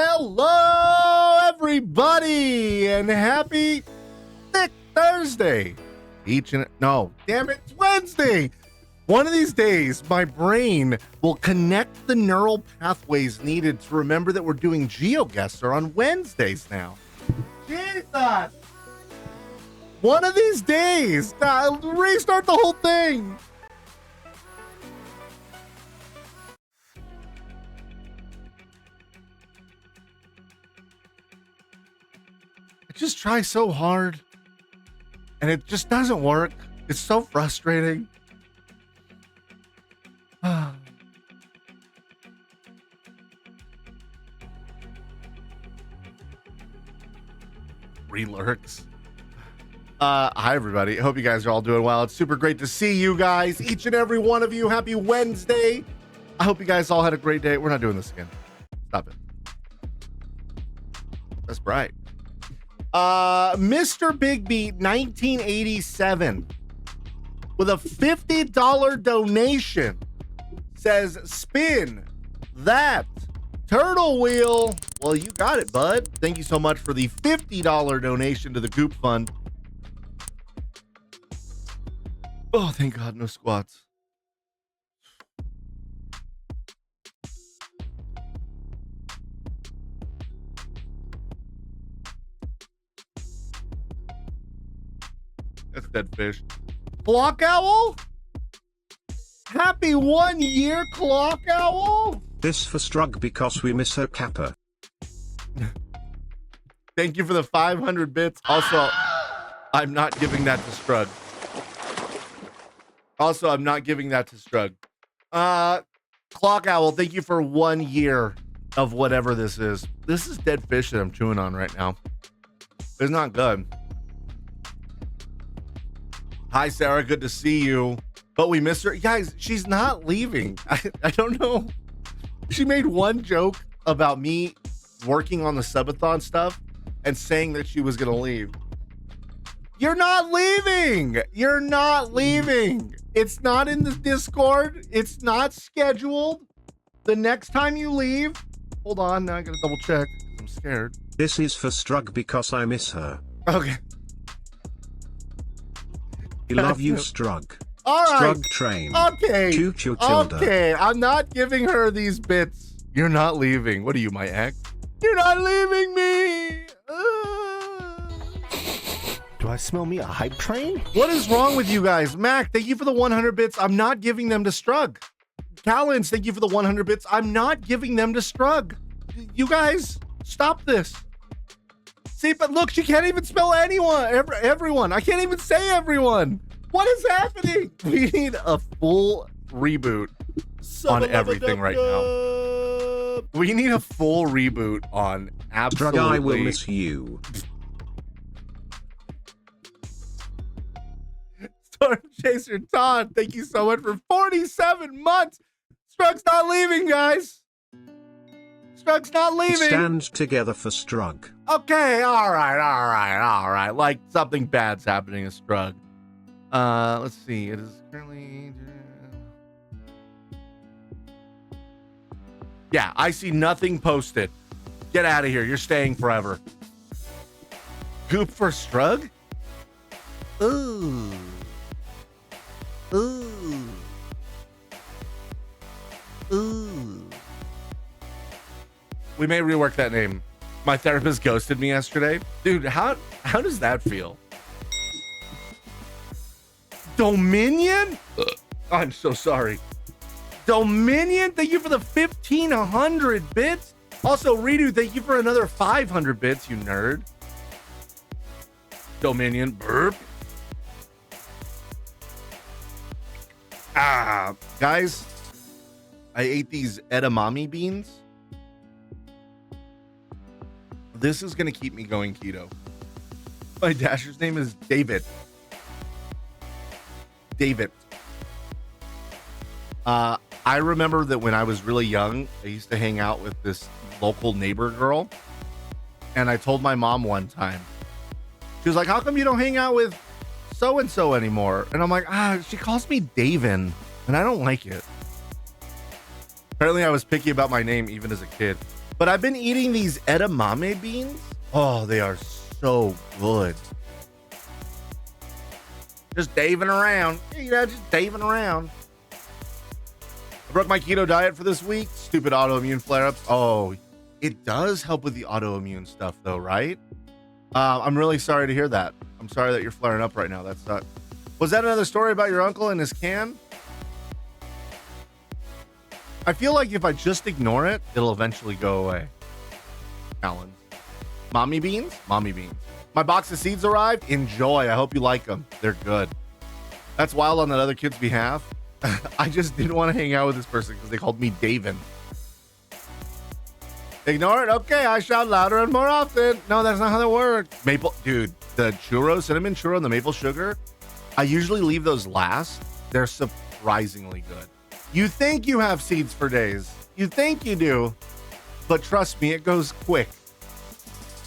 Hello, everybody, and happy Thick Thursday. No, damn it, it's Wednesday. One of these days, my brain will connect the neural pathways needed to remember that we're doing Geoguessr on Wednesdays now. Jesus! One of these days, restart the whole thing. I just try so hard, and it just doesn't work. It's so frustrating. Relurks. Hi everybody. Hope you guys are all doing well. It's super great to see you guys, each and every one of you. Happy Wednesday. I hope you guys all had a great day. We're not doing this again. Stop it. That's bright. Mr. Big Beat 1987 with a $50 donation says, spin that turtle wheel. Well, you got it, bud. Thank you so much for the $50 donation to the Goop Fund. Oh, thank God, no squats. That's dead fish. Clock Owl? Happy 1 year, Clock Owl. This for Strug because we miss her Kappa. Thank you for the 500 bits. Also, I'm not giving that to Strug. Clock Owl, thank you for 1 year of whatever this is. This is dead fish that I'm chewing on right now. It's not good. Hi, Sarah. Good to see you. But we miss her. Guys, she's not leaving. I don't know. She made one joke about me working on the subathon stuff and saying that she was going to leave. You're not leaving. You're not leaving. It's not in the Discord. It's not scheduled. The next time you leave, hold on. Now I got to double check. I'm scared. This is for Strug because I miss her. Okay. We love you, Strug. All right. Strug train. Okay. Choo choo tilde. Okay. I'm not giving her these bits. You're not leaving. What are you, my ex? You're not leaving me. Do I smell me a hype train? What is wrong with you guys? Mac, thank you for the 100 bits. I'm not giving them to Strug. Callens, thank you for the 100 bits. I'm not giving them to Strug. You guys, stop this. See, but look, she can't even spell anyone. Everyone. I can't even say everyone. What is happening? We need a full reboot on everything right now. We need a full reboot on absolutely. Strug, I will miss you. Storm Chaser Todd, thank you so much for 47 months. Strug's not leaving, guys. Strug's not leaving. Stand together for Strug. Okay, all right. Like something bad's happening to Strug. Let's see. It is currently. Yeah, I see nothing posted. Get out of here. You're staying forever. Goop for Strug? Ooh. We may rework that name. My therapist ghosted me yesterday. Dude, how does that feel? Dominion? I'm so sorry. Dominion, thank you for the 1,500 bits. Also, Redo, thank you for another 500 bits, you nerd. Dominion, burp. Guys, I ate these edamame beans. This is going to keep me going keto. My dasher's name is David. I remember that when I was really young, I used to hang out with this local neighbor girl. And I told my mom one time, she was like, how come you don't hang out with so-and-so anymore? And I'm like, she calls me Davin, and I don't like it. Apparently I was picky about my name even as a kid. But I've been eating these edamame beans. Oh, they are so good. Just daving around. Just daving around. I broke my keto diet for this week. Stupid autoimmune flare-ups. Oh, it does help with the autoimmune stuff though, right? I'm really sorry to hear that. I'm sorry that you're flaring up right now. That sucks. Was that another story about your uncle and his can? I feel like if I just ignore it, it'll eventually go away. Alan. Mommy beans? Mommy beans. My box of seeds arrived. Enjoy. I hope you like them. They're good. That's wild on that other kid's behalf. I just didn't want to hang out with this person because they called me Davin. Ignore it? Okay, I shout louder and more often. No, that's not how that works. Maple, dude, the churro, cinnamon churro and the maple sugar, I usually leave those last. They're surprisingly good. You think you have seeds for days. You think you do. But trust me, it goes quick.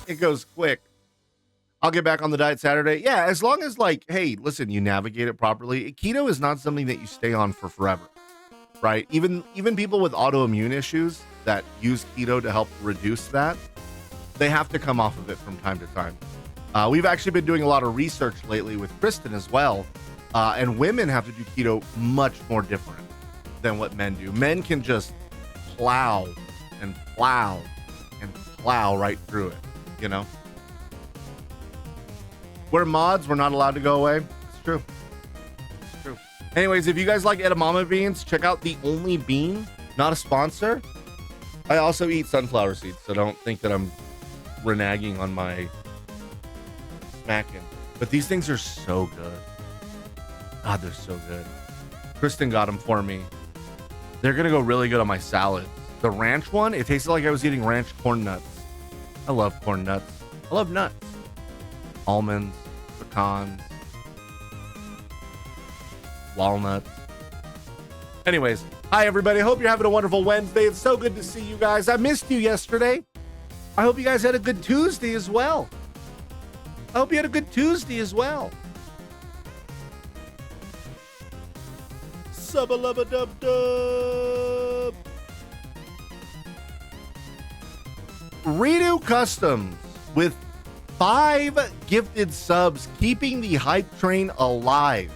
It goes quick. I'll get back on the diet Saturday. Yeah, as long as like, hey, listen, you navigate it properly. Keto is not something that you stay on for forever, right? Even people with autoimmune issues that use keto to help reduce that, they have to come off of it from time to time. We've actually been doing a lot of research lately with Kristen as well, and women have to do keto much more different than what men do. Men can just plow and plow and plow right through it, you know? We're mods, we're not allowed to go away. It's true. It's true. Anyways, if you guys like edamame beans, check out The Only Bean. Not a sponsor. I also eat sunflower seeds, so don't think that I'm reneging on my smacking. But these things are so good. God, they're so good. Kristen got them for me. They're gonna go really good on my salad. The ranch one, it tasted like I was eating ranch corn nuts. I love corn nuts. I love nuts. Almonds, pecans, walnuts. Anyways, hi everybody. Hope you're having a wonderful Wednesday. It's so good to see you guys. I missed you yesterday. I hope you guys had a good Tuesday as well. I hope you had a good Tuesday as well. Subba-lubba-dub-dub. Redo Customs with 5 gifted subs, keeping the hype train alive.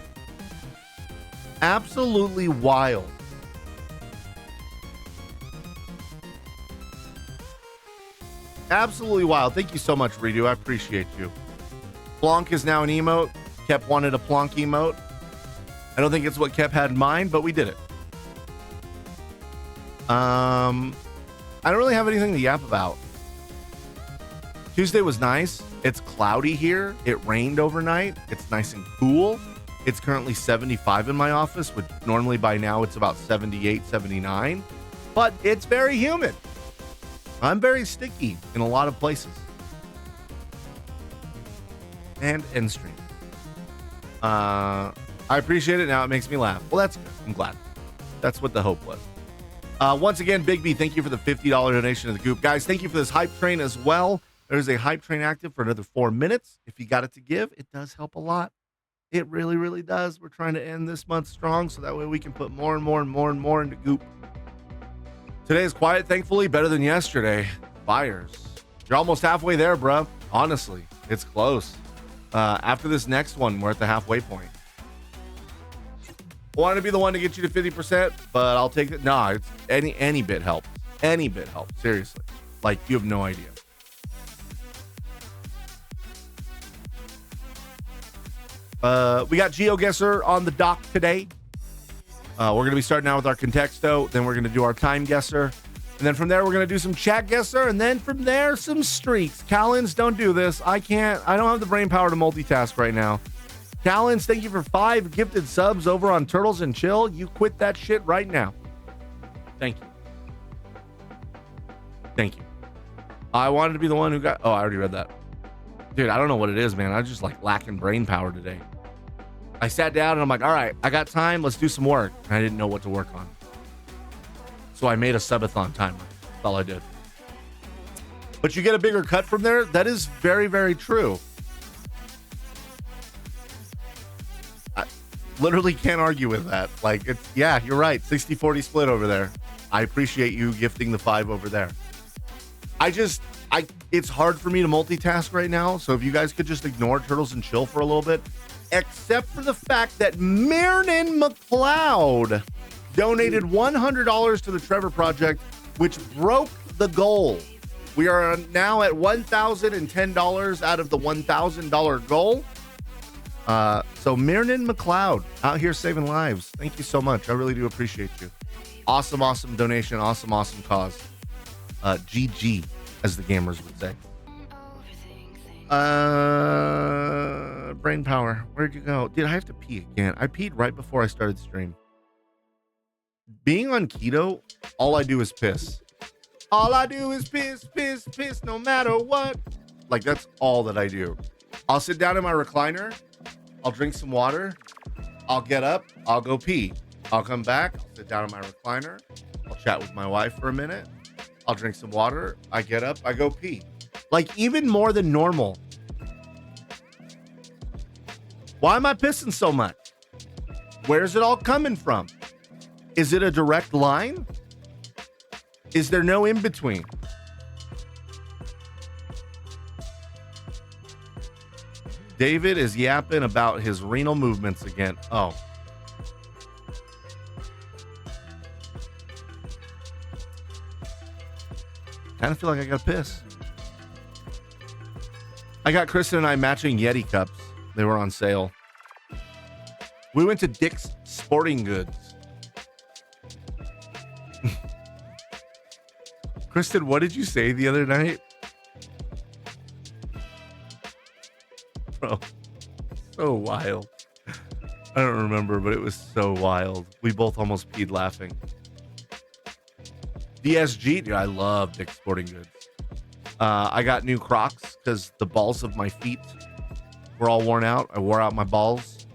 Absolutely wild. Absolutely wild. Thank you so much, Redo. I appreciate you. Plonk is now an emote. Kep wanted a Plonk emote. I don't think it's what Kep had in mind, but we did it. I don't really have anything to yap about. Tuesday was nice. It's cloudy here. It rained overnight. It's nice and cool. It's currently 75 in my office, which normally by now it's about 78, 79. But it's very humid. I'm very sticky in a lot of places. And end stream. I appreciate it. Now it makes me laugh. Well, that's good. I'm glad. That's what the hope was. Once again, Big B, thank you for the $50 donation to the Goop. Guys, thank you for this hype train as well. There's a hype train active for another 4 minutes. If you got it to give, it does help a lot. It really, really does. We're trying to end this month strong so that way we can put more and more and more and more into Goop. Today is quiet, thankfully, better than yesterday. Buyers. You're almost halfway there, bro. Honestly, it's close. After this next one, we're at the halfway point. I wanted to be the one to get you to 50%, but I'll take it. Nah, it's any bit helps. Any bit helps. Seriously. Like, you have no idea. We got Geoguessr on the dock today. We're going to be starting out with our Contexto. Then we're going to do our Time Guesser. And then from there, we're going to do some Chat Guesser. And then from there, some Streaks. Callens, don't do this. I don't have the brain power to multitask right now. Callens, thank you for 5 gifted subs over on Turtles and Chill. You quit that shit right now. Thank you. Thank you. I wanted to be the one who got... Oh, I already read that. Dude, I don't know what it is, man. I just like lacking brain power today. I sat down and I'm like, all right, I got time. Let's do some work. And I didn't know what to work on. So I made a subathon timer. That's all I did. But you get a bigger cut from there. That is very, very true. I literally can't argue with that. Like, it's, yeah, you're right. 60-40 split over there. I appreciate you gifting the 5 over there. it's hard for me to multitask right now. So if you guys could just ignore Turtles and Chill for a little bit, except for the fact that Marinin McLeod donated $100 to the Trevor Project, which broke the goal. We are now at $1,010 out of the $1,000 goal. So Marinin McLeod out here saving lives. Thank you so much. I really do appreciate you. Awesome donation. Awesome cause. GG, as the gamers would say. Brain power. Where'd you go? Dude, I have to pee again. I peed right before I started stream. Being on keto, all I do is piss. All I do is piss, no matter what. Like, that's all that I do. I'll sit down in my recliner. I'll drink some water. I'll get up. I'll go pee. I'll come back. I'll sit down in my recliner. I'll chat with my wife for a minute. I'll drink some water. I get up. I go pee. Like, even more than normal. Why am I pissing so much? Where's it all coming from? Is it a direct line? Is there no in between? David is yapping about his renal movements again. Oh. Kind of feel like I got to piss. I got Kristen and I matching Yeti cups. They were on sale. We went to Dick's Sporting Goods. Kristen, what did you say the other night? Bro, so wild. I don't remember, but it was so wild. We both almost peed laughing. DSG, dude, I love Dick's Sporting Goods. I got new Crocs because the balls of my feet were all worn out. I wore out my balls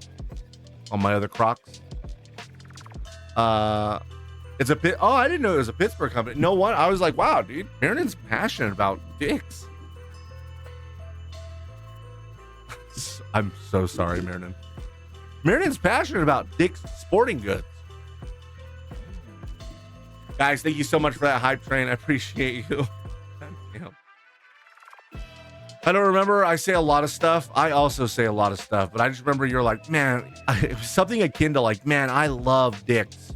on my other Crocs. It's a pit. Oh, I didn't know it was a Pittsburgh company. No one. I was like, wow, dude, Aaron's passionate about Dick's. I'm so sorry, Marinin. Marinen's passionate about Dick's Sporting Goods. Guys, thank you so much for that hype train. I appreciate you. Damn. I don't remember. I say a lot of stuff. I also say a lot of stuff, but I just remember you're like, man, it was something akin to like, man, I love Dick's.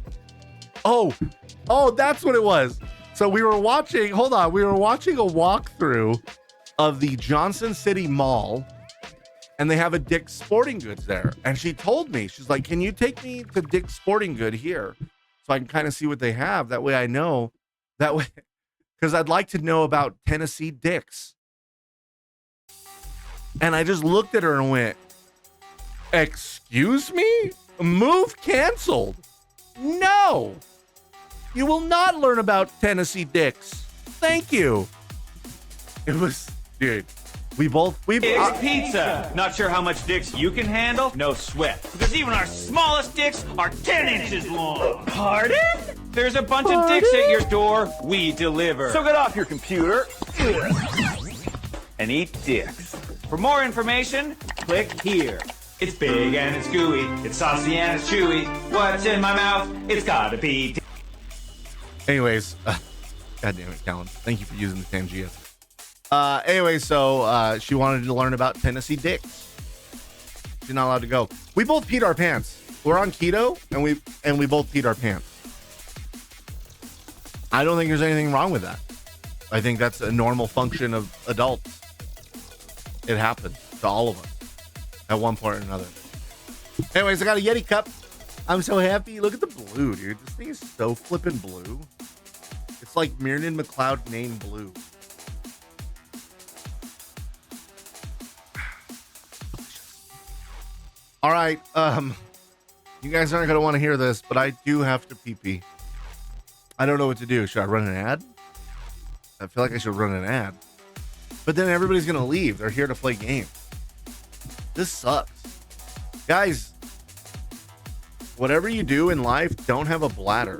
Oh, that's what it was. So we were watching, hold on. We were watching a walkthrough of the Johnson City Mall, and they have a Dick's Sporting Goods there. And she told me, she's like, can you take me to Dick's Sporting Good here so I can kind of see what they have? That way I know, that way, because I'd like to know about Tennessee Dick's. And I just looked at her and went, excuse me? Move canceled. No, you will not learn about Tennessee Dick's. Thank you. It was, dude. Dick's Pizza. Not sure how much dicks you can handle? No sweat. Because even our smallest dicks are 10 inches long. Pardon? There's a bunch of dicks at your door. We deliver. So get off your computer and eat dicks. For more information, click here. It's big and it's gooey. It's saucy and it's chewy. What's in my mouth? It's gotta be. Anyways, God damn it, Callan. Thank you for using the Tangia. Anyway, so she wanted to learn about Tennessee Dick's. She's not allowed to go. We both peed our pants. We're on keto, and we both peed our pants. I don't think there's anything wrong with that. I think that's a normal function of adults. It happens to all of us at one point or another. Anyways, I got a Yeti cup. I'm so happy. Look at the blue, dude. This thing is so flippin' blue. It's like Marinin McLeod named blue. All right, you guys aren't gonna want to hear this, but I do have to pee. I don't know what to do. Should I run an ad? I feel like I should run an ad, but then everybody's gonna leave. They're here to play games. This sucks, guys. Whatever you do in life, don't have a bladder.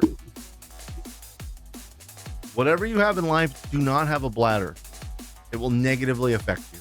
Whatever you have in life, do not have a bladder. It will negatively affect you.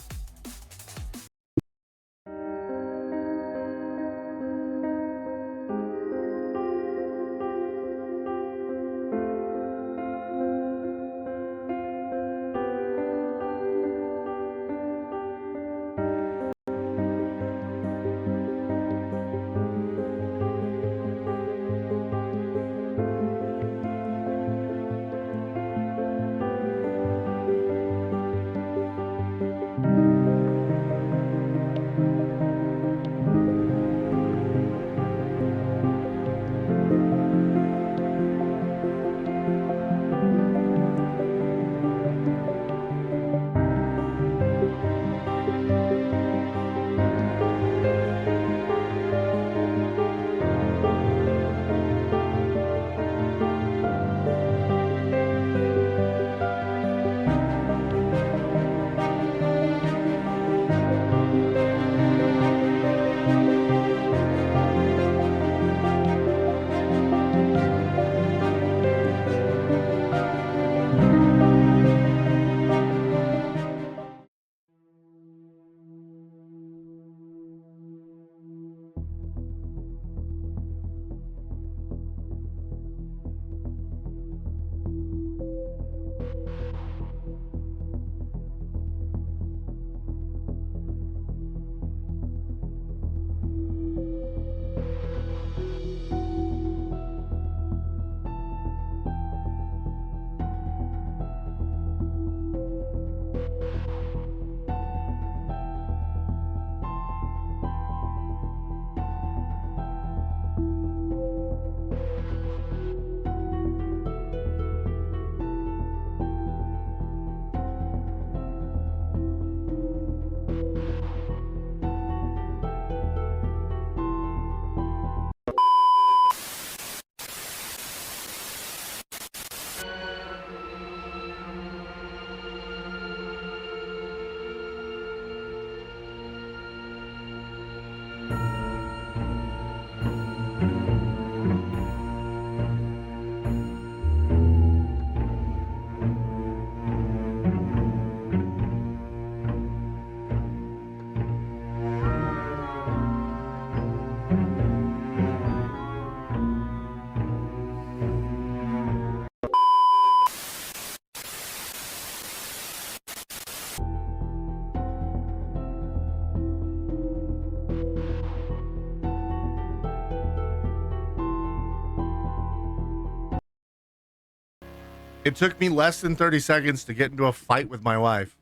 It took me less than 30 seconds to get into a fight with my wife.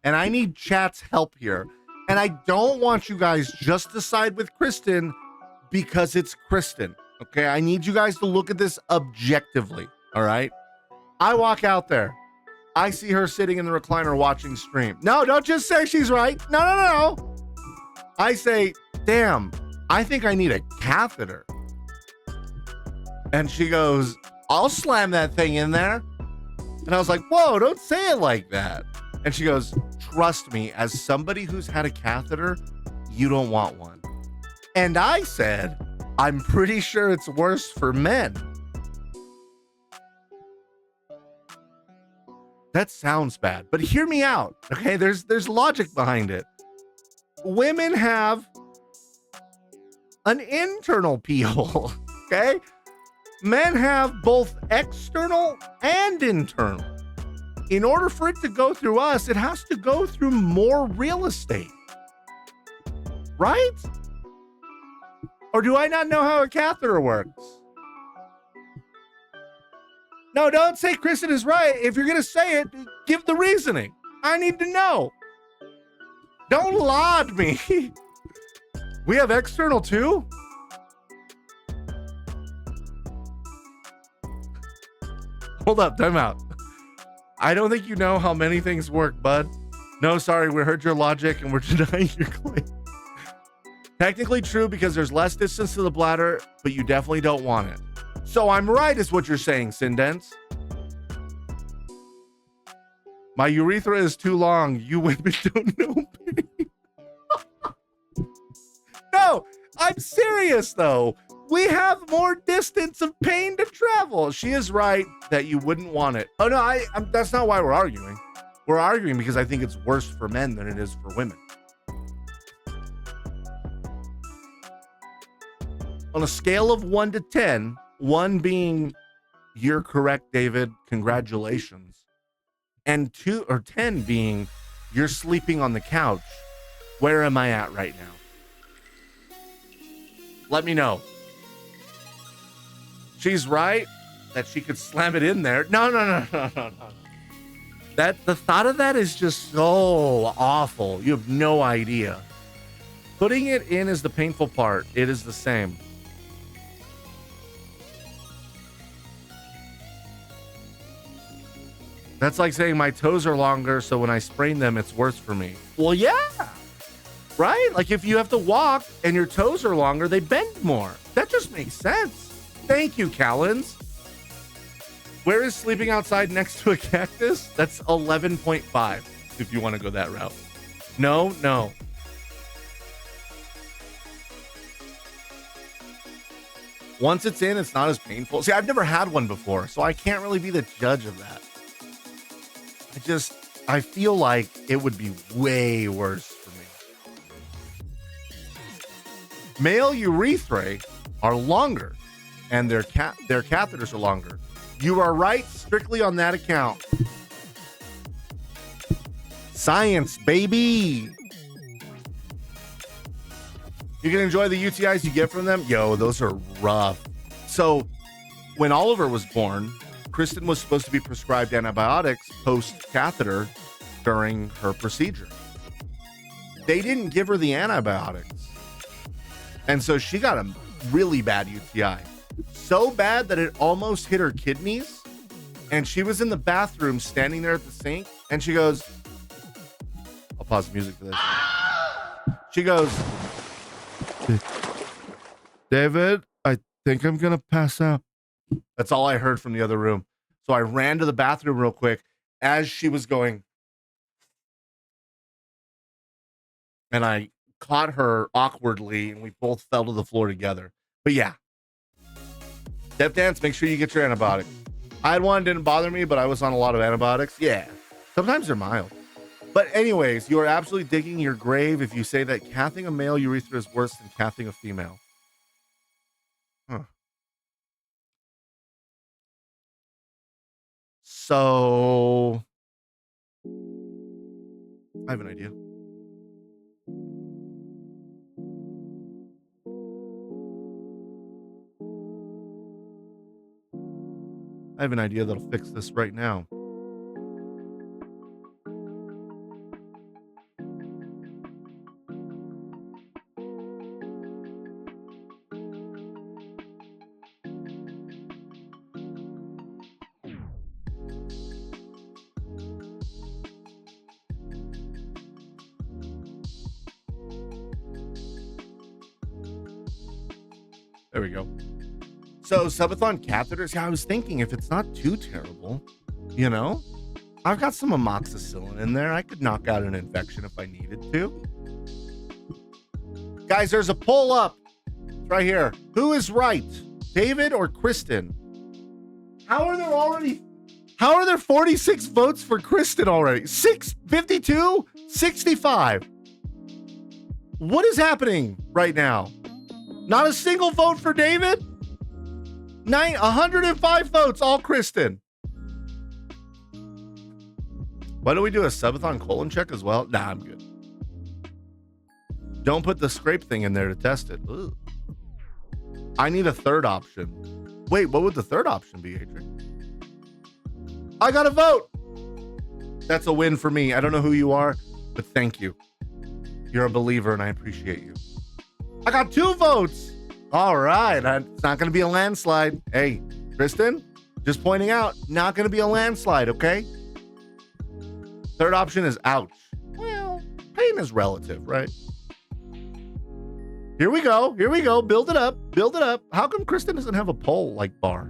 And I need chat's help here. And I don't want you guys just to side with Kristen because it's Kristen. Okay, I need you guys to look at this objectively. All right. I walk out there. I see her sitting in the recliner watching stream. No, don't just say she's right. No, no, no, no. I say, damn, I think I need a catheter. And she goes, I'll slam that thing in there. And I was like, whoa, don't say it like that. And she goes, trust me, as somebody who's had a catheter, you don't want one. And I said, I'm pretty sure it's worse for men. That sounds bad, but hear me out. Okay, there's logic behind it. Women have an internal pee hole. Okay, men have both external and internal. In order for it to go through us, it has to go through more real estate, right? Or do I not know how a catheter works? No, don't say Kristen is right. If you're going to say it, give the reasoning. I need to know. Don't laud me. We have external too? Hold up, time out. I don't think you know how many things work, bud. No, sorry, we heard your logic and we're denying your claim. Technically true because there's less distance to the bladder, but you definitely don't want it. So I'm right is what you're saying, Sindence. My urethra is too long. You women don't know pain. No, I'm serious though. We have more distance of pain to travel. She is right that you wouldn't want it. Oh no, that's not why we're arguing. We're arguing because I think it's worse for men than it is for women. On a scale of 1 to 10, 1 being you're correct, David, congratulations, and 2 or 10 being you're sleeping on the couch, where am I at right now? Let me know. She's right that she could slam it in there. No. That the thought of that is just so awful. You have no idea. Putting it in is the painful part. It is the same. That's like saying my toes are longer, so when I sprain them, it's worse for me. Well, yeah. Right? Like if you have to walk and your toes are longer, they bend more. That just makes sense. Thank you, Callens. Where is sleeping outside next to a cactus? That's 11.5, if you want to go that route. No. Once it's in, it's not as painful. See, I've never had one before, so I can't really be the judge of that. I feel like it would be way worse for me. Male urethrae are longer, and their catheters are longer. You are right strictly on that account. Science, baby. You can enjoy the UTIs you get from them. Yo, those are rough. So when Oliver was born, Kristen was supposed to be prescribed antibiotics post-catheter during her procedure. They didn't give her the antibiotics. And so she got a really bad UTI. So bad that it almost hit her kidneys. And she was in the bathroom standing there at the sink. And she goes, I'll pause the music for this. She goes, David, I think I'm going to pass out. That's all I heard from the other room. So I ran to the bathroom real quick as she was going. And I caught her awkwardly and we both fell to the floor together. But yeah. Death Dance, make sure you get your antibiotics. I had one, didn't bother me, but I was on a lot of antibiotics. Yeah. Sometimes they're mild. But anyways, you are absolutely digging your grave if you say that cathing a male urethra is worse than cathing a female. Huh. So I have an idea. I have an idea that'll fix this right now. There we go. So subathon catheters, yeah, I was thinking if it's not too terrible, you know, I've got some amoxicillin in there. I could knock out an infection if I needed to. Guys, there's a poll up. It's right here. Who is right, David or Kristen? How are there 46 votes for Kristen already? 52, 65. What is happening right now? Not a single vote for David? 105 votes, all Kristen. Why don't we do a subathon colon check as well? Nah, I'm good. Don't put the scrape thing in there to test it. Ugh. I need a third option. Wait, what would the third option be, Adrian? I got a vote. That's a win for me. I don't know who you are, but thank you. You're a believer and I appreciate you. I got 2 votes. All right. It's not going to be a landslide. Hey, Kristen, just pointing out, not going to be a landslide, okay? Third option is ouch. Well, pain is relative, right? Here we go. Here we go. Build it up. Build it up. How come Kristen doesn't have a poll like bar?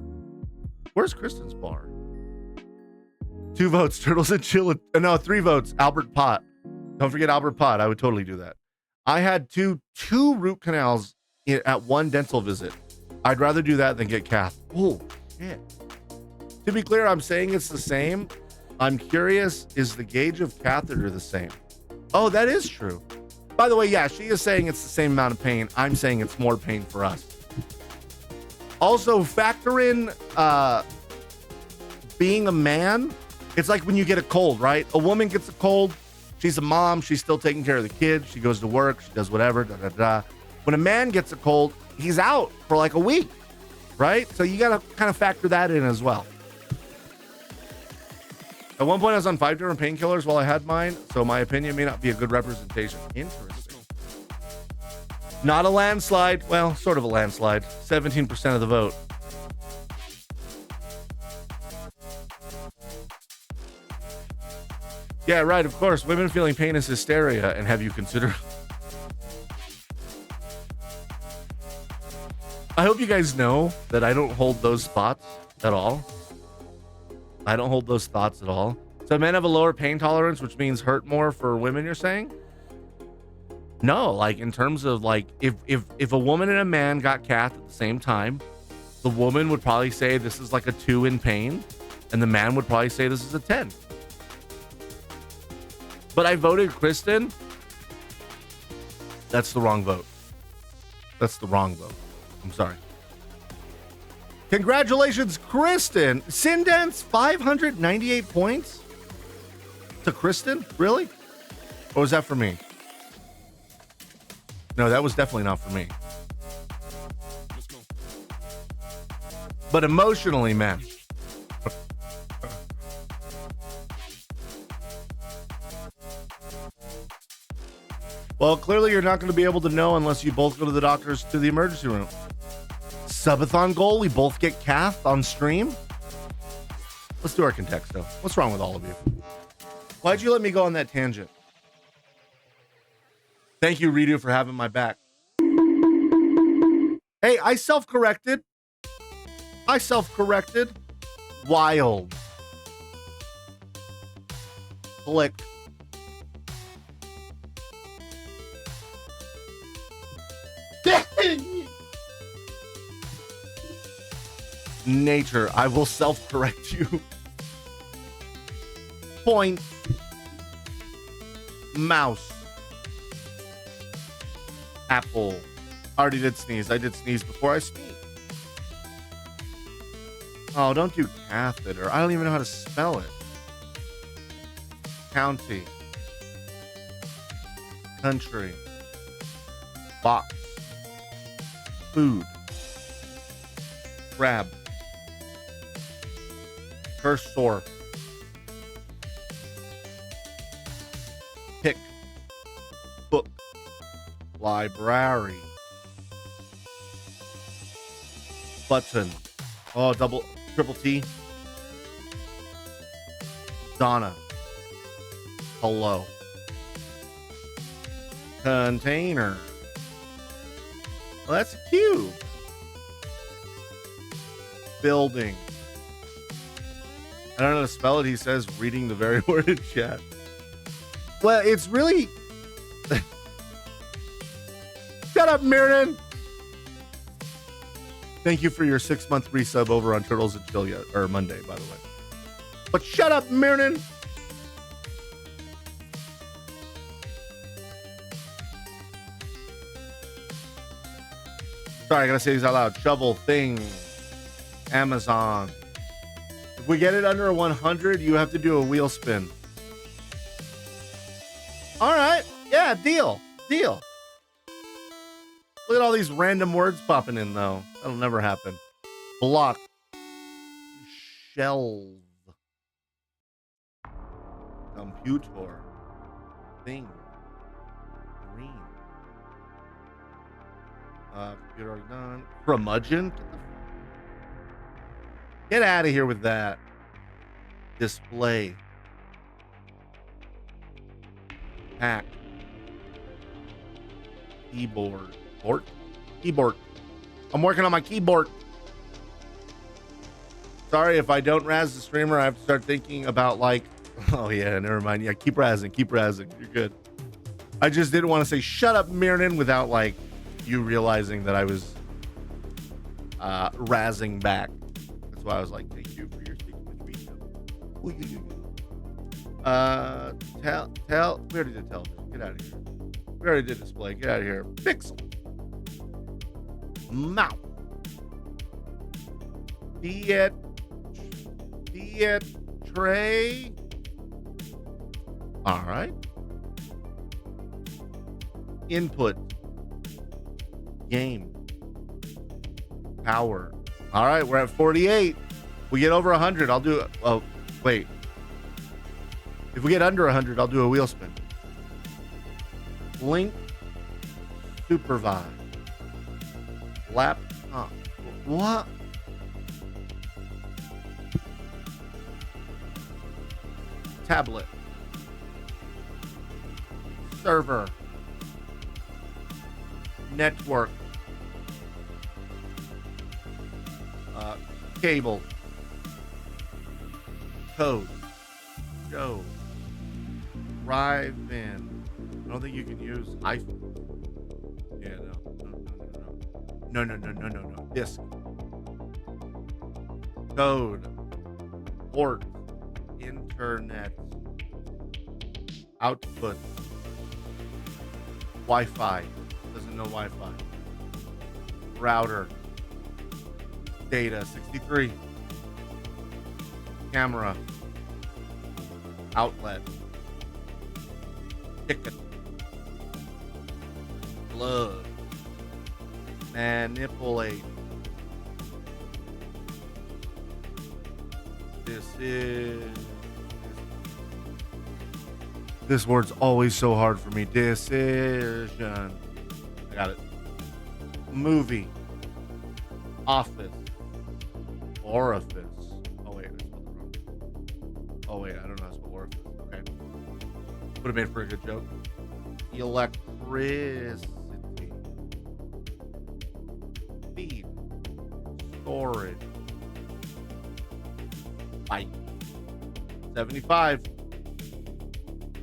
Where's Kristen's bar? 2 votes. Turtles and Chill. No, 3 votes. Albert Pott. Don't forget Albert Pott. I would totally do that. I had two root canals at 1 dental visit. I'd rather do that than get cath. Oh, shit. To be clear, I'm saying it's the same. I'm curious, is the gauge of catheter the same? Oh, that is true. By the way, yeah, she is saying it's the same amount of pain. I'm saying it's more pain for us. Also, factor in being a man. It's like when you get a cold, right? A woman gets a cold. She's a mom. She's still taking care of the kids. She goes to work. She does whatever. Da, da, da. When a man gets a cold, he's out for like a week, right? So you got to kind of factor that in as well. At one point, I was on 5 different painkillers while I had mine, so my opinion may not be a good representation. Interesting. Not a landslide. Well, sort of a landslide. 17% of the vote. Yeah, right, of course. Women feeling pain is hysteria, and have you considered... I hope you guys know that I don't hold those thoughts at all. I don't hold those thoughts at all. So men have a lower pain tolerance, which means hurt more for women, you're saying? No, like in terms of like, if a woman and a man got cath at the same time, the woman would probably say this is like a 2 in pain, and the man would probably say this is a 10. But I voted Kristen. That's the wrong vote. That's the wrong vote. I'm sorry. Congratulations, Kristen. Sindance 598 points to Kristen? Really? Or was that for me? No, that was definitely not for me. But emotionally, man. Well, clearly you're not going to be able to know unless you both go to the doctors to the emergency room. Subathon goal, we both get cath on stream. Let's do our contexto. What's wrong with all of you? Why'd you let me go on that tangent? Thank you, Redo, for having my back. Hey, I self-corrected. Wild. Click. Nature, I will self-correct you. Point. Mouse. Apple. I already did sneeze. I did sneeze before I sneezed. Oh, don't do catheter. I don't even know how to spell it. County. Country. Box. Food. Crab. Cursor. Pick. Book. Library. Button. Oh, triple T. Donna. Hello. Container. Well, that's a cube. Building. I don't know how to spell it. He says reading the very word in chat. Well, it's really... Shut up, Mirren! Thank you for your 6-month resub over on Turtles and Chill or Monday, by the way. But shut up, Mirren! Sorry, I gotta say these out loud. Shovel, thing, Amazon. If we get it under 100, you have to do a wheel spin. All right. Yeah, deal. Deal. Look at all these random words popping in, though. That'll never happen. Block. Shelve. Computer. Thing. Green. Computer already done. Curmudgeon? Get out of here with that. Display. Hack. Keyboard. Keyboard. I'm working on my keyboard. Sorry if I don't razz the streamer. I have to start thinking about like, oh yeah, never mind. Yeah, keep razzing. You're good. I just didn't want to say shut up, Mirren, without like you realizing that I was razzing back. That's why I was like, thank you for your sticking with me. We already did television. Get out of here. We already did display. Get out of here. Pixel. Mouth. Diet tray. All right. Input. Game. Power. All right, we're at 48. We get over 100. I'll do. Oh, wait. If we get under 100, I'll do a wheel spin. Link. Supervise. Laptop. What? Tablet. Server. Network. Cable. Code. Show. Drive in. I don't think you can use iPhone. Yeah, no. Disk. Code. Port. Internet. Output. Wi-Fi. Doesn't know Wi-Fi. Router. Data. 63. Camera. Outlet. Ticket. Plug. Manipulate. This word's always so hard for me. Decision. I got it. Movie. Office. Orifice. Oh wait, I spelled it wrong. Oh wait, I don't know how to spell orifice. Okay. Would have made for a good joke. Electricity. Feed. Storage. Byte. 75.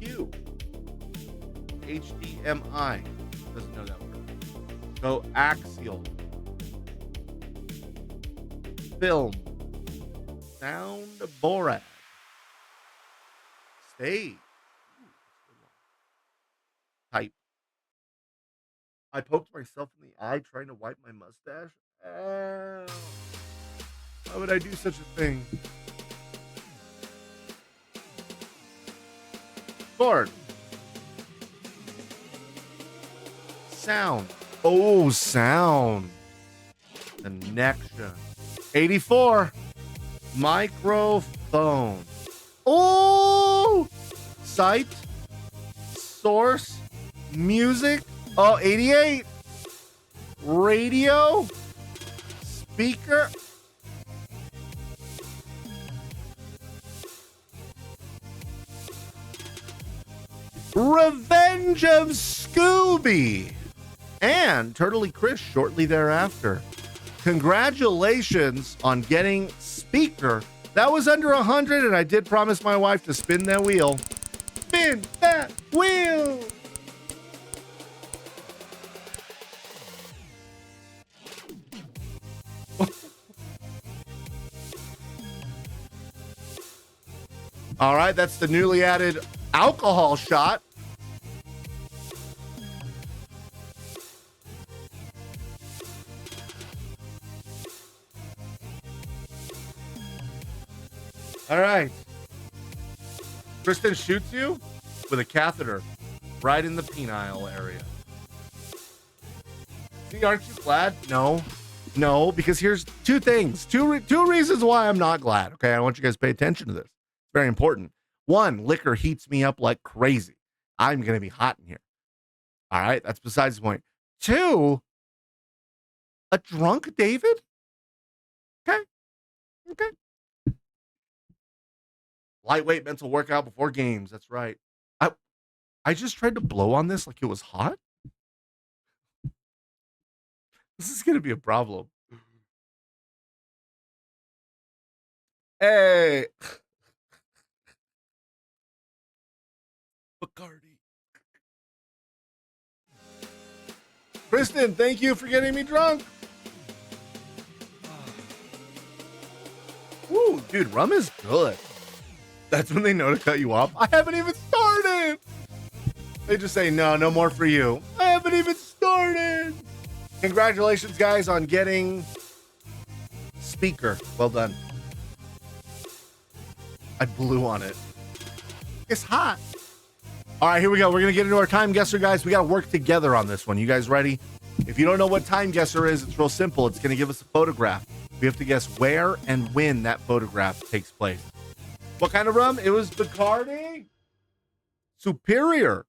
Q. HDMI. Doesn't know that word. Coaxial. Film. Soundboard. Stage. Type. I poked myself in the eye trying to wipe my mustache. Ow. Why would I do such a thing? Board. Sound. Oh, sound. Connection. 84. Microphone. phone. Oh, site, source, music. Oh, 88. Radio, speaker. Revenge of Scooby and Turtley Chris shortly thereafter. Congratulations on getting speaker. That was under 100, and I did promise my wife to spin that wheel. Spin that wheel. All right, that's the newly added alcohol shot. All right. Kristen shoots you with a catheter right in the penile area. See, aren't you glad? No, because here's two things, two reasons why I'm not glad. Okay, I want you guys to pay attention to this. It's very important. One, liquor heats me up like crazy. I'm going to be hot in here. All right, that's besides the point. Two, a drunk David? Okay. Lightweight mental workout before games. That's right. I just tried to blow on this like it was hot. This is going to be a problem. Hey. Bacardi. Kristen, thank you for getting me drunk. Woo, dude, rum is good. That's when they know to cut you off. I haven't even started. They just say, no more for you. I haven't even started. Congratulations, guys, on getting speaker. Well done. I blew on it. It's hot. All right, here we go. We're going to get into our time guesser, guys. We got to work together on this one. You guys ready? If you don't know what time guesser is, it's real simple. It's going to give us a photograph. We have to guess where and when that photograph takes place. What kind of rum? It was Bacardi Superior.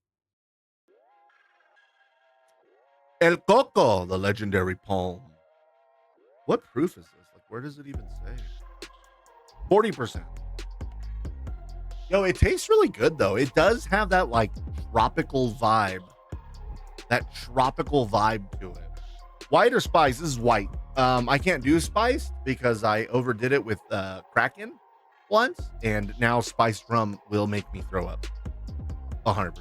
El Coco, the legendary palm. What proof is this? Like, where does it even say? 40%. Yo, it tastes really good, though. It does have that, like, tropical vibe. That tropical vibe to it. White or spice? This is white. I can't do spice because I overdid it with Kraken once, and now spiced rum will make me throw up 100%.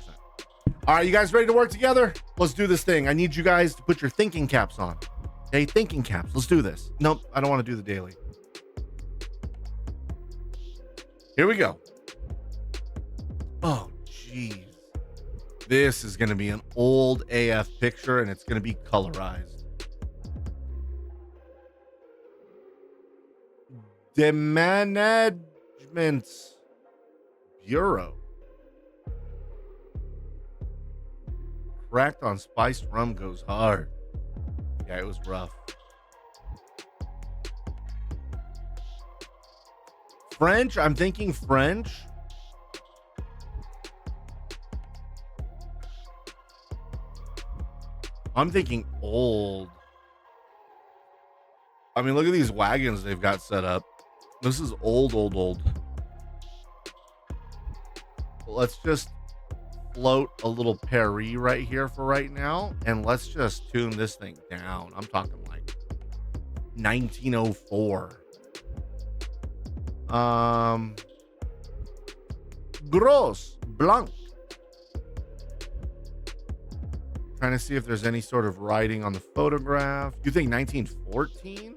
All right, you guys ready to work together? Let's do this thing. I need you guys to put your thinking caps on. Okay, thinking caps. Let's do this. Nope, I don't want to do the daily. Here we go. Oh, jeez. This is going to be an old AF picture, and it's going to be colorized. The Management Bureau. Cracked on spiced rum goes hard. Yeah, it was rough. French? I'm thinking French. I'm thinking old. I mean, look at these wagons they've got set up. This is old. Let's just float a little Paris right here for right now, and let's just tune this thing down. I'm talking like 1904. Gros Blanc. Trying to see if there's any sort of writing on the photograph. You think 1914?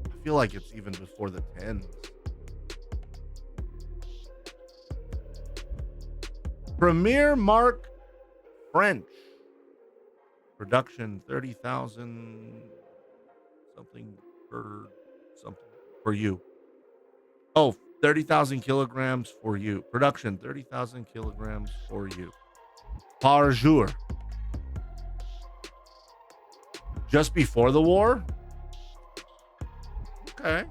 I feel like it's even before the 10s. Premier Mark French. Production 30,000 something for you. Oh, 30,000 kilograms for you. Production 30,000 kilograms for you. Par jour. Just before the war? Okay.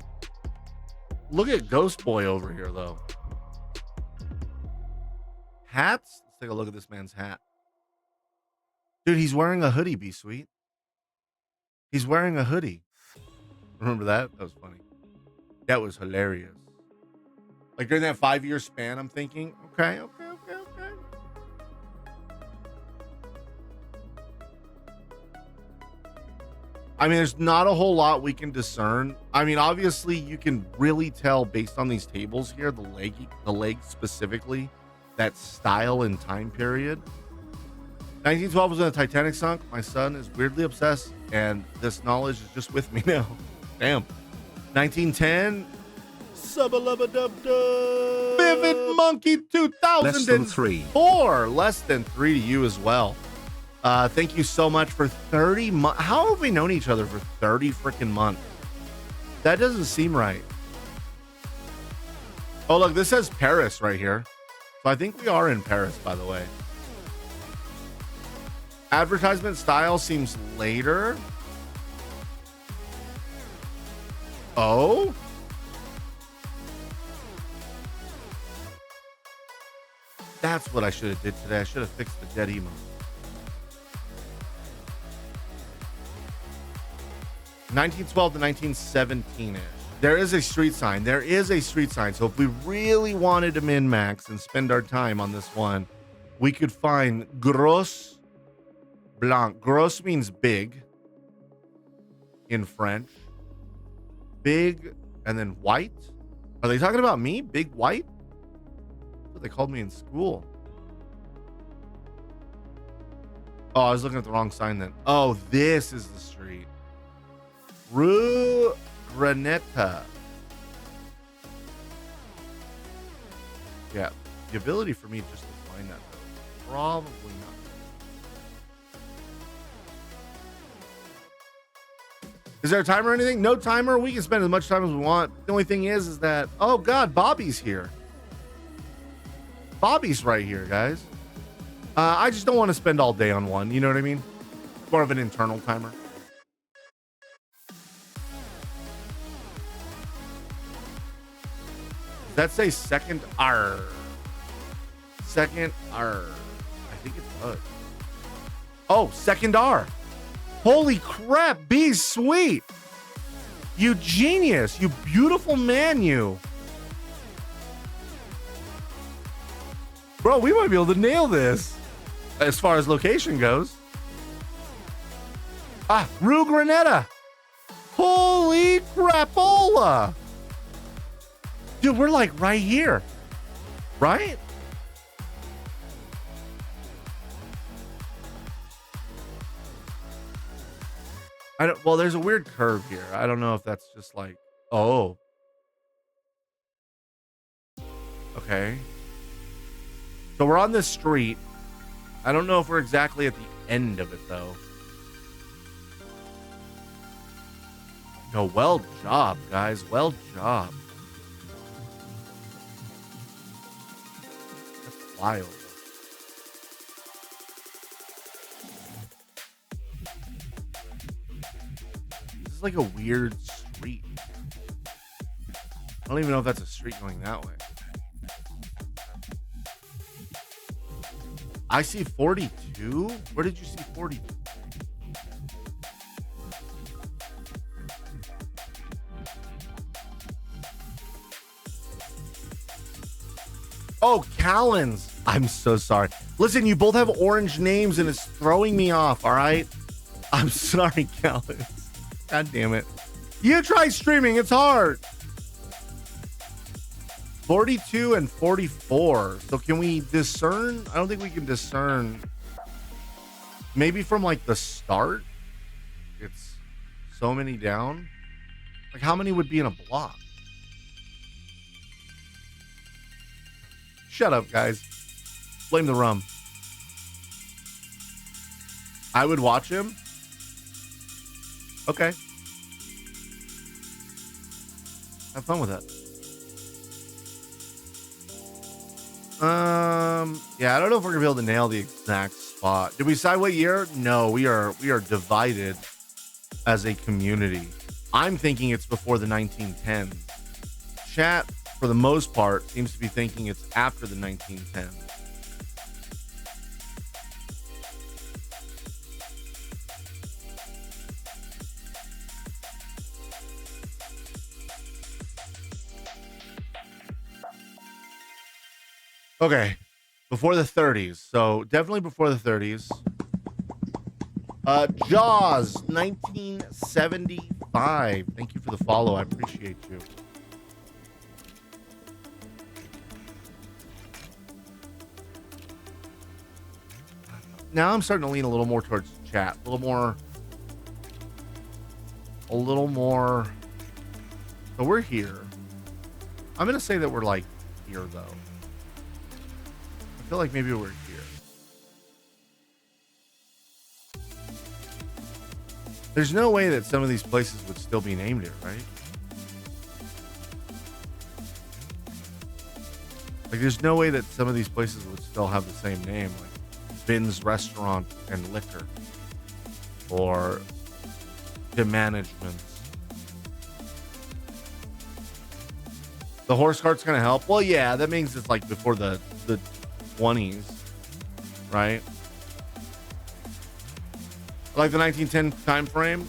Look at Ghost Boy over here, though. Hats? Let's take a look at this man's hat. Dude, he's wearing a hoodie, be sweet. He's wearing a hoodie. Remember that? That was funny. That was hilarious. Like during that 5-year span, I'm thinking, okay. I mean, there's not a whole lot we can discern. I mean, obviously, you can really tell based on these tables here, the leg specifically, that style and time period. 1912 was when the Titanic sunk. My son is weirdly obsessed, and this knowledge is just with me now. Damn. 1910. Subba-lubba-dub-dub. Vivid Monkey 2004. Less than 3 to you as well. Thank you so much for 30 months. How have we known each other for 30 freaking months? That doesn't seem right. Oh, look, this says Paris right here. So I think we are in Paris, by the way. Advertisement style seems later. Oh? That's what I should have did today. I should have fixed the dead emo. 1912 to 1917-ish. There is a street sign. There is a street sign. So if we really wanted to min-max and spend our time on this one, we could find Gros Blanc. Gros means big in French. Big and then white. Are they talking about me? Big white? That's what they called me in school. Oh, I was looking at the wrong sign then. Oh, this is the street. Rue Granetta. Yeah, the ability for me just to find that, though, probably not. Is there a timer or anything? No timer. We can spend as much time as we want. The only thing is that, oh God, Bobby's here. Bobby's right here, guys. I just don't want to spend all day on one. You know what I mean? More of an internal timer. Does that say second R? Second R. I think it does. Oh, second R. Holy crap, be sweet. You genius. You beautiful man, you. Bro, we might be able to nail this as far as location goes. Ah, Rue Granetta. Holy crapola. Dude, we're like right here. Right? Well, there's a weird curve here. I don't know if that's just like, oh. Okay. So we're on this street. I don't know if we're exactly at the end of it, though. No, well job, guys. Well job. That's wild. This is like a weird street. I don't even know if that's a street going that way. I see 42. Where did you see 42? Oh, Callens. I'm so sorry. Listen, you both have orange names and it's throwing me off, all right? I'm sorry, Callens. God damn it. You try streaming. It's hard. 42 and 44. So can we discern? I don't think we can discern. Maybe from like the start, it's so many down. Like how many would be in a block? Shut up, guys. Blame the rum. I would watch him. Okay. Have fun with that. Yeah, I don't know if we're gonna be able to nail the exact spot. Did we decide what year? No, we are divided as a community. I'm thinking it's before the 1910s. chat, for the most part, seems to be thinking it's after the 1910. Okay, before the 30s. So definitely before the 30s. Jaws, 1975. Thank you for the follow. I appreciate you. Now I'm starting to lean a little more towards chat. A little more. So we're here. I'm going to say that we're like here though. I feel like maybe we're here. There's no way that some of these places would still be named here, right? Like, there's no way that some of these places would still have the same name, like Ben's Restaurant and Liquor, or The Management. The horse cart's gonna help. Well, yeah, that means it's like before the 20s, right? Like the 1910 time frame.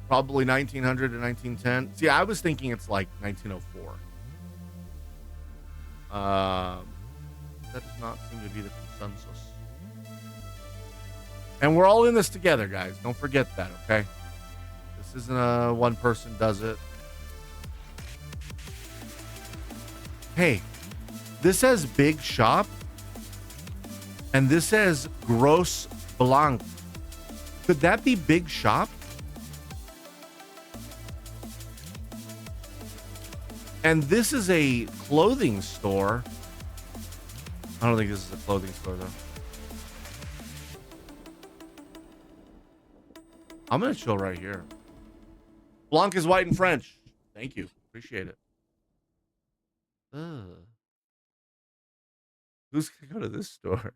Probably 1900 to 1910. See, I was thinking it's like 1904. That does not seem to be the consensus. And we're all in this together, guys. Don't forget that, okay? This isn't a one person does it. Hey, this says Big Shop. And this says Gros Blanc. Could that be Big Shop? And this is a clothing store. I don't think this is a clothing store, though. I'm going to chill right here. Blanc is white and French. Thank you. Appreciate it. Who's going to go to this store?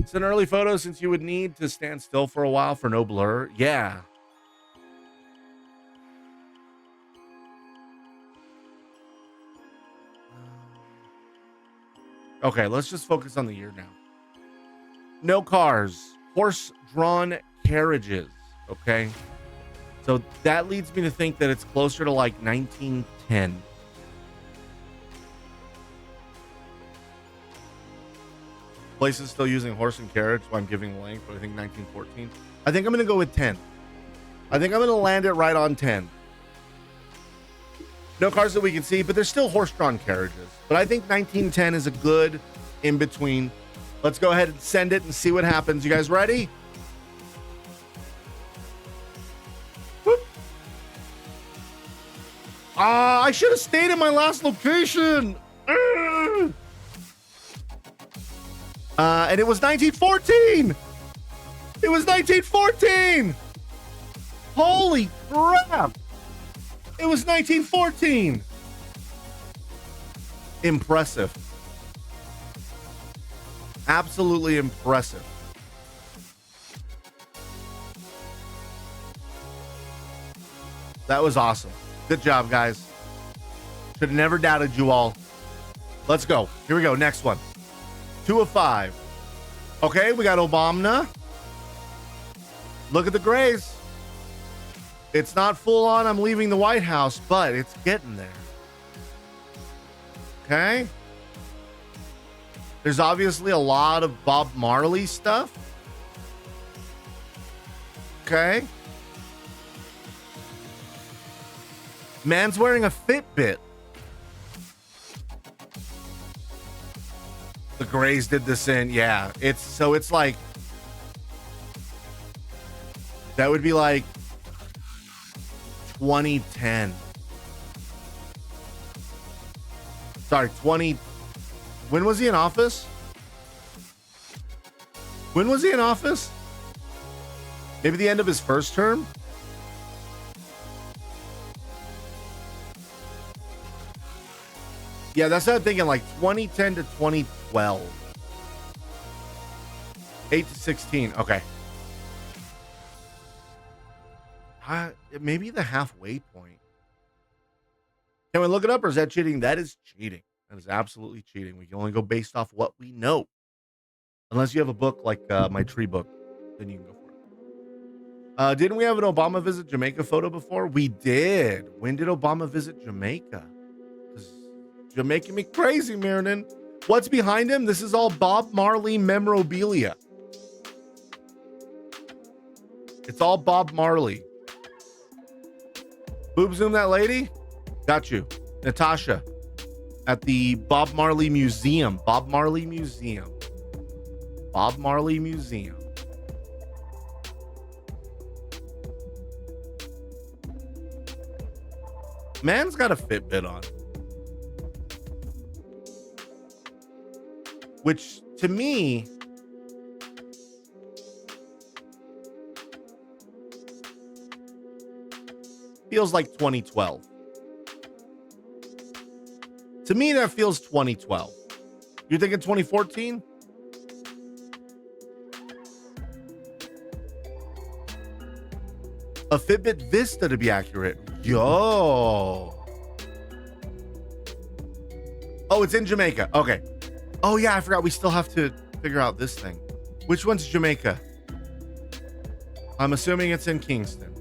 It's an early photo since you would need to stand still for a while for no blur. Yeah. Okay, let's just focus on the year now. No cars, horse-drawn carriages. Okay. So that leads me to think that it's closer to like 1910. Places still using horse and carriage, so I'm giving length, but I think 1914. I think I'm going to go with 10. I think I'm going to land it right on 10. No cars that we can see, but there's still horse-drawn carriages. But I think 1910 is a good in-between. Let's go ahead and send it and see what happens. You guys ready? Whoop. I should have stayed in my last location. And it was 1914. It was 1914. Holy crap. It was 1914. Impressive. Absolutely impressive. That was awesome. Good job, guys. Should have never doubted you all. Let's go. Here we go. Next one. 2 of 5. Okay, we got Obama. Look at the grays. It's not full on, I'm leaving the White House, but it's getting there. Okay. There's obviously a lot of Bob Marley stuff. Okay. Man's wearing a Fitbit. The Grays did this in, yeah. It's like, that would be like 2010. Sorry, when was he in office? When was he in office? Maybe the end of his first term? Yeah, that's what I'm thinking, like 2010 to 2012. 8 to 16, okay. Maybe the halfway point. Can we look it up, or is that cheating? That is cheating. That is absolutely cheating. We can only go based off what we know. Unless you have a book like my tree book, then you can go for it. Didn't we have an Obama visit Jamaica photo before? We did. When did Obama visit Jamaica? You're making me crazy, Mirnan. What's behind him? This is all Bob Marley memorabilia. It's all Bob Marley. Boob zoom that lady? Got you. Natasha at the Bob Marley Museum. Bob Marley Museum. Bob Marley Museum. Man's got a Fitbit on. Which, to me, feels like 2012. To me, that feels 2012. You're thinking 2014? A Fitbit Vista, to be accurate. Yo. Oh, it's in Jamaica. Okay. Oh, yeah, I forgot. We still have to figure out this thing. Which one's Jamaica? I'm assuming it's in Kingston.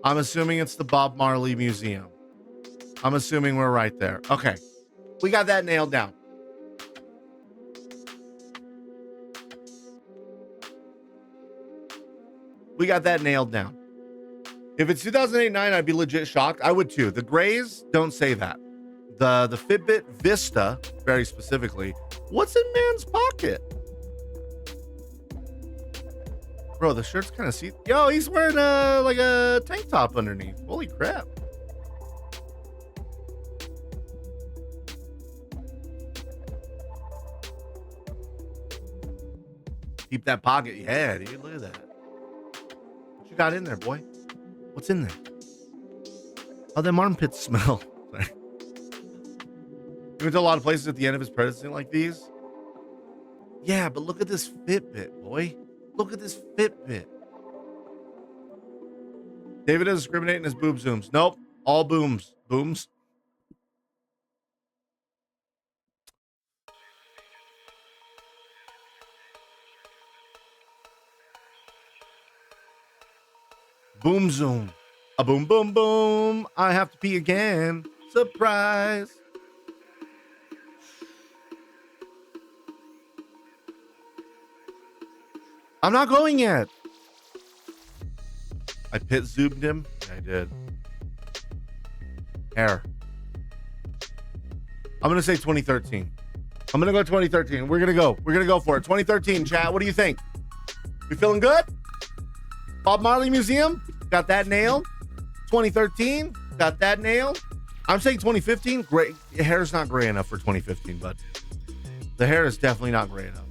I'm assuming it's the Bob Marley Museum. I'm assuming we're right there. Okay. We got that nailed down. We got that nailed down. If it's 2008-9, I'd be legit shocked. I would too. The grays don't say that. The Fitbit Vista, very specifically, what's in man's pocket? Bro, the shirt's kind of see. Yo, he's wearing like a tank top underneath. Holy crap. Keep that pocket. Yeah, dude, look at that. What you got in there, boy? What's in there? How them armpits smell? Sorry. We went to a lot of places at the end of his presidency like these. Yeah, but look at this Fitbit, boy. Look at this Fitbit. David is discriminating his boob zooms. Nope. All booms. Booms. Boom zoom. A boom boom boom. I have to pee again. Surprise. I'm not going yet. I pit zoomed him. Yeah, I did. Hair. I'm going to say 2013. I'm going to go 2013. We're going to go. We're going to go for it. 2013, chat. What do you think? We feeling good? Bob Marley Museum? Got that nailed. 2013? Got that nailed. I'm saying 2015. Gray. Hair's not gray enough for 2015, but the hair is definitely not gray enough.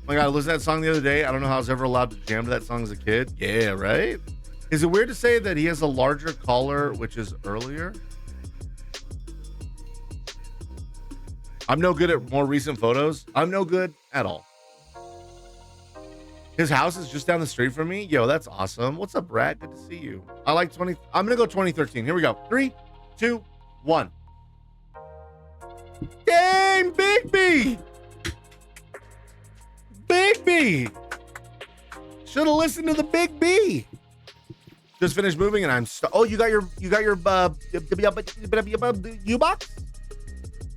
Oh my God, I listened to that song the other day. I don't know how I was ever allowed to jam to that song as a kid. Yeah, right? Is it weird to say that he has a larger collar, which is earlier? I'm no good at more recent photos. I'm no good at all. His house is just down the street from me. Yo, that's awesome. What's up, Brad? Good to see you. I like 20. I'm going to go 2013. Here we go. 3, 2, 1. Dang, Big B. Big B. Should have listened to the Big B. Just finished moving and I'm oh, you got your U-box?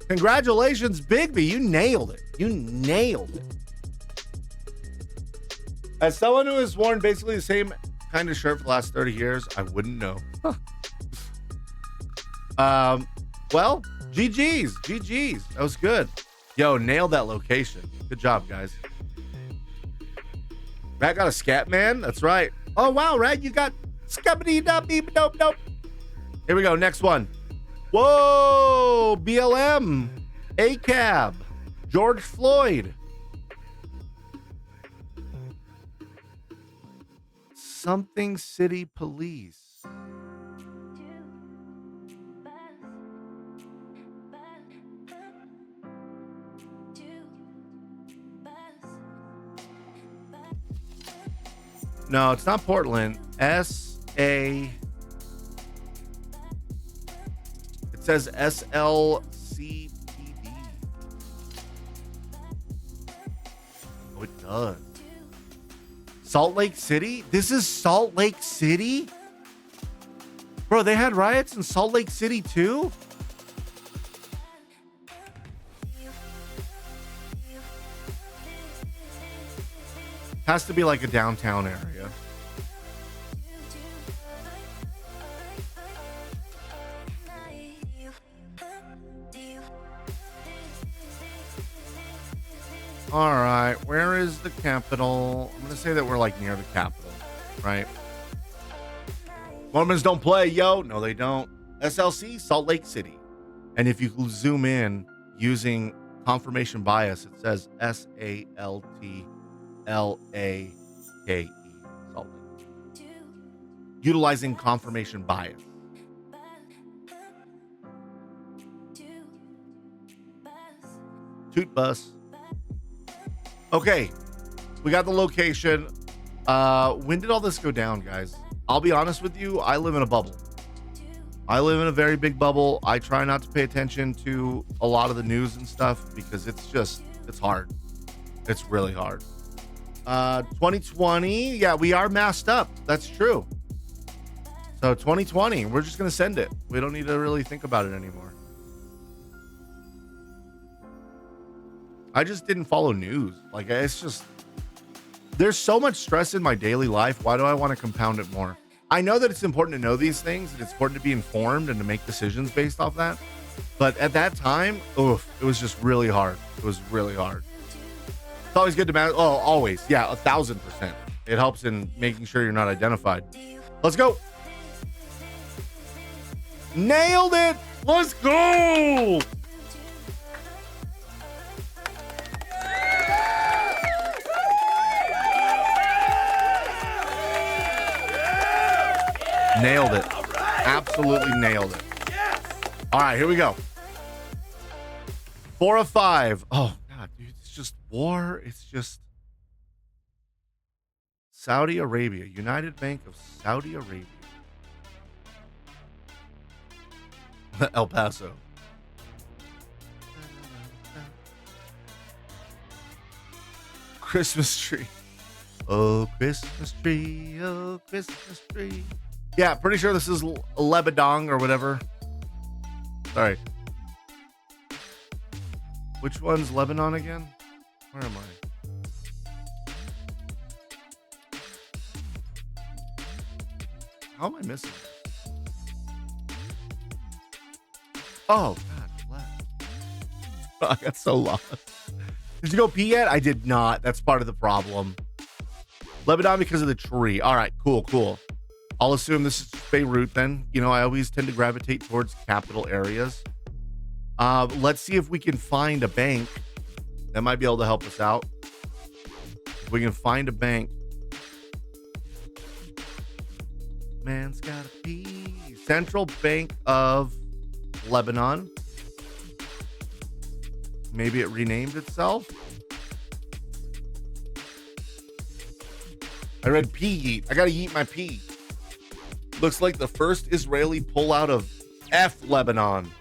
Congratulations, Big B. You nailed it. You nailed it. As someone who has worn basically the same kind of shirt for the last 30 years, I wouldn't know. Well, GG's. That was good. Yo, nailed that location. Good job, guys. Rat got a scat man? That's right. Oh, wow, Rat, you got scubbity-dub-beep-dope-dope. Here we go, next one. Whoa, BLM, ACAB, George Floyd. Something City Police. No, it's not Portland. S-A... It says SLCPD. Oh, it does. Salt Lake City? This is Salt Lake City? Bro, they had riots in Salt Lake City too? Has to be like a downtown area. All right, where is the capital? I'm gonna say that we're like near the capital, right? Mormons don't play, yo. No, they don't. SLC, Salt Lake City. And if you zoom in using confirmation bias, it says SALTLAKE, Salt Lake. Utilizing confirmation bias. Toot bus. Okay, we got the location. When did all this go down, guys? I'll be honest with you, I live in a bubble. I live in a very big bubble. I try not to pay attention to a lot of the news and stuff because it's hard. It's really hard. 2020, yeah, we are masked up. That's true. So 2020, we're just gonna send it. We don't need to really think about it anymore. I just didn't follow news. Like, it's just, there's so much stress in my daily life. Why do I want to compound it more? I know that it's important to know these things, and it's important to be informed and to make decisions based off that. But at that time, it was just really hard. It was really hard. It's always good to manage. Oh, always. Yeah, 1,000%. It helps in making sure you're not identified. Let's go. Nailed it. Let's go. Nailed it. Absolutely nailed it. All right, here we go. 4 of 5. Oh, God, dude. It's just war. It's just Saudi Arabia. United Bank of Saudi Arabia. El Paso. Christmas tree. Oh, Christmas tree. Oh, Christmas tree. Yeah, pretty sure this is Lebanon or whatever. Sorry. Which one's Lebanon again? Where am I? How am I missing this? Oh, God, left. I got so lost. Did you go pee yet? I did not. That's part of the problem. Lebanon because of the tree. All right, cool. I'll assume this is Beirut then. You know, I always tend to gravitate towards capital areas. Let's see if we can find a bank that might be able to help us out. If we can find a bank. Man's gotta pee. Central Bank of Lebanon. Maybe it renamed itself. I read pee yeet. I gotta yeet my pee. Looks like the first Israeli pullout of F Lebanon.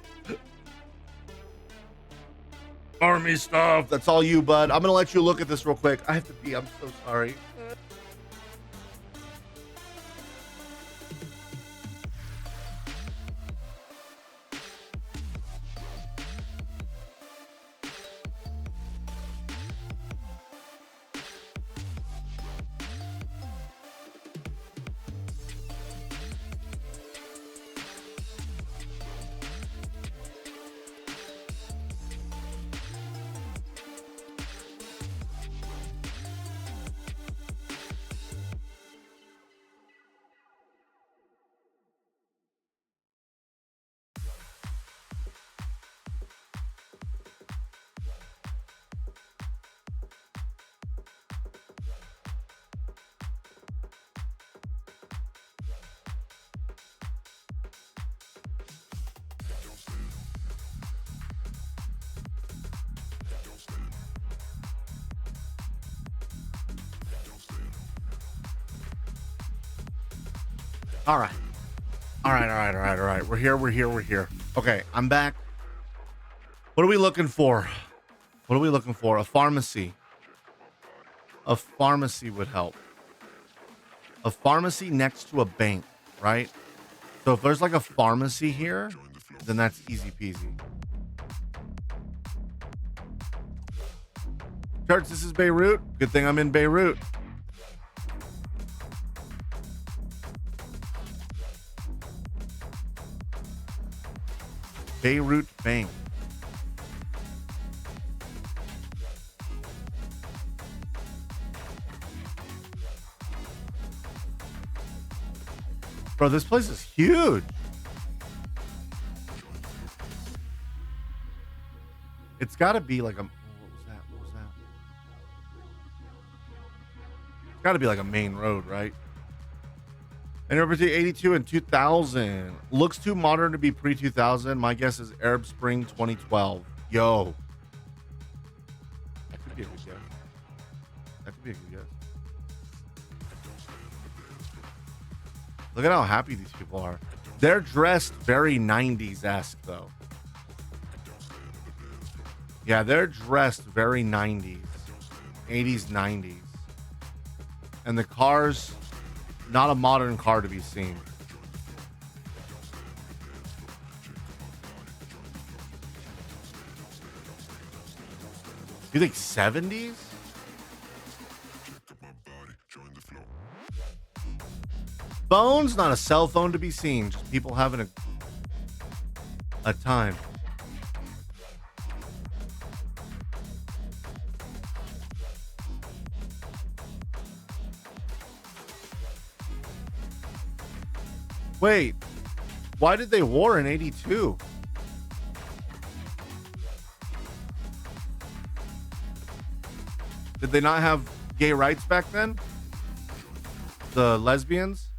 Army stuff. That's all you, bud. I'm gonna let you look at this real quick. I have to pee. I'm so sorry. All right. All right. We're here. Okay, I'm back. What are we looking for? A pharmacy. A pharmacy would help. A pharmacy next to a bank, right? So if there's like a pharmacy here, then that's easy peasy. Church, this is Beirut. Good thing I'm in Beirut. Beirut Bank. Bro, this place is huge. It's got to be like a... What was that? It's got to be like a main road, right? Anywhere between 82 and 2000. Looks too modern to be pre-2000. My guess is Arab Spring 2012. Yo. That could be a good guess. Look at how happy these people are. They're dressed very 90s-esque, though. Yeah, they're dressed very 90s. 80s, 90s. And the car's not a modern car to be seen. You think 70s? Phones, not a cell phone to be seen. Just people having a time. Wait, why did they war in 82? Did they not have gay rights back then? The lesbians?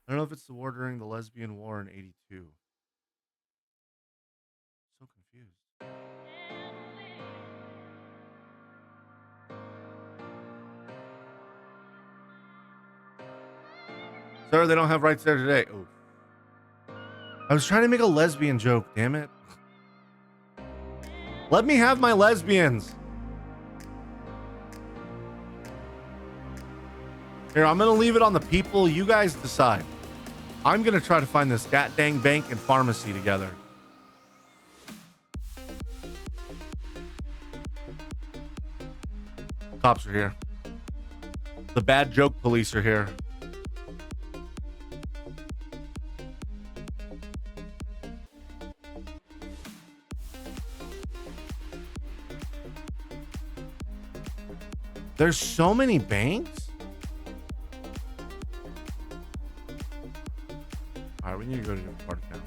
I don't know if it's the war during the lesbian war in 82. So confused. Sir, they don't have rights there today. Oh. I was trying to make a lesbian joke, damn it. Let me have my lesbians. Here, I'm going to leave it on the people. You guys decide. I'm going to try to find this dang bank and pharmacy together. Cops are here. The bad joke police are here. There's so many banks. All right, we need to go to a different part of town.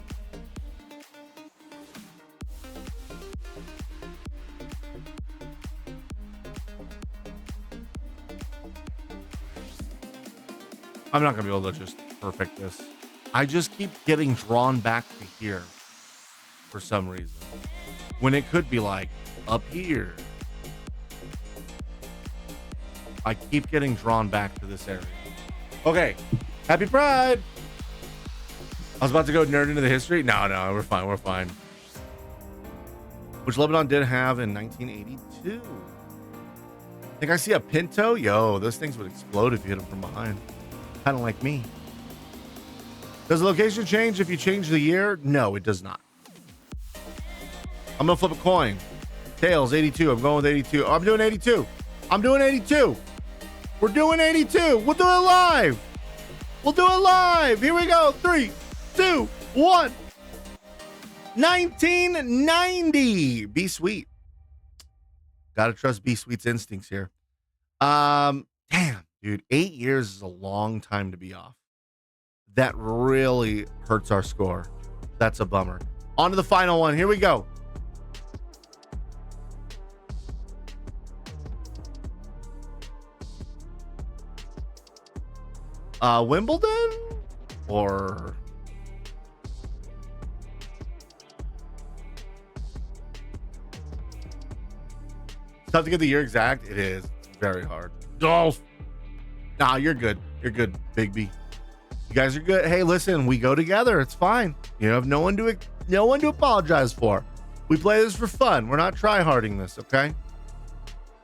I'm not gonna be able to just perfect this. I just keep getting drawn back to here for some reason, when it could be like up here. I keep getting drawn back to this area. Okay, happy Pride. I was about to go nerd into the history. No, we're fine. Which Lebanon did have in 1982. I think I see a Pinto. Yo, those things would explode if you hit them from behind. Kind of like me. Does the location change if you change the year? No, it does not. I'm gonna flip a coin. Tails, 82. I'm going with 82. Oh, I'm doing 82. We're doing 82. We'll do it live. Here we go. 3, 2, 1. 1990. Be sweet. Gotta trust Be Sweet's instincts here. Damn, dude. 8 years is a long time to be off. That really hurts our score. That's a bummer. On to the final one. Here we go. Wimbledon or it's tough to get the year exact. It is. It's very hard. Golf. Nah, you're good. You're good, Big B. You guys are good. Hey, listen, we go together. It's fine. You have no one to apologize for. We play this for fun. We're not try-harding this, okay?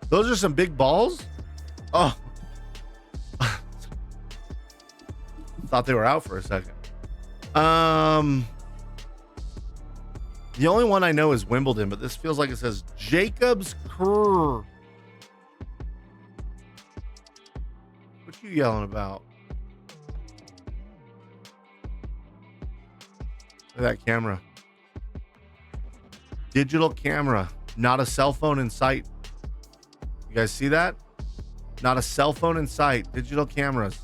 Those are some big balls. Oh. Thought they were out for a second. The only one I know is Wimbledon, but this feels like it says Geoguessr. What you yelling about? Look at that camera. Digital camera, not a cell phone in sight. You guys see that? Not a cell phone in sight. Digital cameras.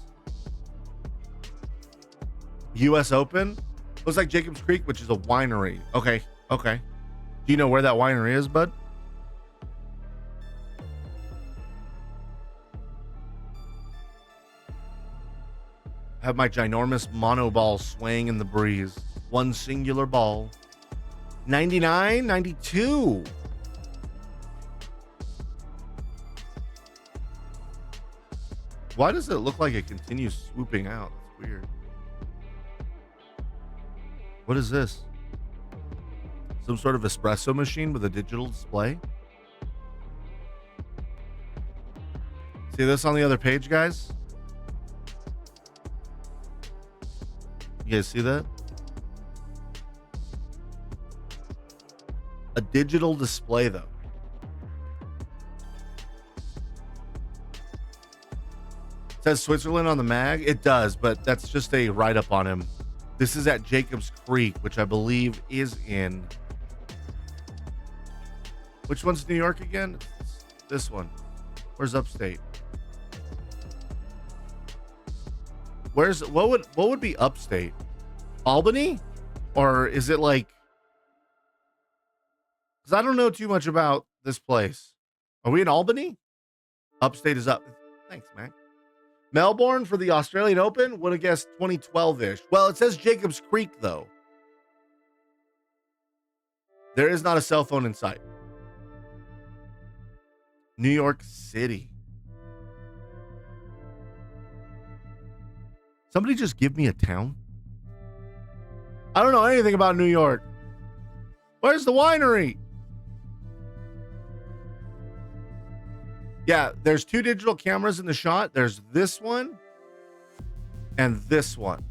U.S. Open. Looks like Jacob's Creek, which is a winery. Okay. Okay. Do you know where that winery is, bud? Have my ginormous mono ball swaying in the breeze. One singular ball. 99, 92. Why does it look like it continues swooping out? That's weird. What is this? Some sort of espresso machine with a digital display? See this on the other page, guys? You guys see that? A digital display, though. It says Switzerland on the mag. It does, but that's just a write-up on him. This is at Jacob's Creek, which I believe is in... Which one's New York again? It's this one. Where's upstate? Where's what would be upstate? Albany? Or is it like... Because I don't know too much about this place. Are we in Albany? Upstate is up. Thanks, man. Melbourne for the Australian Open? Would have guessed 2012-ish. Well, it says Jacob's Creek, though. There is not a cell phone in sight. New York City. Somebody just give me a town? I don't know anything about New York. Where's the winery? Yeah, there's two digital cameras in the shot. There's this one and this one.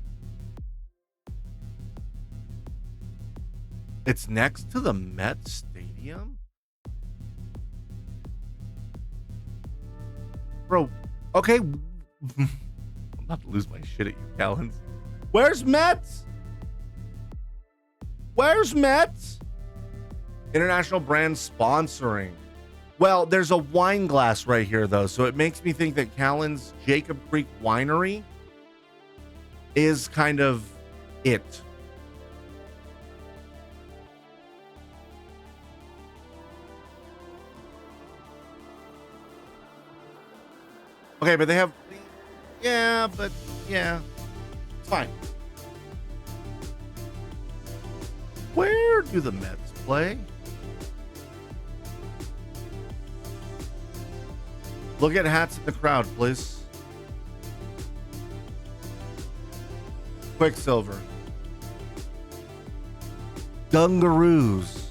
It's next to the Met Stadium? Bro, okay. I'm about to lose my shit at you, Callens. Where's Mets? Where's Mets? International brand sponsoring. Well, there's a wine glass right here, though, so it makes me think that Callan's Jacob Creek Winery is kind of it. Okay, but they have... Yeah, but... Yeah. It's fine. Where do the Mets play? Look at hats in the crowd, please. Quicksilver. Dungaroos.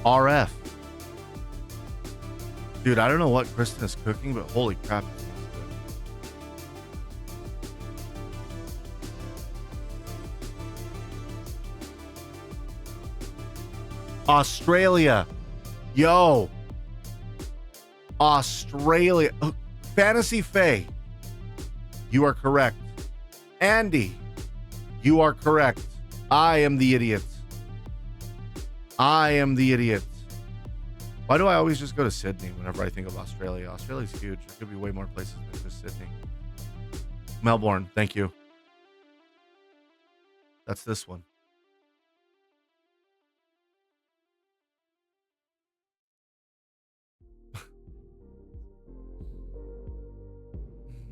RF. Dude, I don't know what Kristen is cooking, but holy crap. It smells good. Australia. Yo. Australia. Fantasy Faye. You are correct. Andy. You are correct. I am the idiot. I am the idiot. Why do I always just go to Sydney whenever I think of Australia? Australia's huge. There could be way more places than just Sydney. Melbourne. Thank you. That's this one.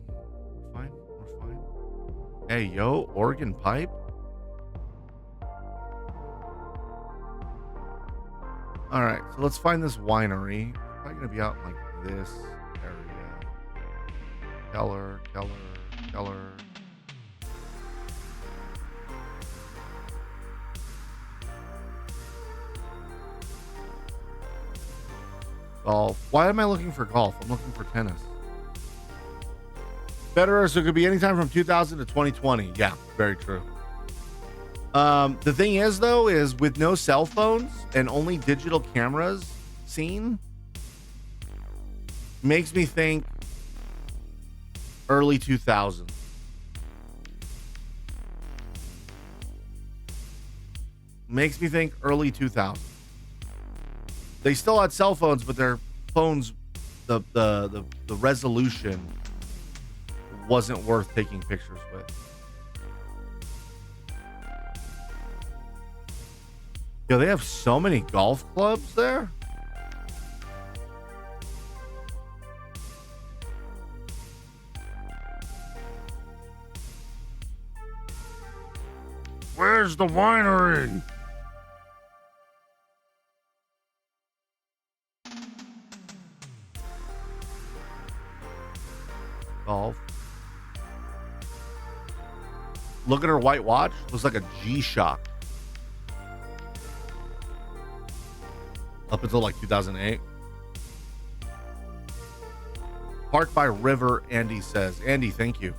We're fine. We're fine. Hey, yo, Oregon Pipe. All right, so let's find this winery. Probably gonna be out in like this area. Keller. Golf. Why am I looking for golf? I'm looking for tennis. Federer, so it could be anytime from 2000 to 2020. Yeah, very true. The thing is, though, is with no cell phones and only digital cameras seen, makes me think early 2000s. Makes me think early 2000s. They still had cell phones, but their phones, the resolution wasn't worth taking pictures with. Yo, they have so many golf clubs there. Where's the winery? Golf. Look at her white watch. Looks like a G-Shock. Up until like 2008. Park by river, Andy says. Andy, thank you.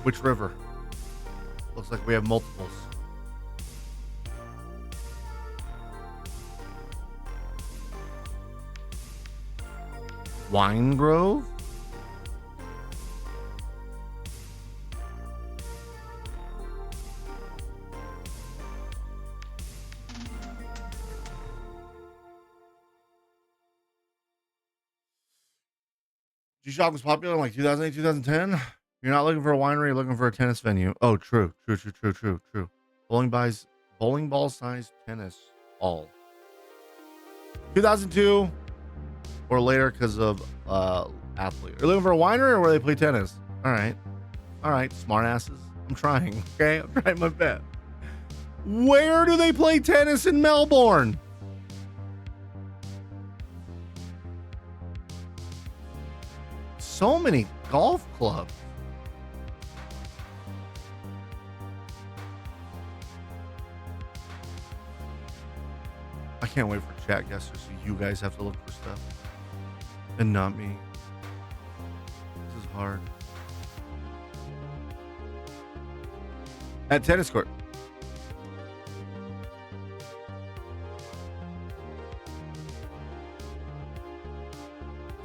Which river? Looks like we have multiples. Wine Grove? G-Shock was popular in like 2008, 2010. You're not looking for a winery, you're looking for a tennis venue. Oh, true. Bowling ball sized tennis hall. 2002 or later because of athlete. Are you looking for a winery or where they play tennis? All right, smart asses. I'm trying, okay? I'm trying my best. Where do they play tennis in Melbourne? So many golf clubs. I can't wait for chat guessers so you guys have to look for stuff and not me. This is hard. At tennis court.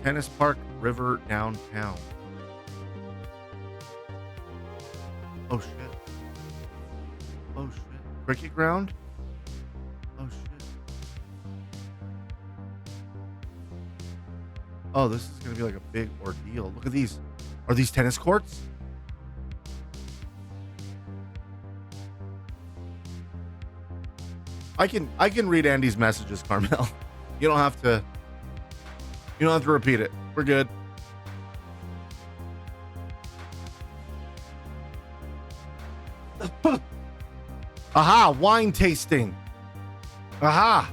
Tennis park, river, downtown. Oh shit. Cricket ground? Oh shit. Oh, this is gonna be like a big ordeal. Look at these. Are these tennis courts? I can read Andy's messages, Carmel. You don't have to repeat it. We're good. Aha, wine tasting. Aha.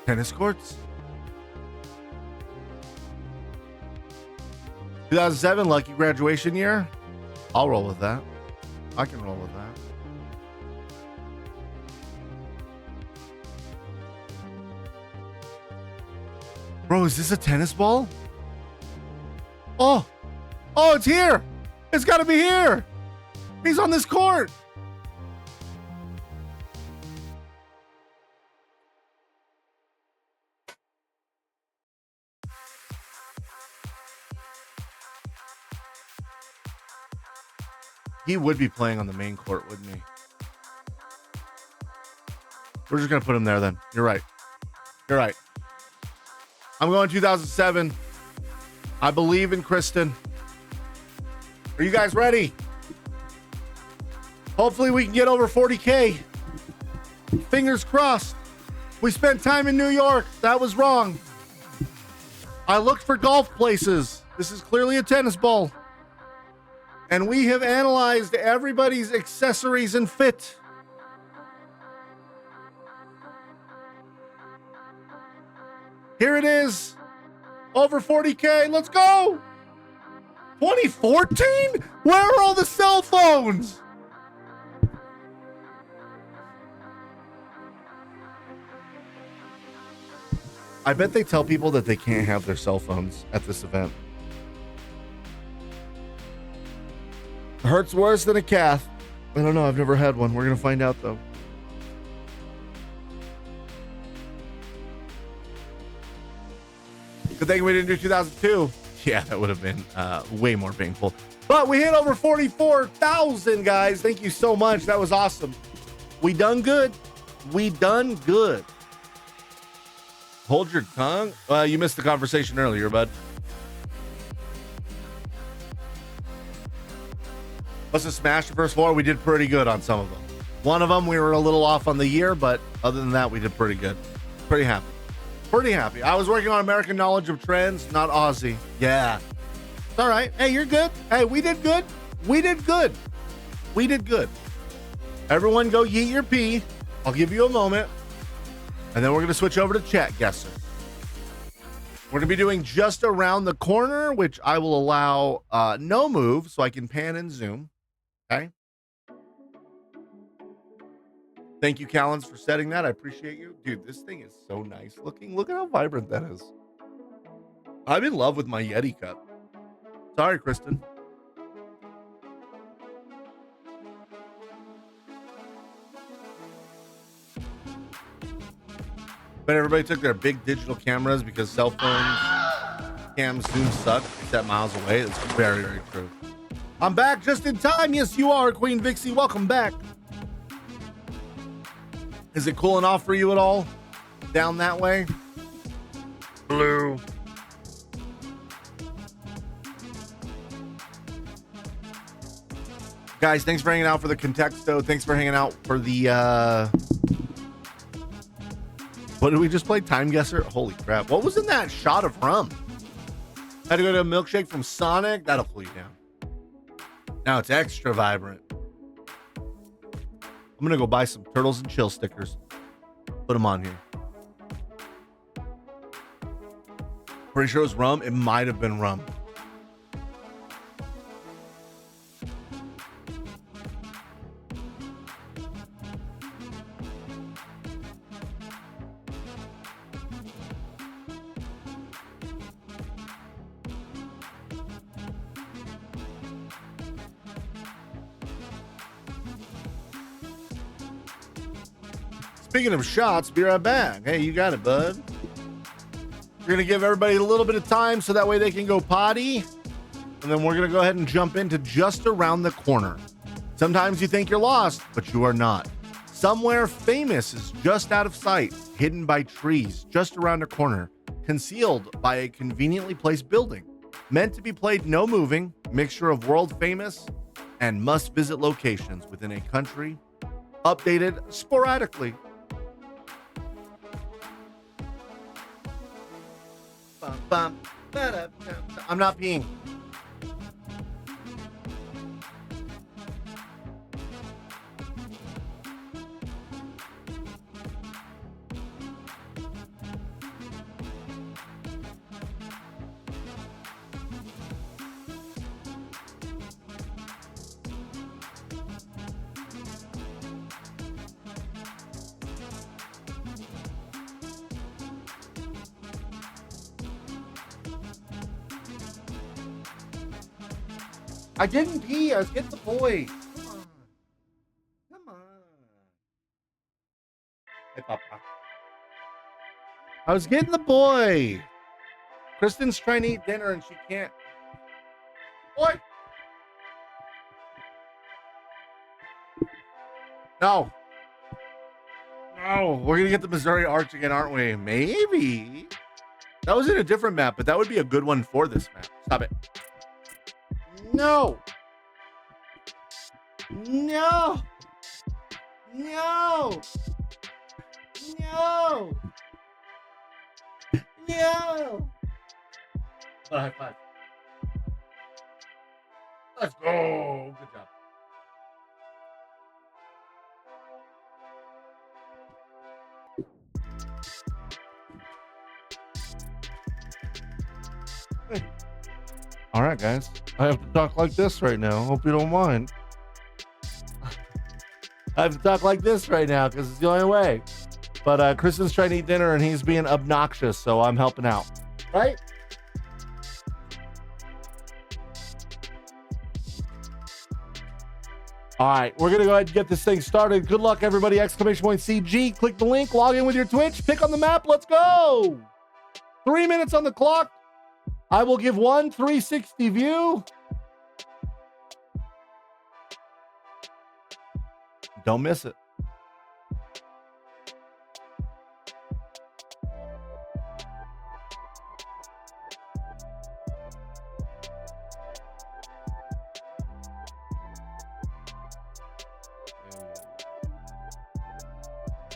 Tennis courts. 2007, lucky graduation year. I'll roll with that. I can roll with that. Bro, is this a tennis ball? Oh, it's here. It's got to be here. He's on this court. He would be playing on the main court, wouldn't he? We're just going to put him there then. You're right. I'm going 2007. I believe in Kristen. Are you guys ready? Hopefully we can get over 40K. Fingers crossed. We spent time in New York. That was wrong. I looked for golf places. This is clearly a tennis ball. And we have analyzed everybody's accessories and fit. Here it is. Over 40K. Let's go. 2014? Where are all the cell phones? I bet they tell people that they can't have their cell phones at this event. Hurts worse than a calf. I don't know. I've never had one. We're going to find out, though. Good thing we didn't do 2002. Yeah, that would have been way more painful. But we hit over 44,000, guys. Thank you so much. That was awesome. We done good. We done good. Hold your tongue. You missed the conversation earlier, bud. Must have smashed the first 4. We did pretty good on some of them. One of them, we were a little off on the year, but other than that, we did pretty good. Pretty happy. Pretty happy. I was working on American knowledge of trends, not Aussie. Yeah. It's all right. Hey, you're good. Hey, we did good. We did good. We did good. Everyone go yeet your pee. I'll give you a moment. And then we're going to switch over to chat guesser. We're going to be doing just around the corner, which I will allow no move so I can pan and zoom. Okay. Thank you, Callens, for setting that. I appreciate you. Dude, this thing is so nice looking. Look at how vibrant that is. I'm in love with my Yeti cup. Sorry, Kristen. But everybody took their big digital cameras because cell phones, cams soon suck. It's at miles away. That's very, very true. I'm back just in time. Yes, you are, Queen Vixie. Welcome back. Is it cooling off for you at all? Down that way? Blue. Guys, thanks for hanging out for the Contexto. Thanks for hanging out for the what did we just play? Time Guesser? Holy crap. What was in that shot of rum? Had to go to a milkshake from Sonic? That'll cool you down. Now it's extra vibrant. I'm going to go buy some Turtles and Chill stickers. Put them on here. Pretty sure it was rum. It might have been rum. Speaking of shots, be right back. Hey, you got it, bud. We're going to give everybody a little bit of time so that way they can go potty. And then we're going to go ahead and jump into just around the corner. Sometimes you think you're lost, but you are not. Somewhere famous is just out of sight, hidden by trees, just around a corner, concealed by a conveniently placed building. Meant to be played no moving, mixture of world famous and must visit locations within a country, updated sporadically. I'm not peeing. I didn't pee. I was getting the boy. Come on. Come on. Hey, Papa. I was getting the boy. Kristen's trying to eat dinner and she can't. Boy. No. No. We're going to get the Missouri Arch again, aren't we? Maybe. That was in a different map, but that would be a good one for this map. Stop it. No. No. No. No. No. High five. Let's go. Good job. All right, guys. I have to talk like this right now. Hope you don't mind. I have to talk like this right now because it's the only way. But Kristen's trying to eat dinner and he's being obnoxious, so I'm helping out. Right? All right, we're going to go ahead and get this thing started. Good luck, everybody. !CG. Click the link, log in with your Twitch, pick on the map. Let's go. 3 minutes on the clock. I will give one 360 view. Don't miss it.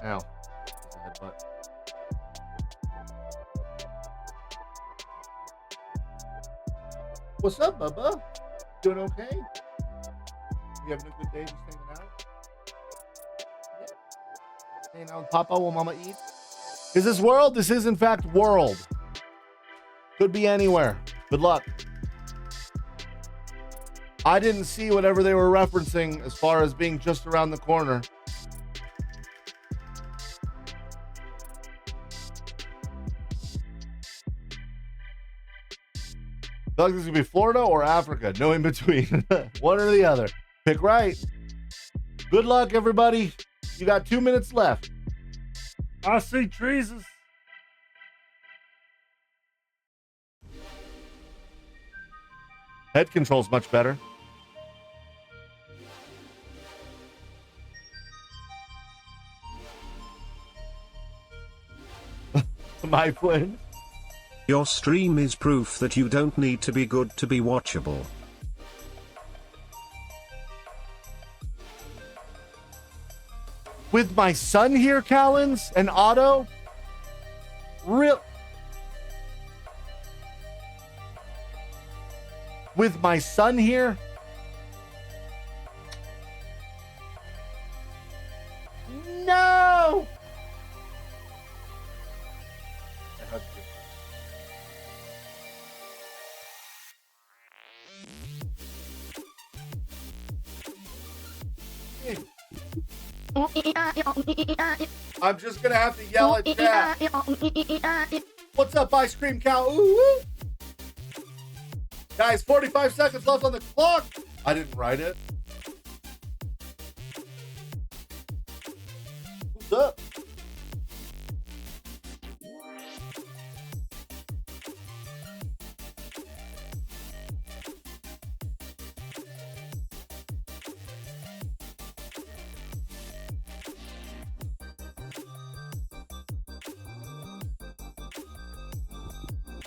Ow. That's a headbutt. What's up, Bubba? Doing okay? You having a good day just hanging out? Yeah. Hanging out with Papa while Mama eats? Is this world? This is, in fact, world. Could be anywhere. Good luck. I didn't see whatever they were referencing as far as being just around the corner. I feel like this is going to be Florida or Africa. No in between. One or the other. Pick right. Good luck, everybody. You got 2 minutes left. I see trees. Head control's much better. My friend. Your stream is proof that you don't need to be good to be watchable. With my son here, Callens, and Otto? Real. With my son here? No! I'm just gonna have to yell at chat. What's up, ice cream cow? Ooh, ooh. Guys, 45 seconds left on the clock. I didn't write it. Who's up?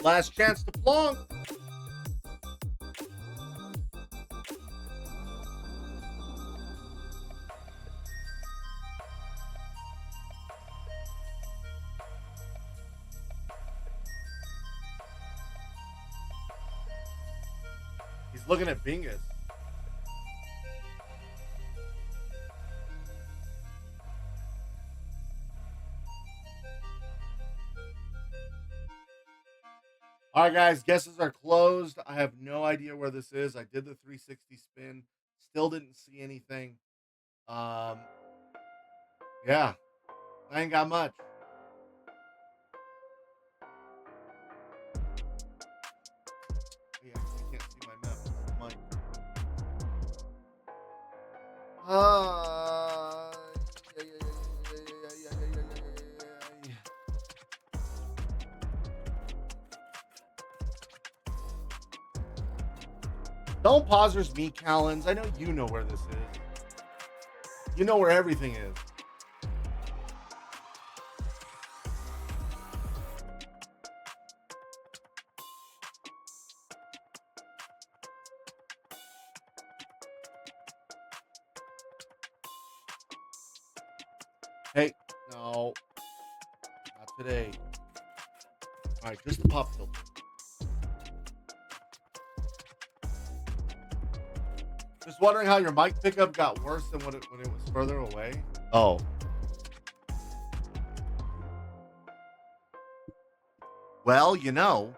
Last chance to plonk. He's looking at Bingus. All right, guys, guesses are closed. I have no idea where this is. I did the 360 spin. Still didn't see anything. Yeah, I ain't got much. Yeah, I can't see my map. Mike. Don't pausers me, Callens. I know you know where this is. You know where everything is. Hey, no. Not today. All right, just the pop filter. wondering how your mic pickup got worse than when it was further away. Oh. Well, you know,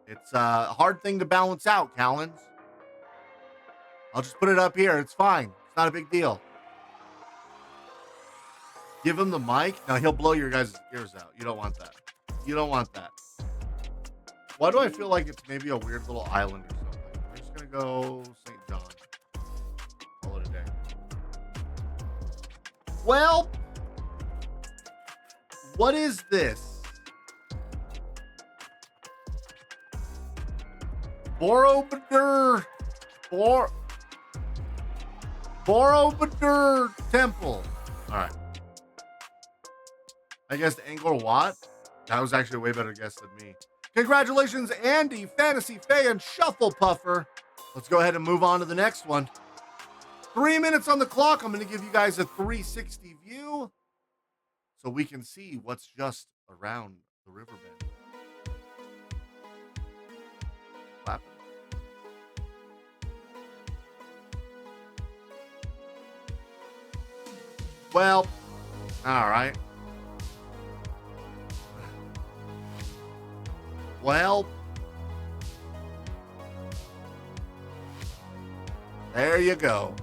it's a hard thing to balance out, Callens. I'll just put it up here. It's fine. It's not a big deal. Give him the mic. Now he'll blow your guys' ears out. You don't want that. You don't want that. Why do I feel like it's maybe a weird little island or something? I'm just going to go St. John. Call it a day. Well, what is this? Borobudur Temple. All right. I guessed Angkor Wat. That was actually a way better guess than me. Congratulations, Andy, Fantasy Faye, and Shuffle Puffer. Let's go ahead and move on to the next one. 3 minutes on the clock. I'm going to give you guys a 360 view so we can see what's just around the riverbed. Clap. Well, all right. Well, there you go.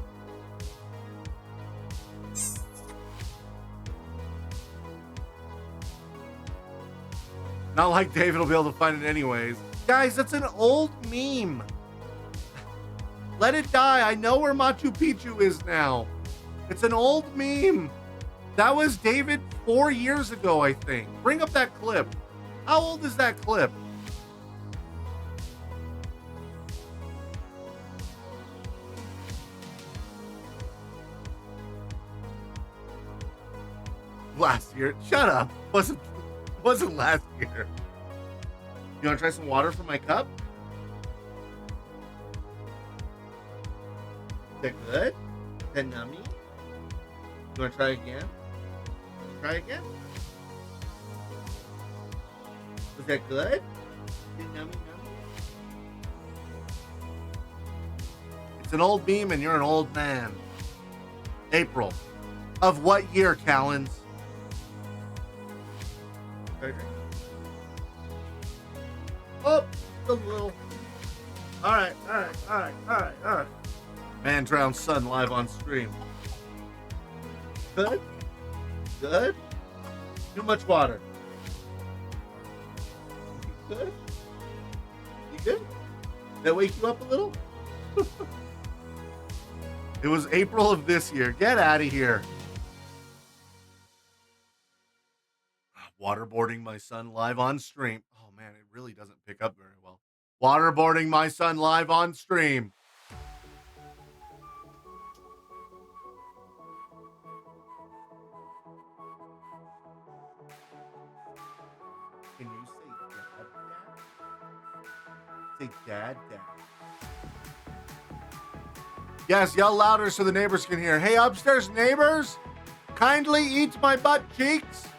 Not like David will be able to find it anyways. Guys, that's an old meme. Let it die. I know where Machu Picchu is now. It's an old meme. That was David 4 years ago, I think. Bring up that clip. How old is that clip? Last year. Shut up. Wasn't last year. You want to try some water from my cup? Is that good? Is that nummy? You want to try again? Try again? Was that good? Is it nummy? It's an old meme and you're an old man. April. Of what year, Callens? Oh, a little. All right. Man drowns son live on stream. Good? Good? Too much water. You good? You good? Did that wake you up a little? It was April of this year. Get out of here. Waterboarding my son live on stream. Oh man, it really doesn't pick up very well. Waterboarding my son live on stream. Can you say dad? Say dad, dad. Yes, yell louder so the neighbors can hear. Hey, upstairs neighbors, kindly eat my butt cheeks.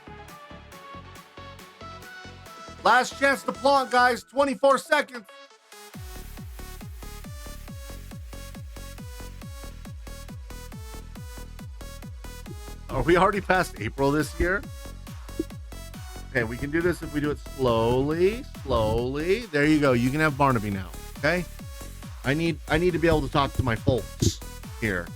Last chance to plonk, guys. 24 seconds. Are we already past April this year? Okay, we can do this if we do it slowly. There you go. You can have Barnaby now. Okay? I need to be able to talk to my folks here.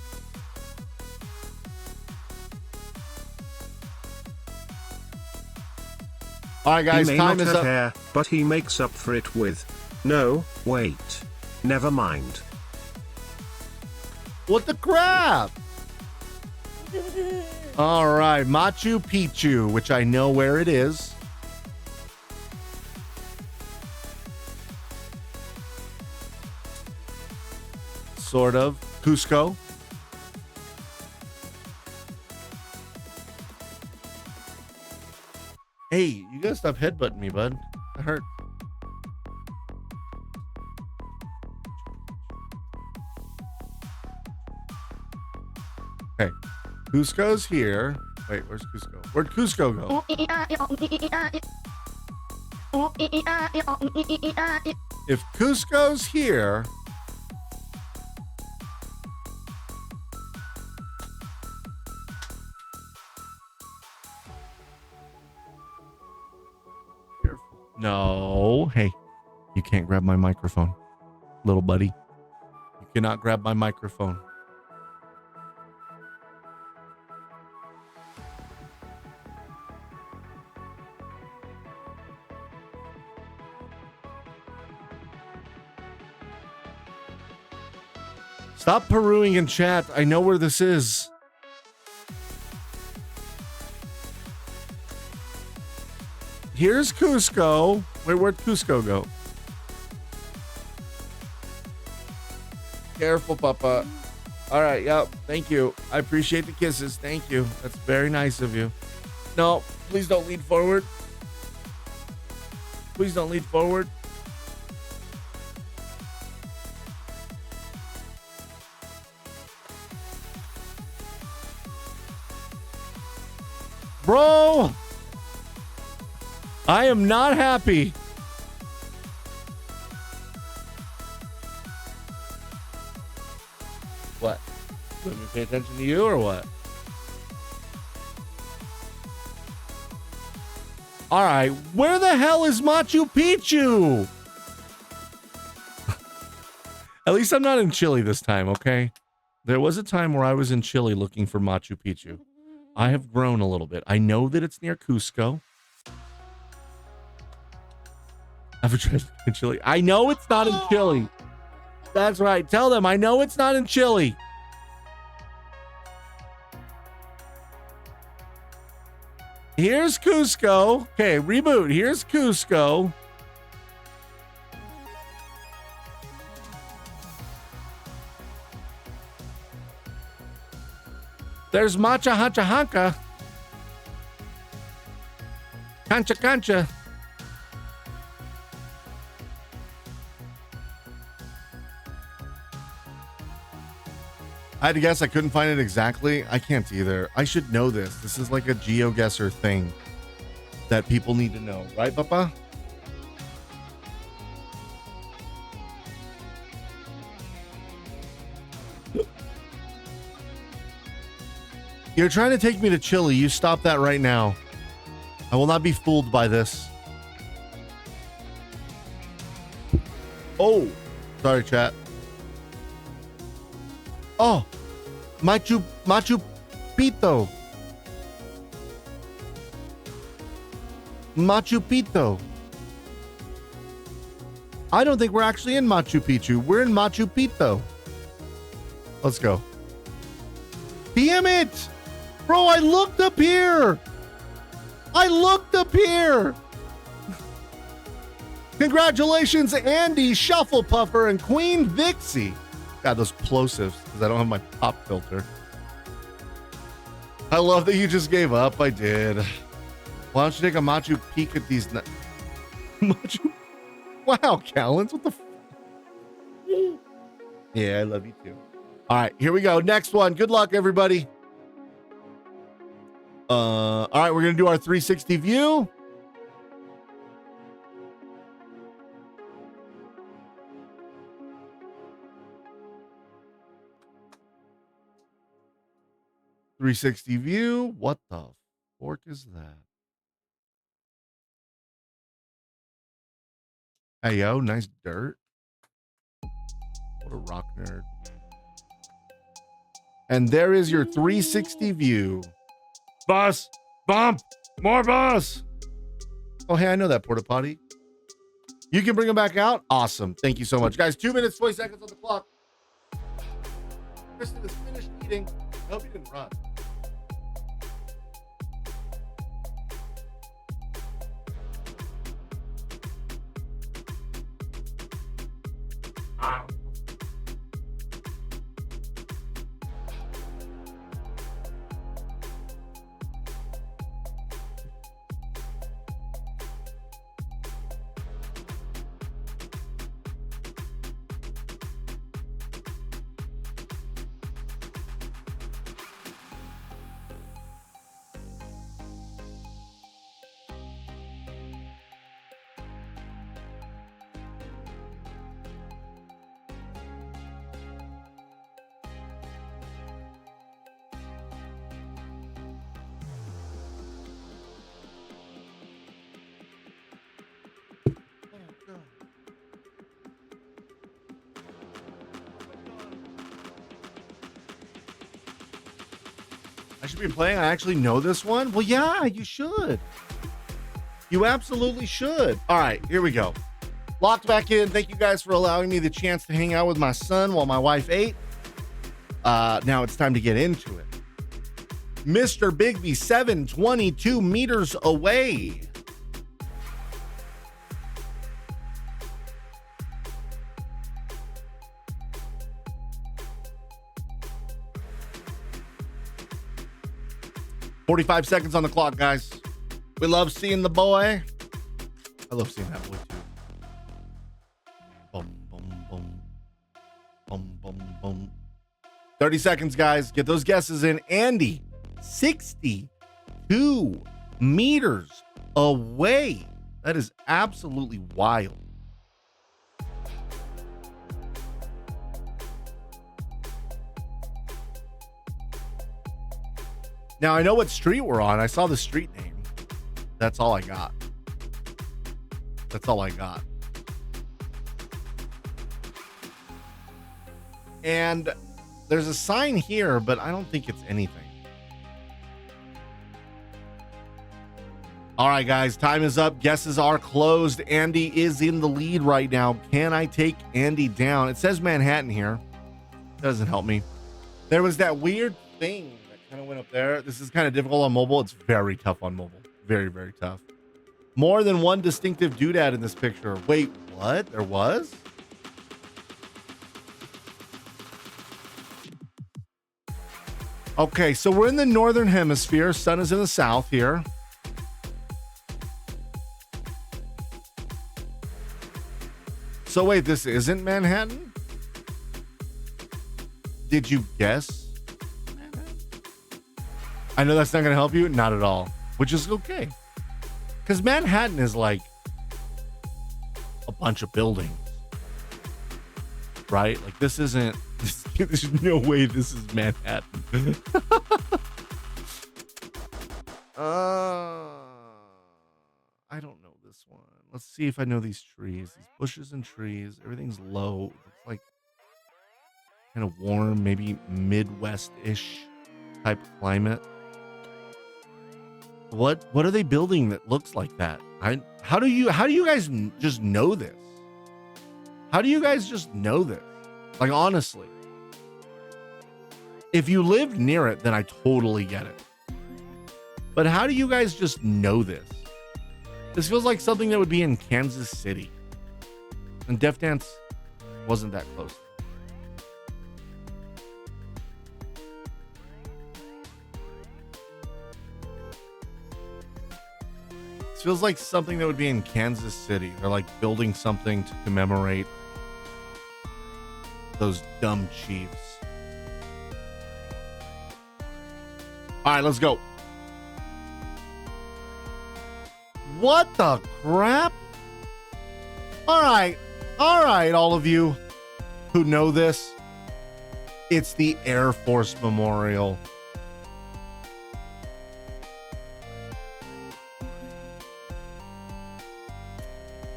All right, guys, he may time not is have up. hair, but he makes up for it with. No, wait. Never mind. What the crap? All right, Machu Picchu, which I know where it is. Sort of. Cusco. Hey, you gotta stop headbutting me, bud. That hurt. Okay. Cusco's here. Wait, where's Cusco? Where'd Cusco go? If Cusco's here, No. Hey, you can't grab my microphone, little buddy. You cannot grab my microphone. Stop perusing in chat. I know where this is. Here's Cusco. Wait, where'd Cusco go? Careful, Papa. All right, yep. Thank you. I appreciate the kisses. Thank you. That's very nice of you. No, please don't lean forward. Please don't lean forward. Bro, I am not happy. What? Let me pay attention to you or what? All right, where the hell is Machu Picchu? At least I'm not in Chile this time, okay? There was a time where I was in Chile looking for Machu Picchu. I have grown a little bit. I know that it's near Cusco. I've addressed in Chile. I know it's not in Chile. That's right. Tell them I know it's not in Chile. Here's Cusco. Okay, reboot. Here's Cusco. There's Macha Hancha Hanka. Cancha Cancha. I had to guess. I couldn't find it exactly. I can't either. I should know this. This is like a Geoguessr thing that people need to know. Right, Papa? You're trying to take me to Chile. You stop that right now. I will not be fooled by this. Oh, sorry, chat. Oh, Machu Picchu. Machu Picchu. I don't think we're actually in Machu Picchu. We're in Machu Picchu. Let's go. Damn it! Bro, I looked up here. I looked up here. Congratulations, Andy, Shuffle Puffer, and Queen Vixie. God, those plosives, because I don't have my pop filter. I love that you just gave up. I did. Why don't you take a Machu peek at these? Machu. Wow, Callens, what the? Yeah, I love you too. All right, here we go. Next one. Good luck, everybody. All right, we're gonna do our 360 view. What the fork is that? Hey yo, nice dirt. What a rock nerd. And there is your 360 view. Bus, bump, more bus. Oh, hey, I know that porta potty. You can bring them back out. Awesome. Thank you so much, guys. 2 minutes, 20 seconds on the clock. Kristen is finished eating. I hope you didn't run. should be playing. I actually know this one. Well, yeah, you should. You absolutely should. All right, here we go. Locked back in. Thank you guys for allowing me the chance to hang out with my son while my wife ate. Now it's time to get into it. Mr. Bigby, 722 meters away. "45 seconds on the clock, guys. We love seeing the boy. I love seeing that boy too. Boom, boom, boom. Boom, boom, boom. 30 seconds, guys. Get those guesses in. Andy, 62 meters away. That is absolutely wild. Now, I know what street we're on. I saw the street name. That's all I got. That's all I got. And there's a sign here, but I don't think it's anything. All right, guys, time is up. Guesses are closed. Andy is in the lead right now. Can I take Andy down? It says Manhattan here. Doesn't help me. There was that weird thing kind of went up there. This is kind of difficult on mobile. It's very tough on mobile. Very, very tough. More than one distinctive doodad in this picture. Wait, what? There was? Okay, so we're in the northern hemisphere. Sun is in the south here. So wait, this isn't Manhattan? Did you guess? I know that's not going to help you. Not at all. Which is okay. Because Manhattan is like a bunch of buildings. Right? Like this isn't... There's no way this is Manhattan. I don't know this one. Let's see if I know these trees. These bushes and trees. Everything's low. It's like kind of warm, maybe Midwest-ish type climate. What are they building that looks like that? How do you guys just know this? How do you guys just know this? Like, honestly, if you lived near it, then I totally get it. But how do you guys just know this? This feels like something that would be in Kansas City. And Def Dance wasn't that close. This feels like something that would be in Kansas City. They're like building something to commemorate those dumb Chiefs. All right, let's go. What the crap? All right, all of you who know this, it's the Air Force Memorial.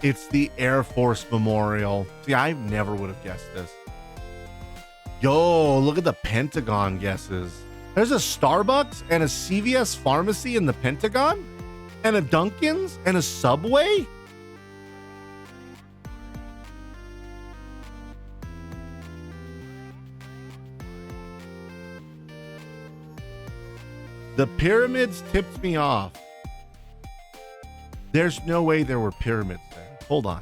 It's the Air Force Memorial. See, I never would have guessed this. Yo, look at the Pentagon guesses. There's a Starbucks and a CVS pharmacy in the Pentagon? And a Dunkin's and a Subway? The pyramids tipped me off. There's no way there were pyramids there. Hold on.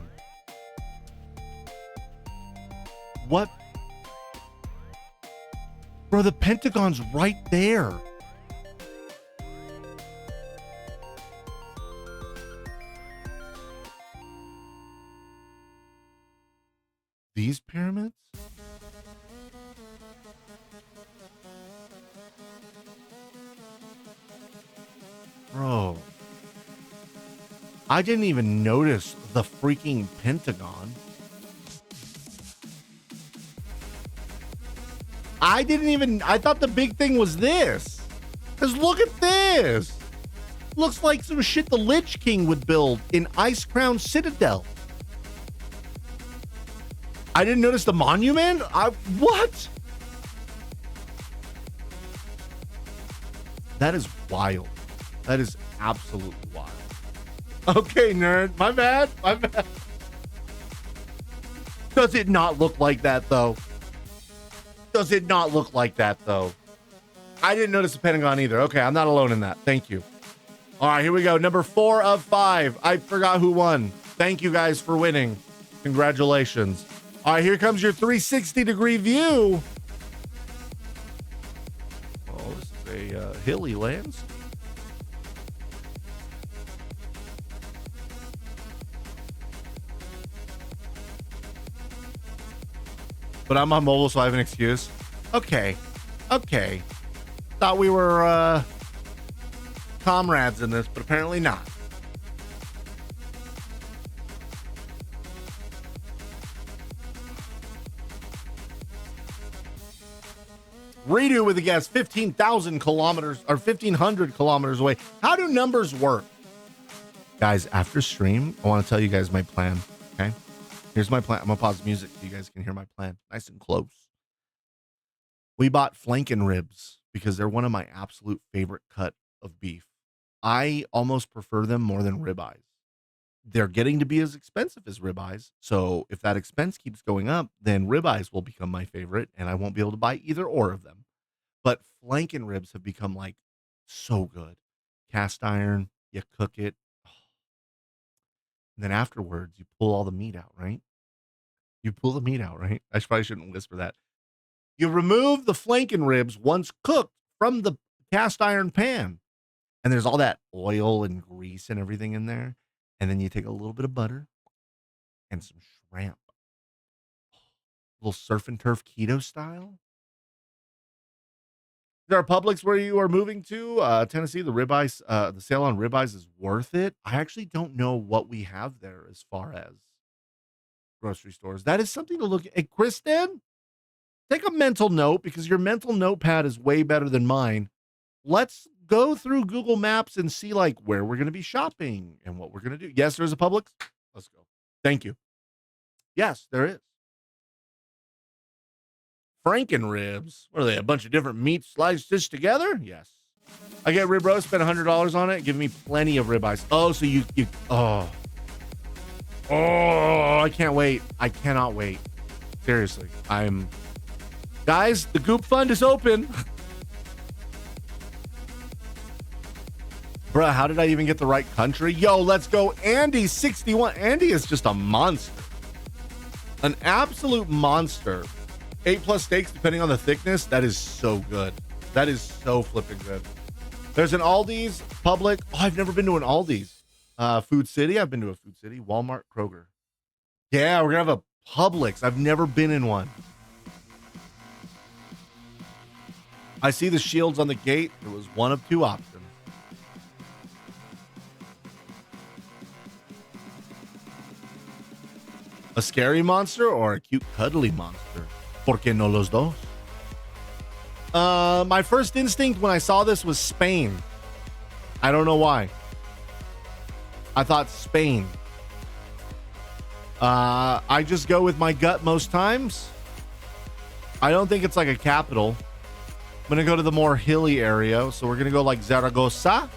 What? Bro, the Pentagon's right there. These pyramids? Bro. I didn't even notice the freaking Pentagon. I thought the big thing was this. Because look at this. Looks like some shit the Lich King would build in Ice Crown Citadel. I didn't notice the monument? What? That is wild. That is absolutely wild. Okay, nerd. My bad. My bad. Does it not look like that, though? Does it not look like that, though? I didn't notice the Pentagon either. Okay, I'm not alone in that. Thank you. All right, here we go. Number 4 of 5. I forgot who won. Thank you guys for winning. Congratulations. All right, here comes your 360-degree view. Oh, this is a hilly landscape. But I'm on mobile, so I have an excuse. Okay. Okay. Thought we were comrades in this, but apparently not. Redo with a guess, 15,000 kilometers or 1,500 kilometers away. How do numbers work? Guys, after stream, I want to tell you guys my plan, okay? Here's my plan. I'm going to pause the music so you guys can hear my plan. Nice and close. We bought flanken ribs because they're one of my absolute favorite cut of beef. I almost prefer them more than ribeyes. They're getting to be as expensive as ribeyes. So if that expense keeps going up, then ribeyes will become my favorite and I won't be able to buy either or of them. But flanken ribs have become like so good. Cast iron, you cook it. And then afterwards, you pull all the meat out, right? You pull the meat out, right? I probably shouldn't whisper that. You remove the flanken ribs once cooked from the cast iron pan. And there's all that oil and grease and everything in there. And then you take a little bit of butter and some shrimp. A little surf and turf keto style. There are Publix where you are moving to, Tennessee. The ribeyes, the sale on ribeyes is worth it. I actually don't know what we have there as far as grocery stores. That is something to look at. Hey, Kristen, take a mental note because your mental notepad is way better than mine. Let's go through Google Maps and see like where we're going to be shopping and what we're going to do. Yes, there's a Publix. Let's go. Thank you. Yes, there is. Franken ribs. What are they? A bunch of different meat sliced stitched together? Yes. I get rib roast, spend $100 on it. Give me plenty of ribeyes. Oh, so you oh, I can't wait. I cannot wait. Seriously. Guys, the Goop Fund is open. Bruh, how did I even get the right country? Yo, let's go. Andy 61. Andy is just a monster. An absolute monster. 8+ steaks, depending on the thickness. That is so good. That is so flipping good. There's an Aldi's, Publix. Oh, I've never been to an Aldi's. Food City. I've been to a Food City. Walmart, Kroger. Yeah, we're going to have a Publix. I've never been in one. I see the shields on the gate. There was one of 2 options. A scary monster or a cute, cuddly monster? ¿Por qué no los dos? My first instinct when I saw this was Spain. I don't know why. I thought Spain. I just go with my gut most times. I don't think it's like a capital. I'm going to go to the more hilly area. So we're going to go like Zaragoza.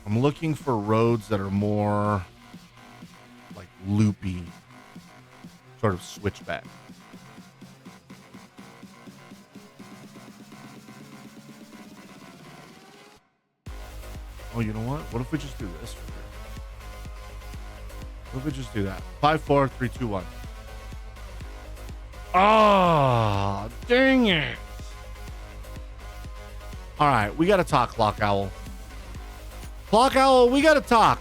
I'm looking for roads that are more like loopy, sort of switchback. Oh, you know what? What if we just do this? What if we just do that? 5, 4, 3, 2, 1. Oh, dang it. All right, we got to talk, Clock Owl. Clock Owl, we got to talk.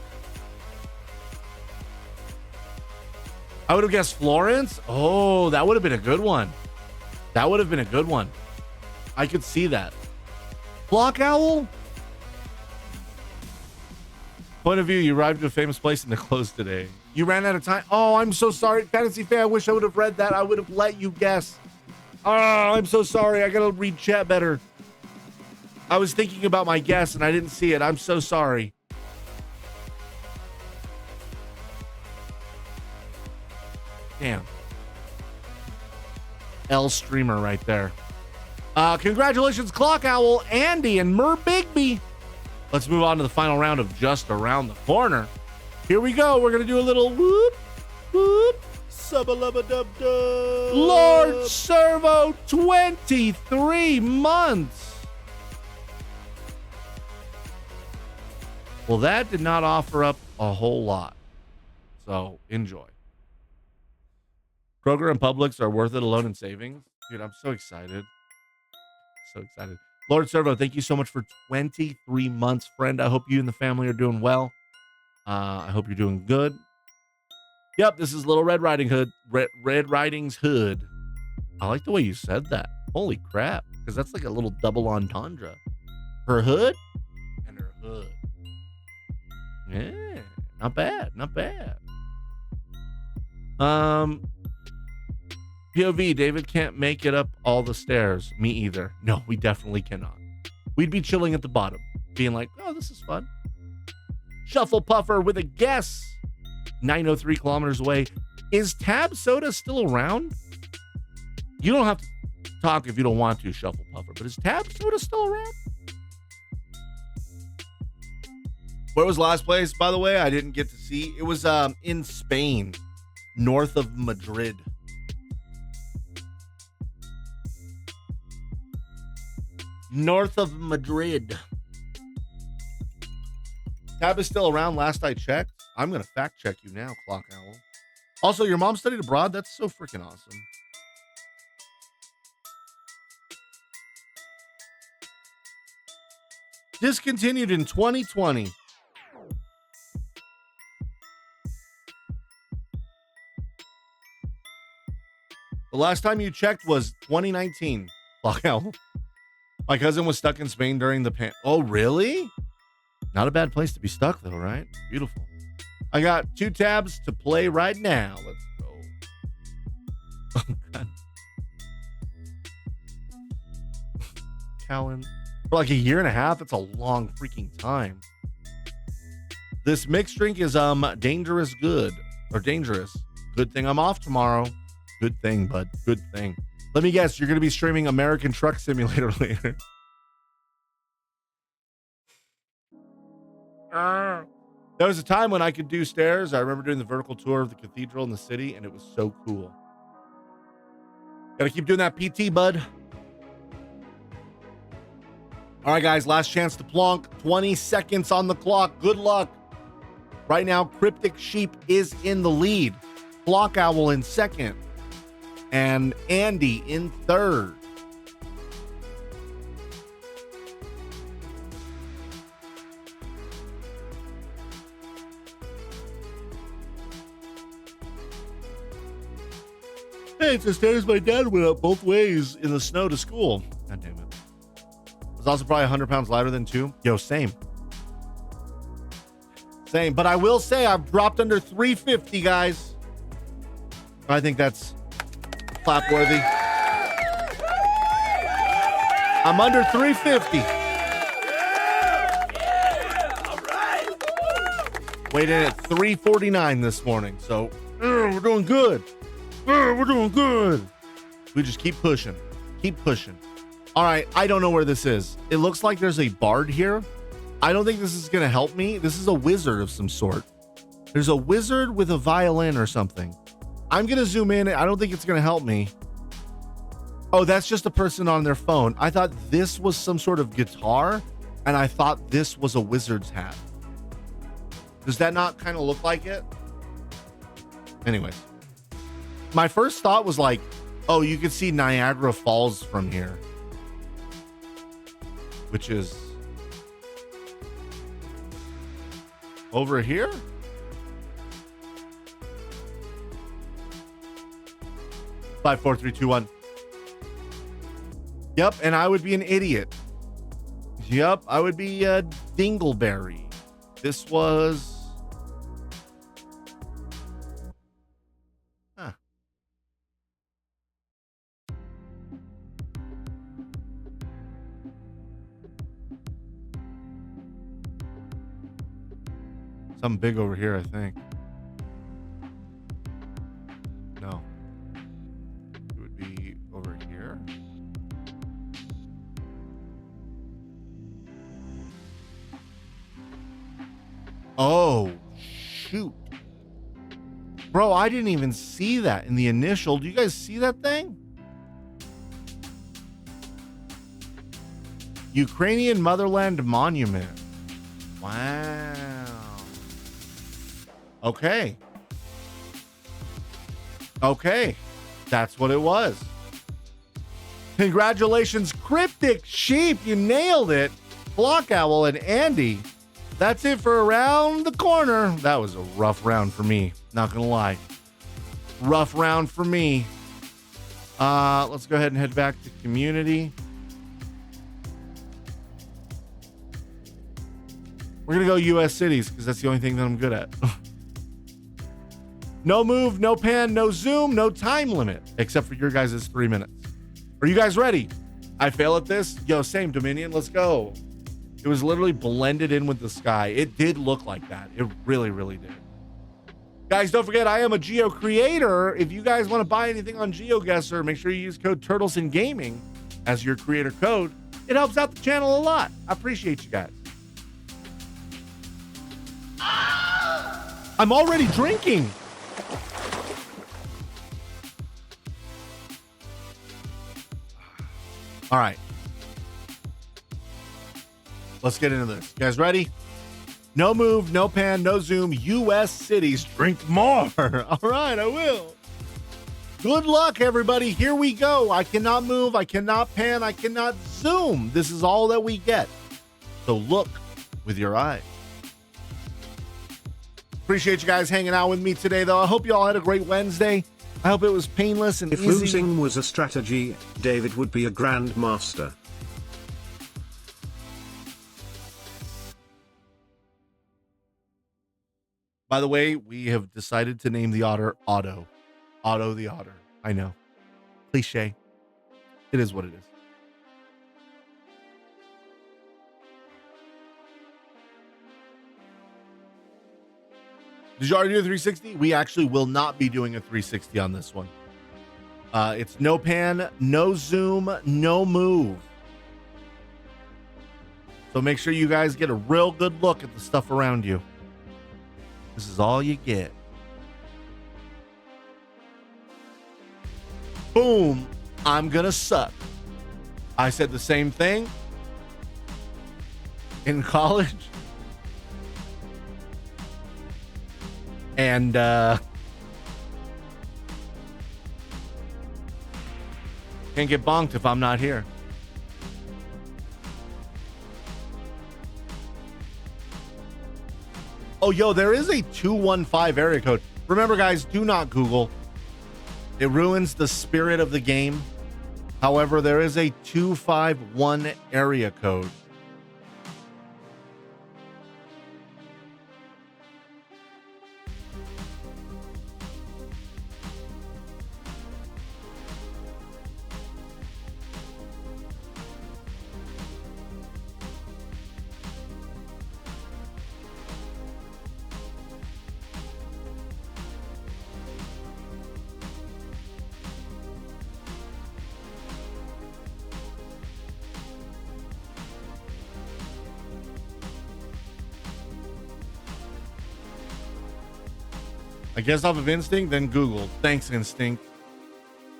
I would have guessed Florence. Oh, that would have been a good one. That would have been a good one. I could see that. Clock Owl? Point of view, you arrived at a famous place and they're closed today. You ran out of time. Oh, I'm so sorry. Fantasy fan, I wish I would have read that. I would have let you guess. Oh, I'm so sorry. I got to read chat better. I was thinking about my guess and I didn't see it. I'm so sorry. Damn. L streamer right there. Congratulations, Clock Owl, Andy, and Mer Bigby. Let's move on to the final round of Just Around the Corner. Here we go. We're going to do a little whoop, whoop. Subba-lubba-dub-dub. Lord Servo, 23 months. Well, that did not offer up a whole lot. So enjoy. Kroger and Publix are worth it alone in savings. Dude, I'm so excited. So excited. Lord Servo, thank you so much for 23 months, friend. I hope you and the family are doing well. I hope you're doing good. Yep, this is Little Red Riding Hood. Red Riding's Hood. I like the way you said that. Holy crap. Because that's like a little double entendre. Her hood and her hood. Yeah, not bad. Not bad. POV, David can't make it up all the stairs. Me either. No, we definitely cannot. We'd be chilling at the bottom, being like, oh, this is fun. Shuffle Puffer with a guess. 903 kilometers away. Is Tab Soda still around? You don't have to talk if you don't want to, Shuffle Puffer, but is Tab Soda still around? Where was last place, by the way? I didn't get to see. It was in Spain, north of Madrid. North of Madrid. Tab is still around last I checked. I'm going to fact check you now, Clock Owl. Also, your mom studied abroad? That's so freaking awesome. Discontinued in 2020. The last time you checked was 2019. Clock Owl. My cousin was stuck in Spain during the Oh, really? Not a bad place to be stuck, though, right? Beautiful. I got 2 tabs to play right now. Let's go. Oh, God. Callan. For like a year and a half, that's a long freaking time. This mixed drink is dangerous good. Or dangerous. Good thing I'm off tomorrow. Good thing, bud. Good thing. Let me guess, you're going to be streaming American Truck Simulator later. There was a time when I could do stairs. I remember doing the vertical tour of the cathedral in the city, and it was so cool. Gotta keep doing that PT, bud. All right, guys, last chance to plonk. 20 seconds on the clock. Good luck. Right now, Cryptic Sheep is in the lead. Clock Owl in second. And Andy in third. Hey, it's the stairs my dad went up both ways in the snow to school. God damn it. I was also probably 100 pounds lighter than 2. Yo, same. Same. But I will say I've dropped under 350, guys. I think that's clap worthy. I'm under 350. Weighed in at 349 this morning. So we're doing good. We're doing good. We just keep pushing. Keep pushing. All right. I don't know where this is. It looks like there's a bard here. I don't think this is going to help me. This is a wizard of some sort. There's a wizard with a violin or something. I'm going to zoom in. I don't think it's going to help me. Oh, that's just a person on their phone. I thought this was some sort of guitar, and I thought this was a wizard's hat. Does that not kind of look like it? Anyways. My first thought was like, oh, you can see Niagara Falls from here. Which is over here? Five, four, three, two, one. Yep, and I would be an idiot. Yep, I would be a dingleberry. This was... Huh. Something big over here, I think. No. Oh, shoot. Bro, I didn't even see that in the initial. Do you guys see that thing? Ukrainian Motherland Monument. Wow. Okay. Okay. That's what it was. Congratulations, Cryptic Sheep. You nailed it. Block Owl and Andy. That's it for Around the Corner. That was a rough round for me. Not gonna lie. Rough round for me. Let's go ahead and head back to community. We're gonna go US cities because that's the only thing that I'm good at. No move, no pan, no zoom, no time limit, except for your guys' 3 minutes. Are you guys ready? I fail at this? Yo, same Dominion, let's go. It was literally blended in with the sky. It did look like that. It really, really did. Guys, don't forget, I am a Geo creator. If you guys want to buy anything on Geoguessr, make sure you use code TurtlesInGaming as your creator code. It helps out the channel a lot. I appreciate you guys. I'm already drinking. All right. Let's get into this. You guys ready? No move, no pan, no zoom. US cities, drink more. All right, I will. Good luck, everybody. Here we go. I cannot move. I cannot pan. I cannot zoom. This is all that we get. So look with your eyes. Appreciate you guys hanging out with me today, though. I hope you all had a great Wednesday. I hope it was painless and If easy. losing was a strategy, David would be a grandmaster. By the way, we have decided to name the otter Otto. Otto the otter. I know. Cliche. It is what it is. Did you already do a 360? We actually will not be doing a 360 on this one. It's no pan, no zoom, no move. So make sure you guys get a real good look at the stuff around you. This is all you get. Boom. I'm gonna suck. I said the same thing in college. And can't get bonked if I'm not here. Oh, yo, there is a 215 area code. Remember, guys, do not Google. It ruins the spirit of the game. However, there is a 251 area code. I guess off of instinct, then Google. Thanks, instinct.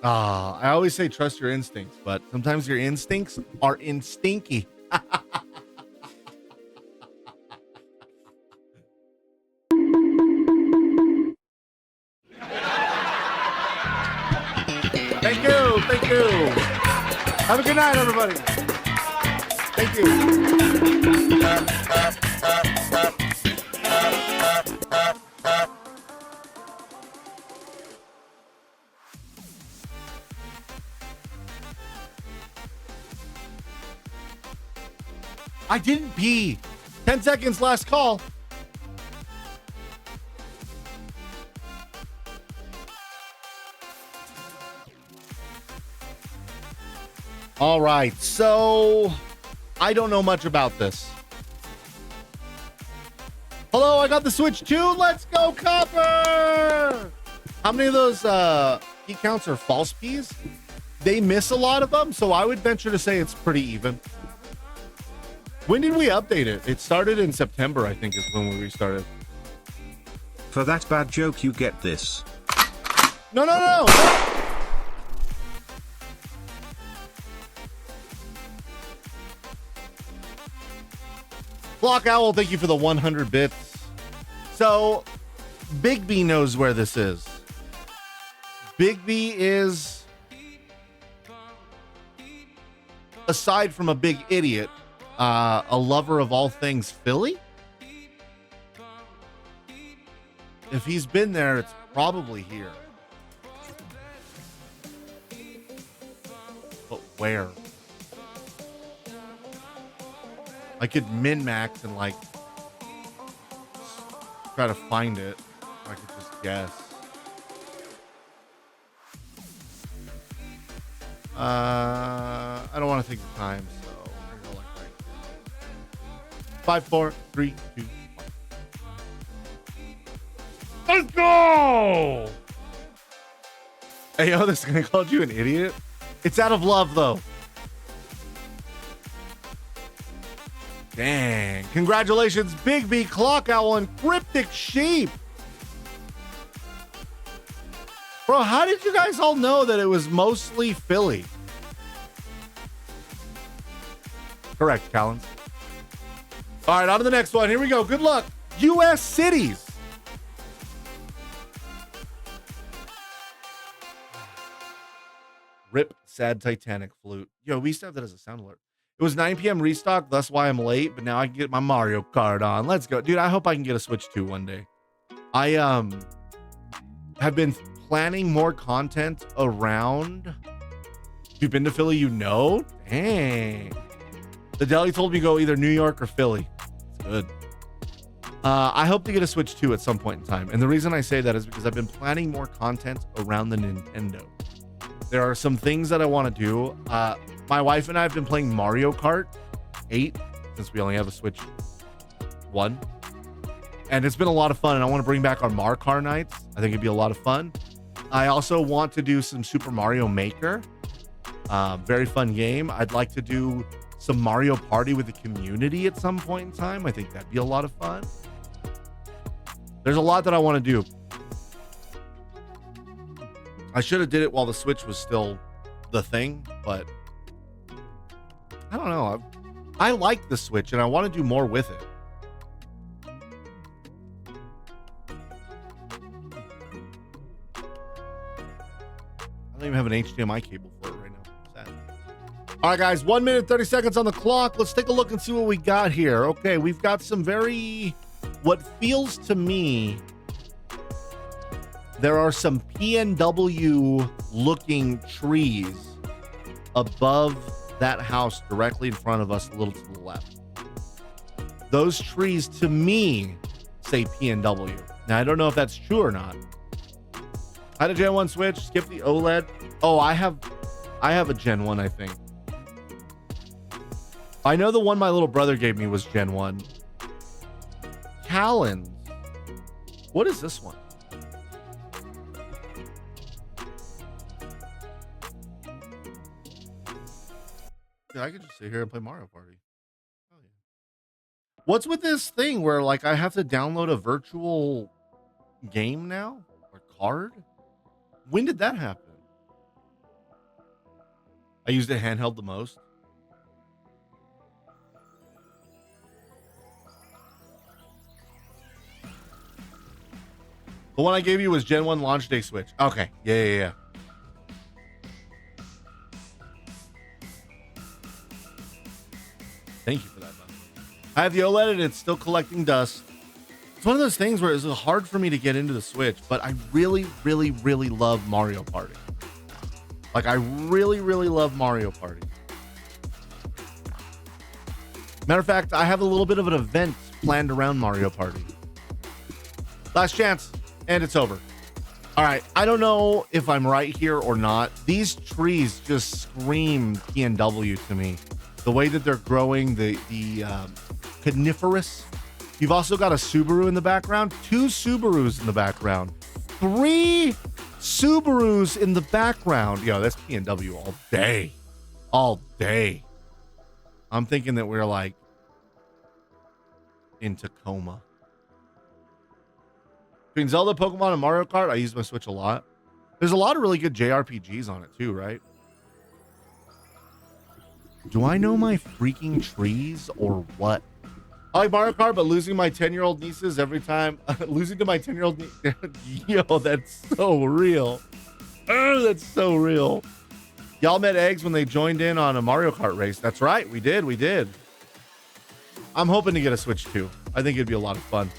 I always say trust your instincts, but sometimes your instincts are instinky. Thank you. Thank you. Have a good night, everybody. Thank you. I didn't pee. 10 seconds, last call. All right, so I don't know much about this. Hello, I got the Switch 2. Let's go, Copper! How many of those key counts are false Ps? They miss a lot of them, so I would venture to say it's pretty even. When did we update it? It started in September, I think, is when we restarted. For that bad joke, you get this. No, no, no, no. Block Owl, thank you for the 100 bits. So, Big B knows where this is. Big B is, aside from a big idiot, a lover of all things Philly. If he's been there, it's probably here. But where? I could min-max and like try to find it. I could just guess. I don't want to take the time, so we're gonna go like right. 5, 4, 3, 2, 1. Let's go! Hey, yo, this guy called you an idiot. It's out of love, though. Dang. Congratulations, Big B, Clock Owl, and Cryptic Sheep. Bro, how did you guys all know that it was mostly Philly? Correct, Collins. All right, on to the next one. Here we go. Good luck. U.S. cities. Rip sad Titanic flute. Yo, we used to have that as a sound alert. It was 9 p.m. restock, that's why I'm late, but now I can get my Mario Kart on. Let's go. Dude, I hope I can get a Switch 2 one day. I have been planning more content around. If you've been to Philly, you know. Dang. The deli told me go either New York or Philly. It's good. I hope to get a Switch 2 at some point in time. And the reason I say that is because I've been planning more content around the Nintendo. There are some things that I want to do. My wife and I have been playing Mario Kart 8 since we only have a Switch 1. And it's been a lot of fun. And I want to bring back our Mar Car nights. I think it'd be a lot of fun. I also want to do some Super Mario Maker. Very fun game. I'd like to do some Mario Party with the community at some point in time. I think that'd be a lot of fun. There's a lot that I want to do. I should have did it while the Switch was still the thing, but I don't know. I like the Switch and I want to do more with it. I don't even have an HDMI cable for it right now. Sad. All right, guys, 1 minute, 30 seconds on the clock. Let's take a look and see what we got here. Okay, we've got some what feels to me, there are some PNW looking trees above that house directly in front of us, a little to the left. Those trees to me say PNW. Now, I don't know if that's true or not. I had a Gen 1 Switch, skip the OLED. Oh, I have a Gen 1, I think. I know the one my little brother gave me was Gen 1. Callan's. What is this one? Yeah, I could just sit here and play Mario Party. Oh, yeah. What's with this thing where like I have to download a virtual game now or card? When did that happen? I used it handheld the most. The one I gave you was Gen 1 launch day Switch. Okay. Yeah. Thank you for that, bud. I have the OLED and it's still collecting dust. It's one of those things where it's hard for me to get into the Switch, but I really, really, really love Mario Party. Like, I really, really love Mario Party. Matter of fact, I have a little bit of an event planned around Mario Party. Last chance, and it's over. All right, I don't know if I'm right here or not. These trees just scream PNW to me. The way that they're growing, the coniferous. You've also got a Subaru in the background, 2 Subarus in the background, 3 Subarus in the background. Yo, that's PNW all day. All day. I'm thinking that we're like in Tacoma. Between Zelda, Pokemon, and Mario Kart, I use my Switch a lot. There's a lot of really good JRPGs on it too, right? Do I know my freaking trees or what? I like Mario Kart, but losing my 10-year-old nieces every time. Losing to my 10-year-old yo, that's so real. That's so real. Y'all met Eggs when they joined in on a Mario Kart race. That's right. We did. I'm hoping to get a Switch too. I think it'd be a lot of fun.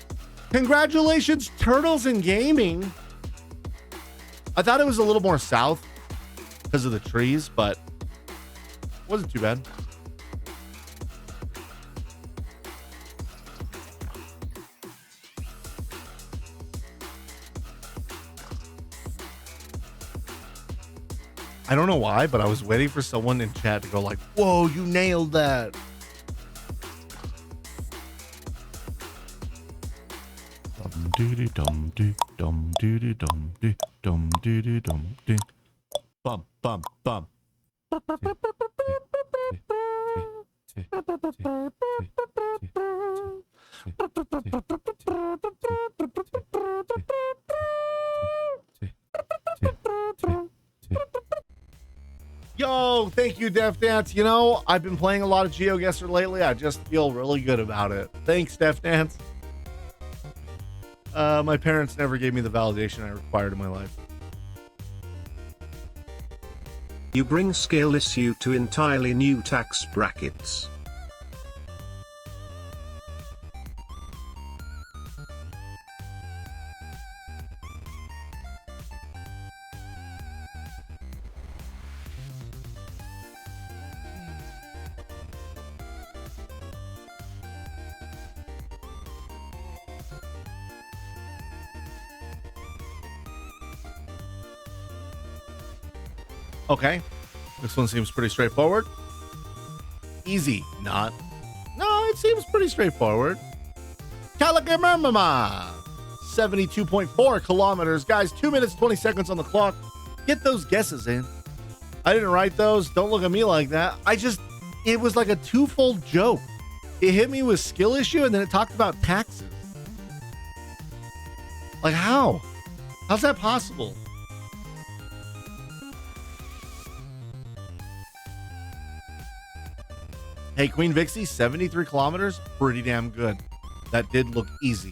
Congratulations, Turtles in Gaming. I thought it was a little more south because of the trees, but wasn't too bad. I don't know why, but I was waiting for someone in chat to go like, whoa, you nailed that. Dum dee dum dee dum dee dum dee dum dee dum dee. Bum bum bum. Yo, thank you, Def Dance. You know, I've been playing a lot of Geoguessr lately. I just feel really good about it. Thanks, Def Dance. My parents never gave me the validation I required in my life. You bring scale issue to entirely new tax brackets. Okay, this one seems pretty straightforward. Easy, not. No, it seems pretty straightforward. Caligamama, 72.4 kilometers. Guys, 2 minutes, 20 seconds on the clock. Get those guesses in. I didn't write those. Don't look at me like that. It was like a twofold joke. It hit me with skill issue and then it talked about taxes. Like how? How's that possible? Hey, Queen Vixie, 73 kilometers, pretty damn good. That did look easy.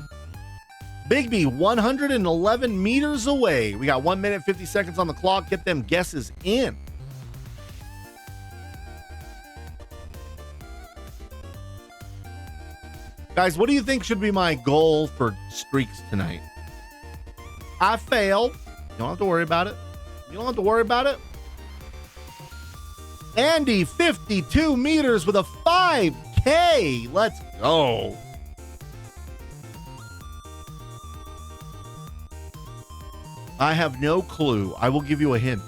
Bigby, 111 meters away. We got 1 minute, 50 seconds on the clock. Get them guesses in. Guys, what do you think should be my goal for streaks tonight? I failed. You don't have to worry about it. You don't have to worry about it. Andy, 52 meters with a 5K. Let's go. I have no clue. I will give you a hint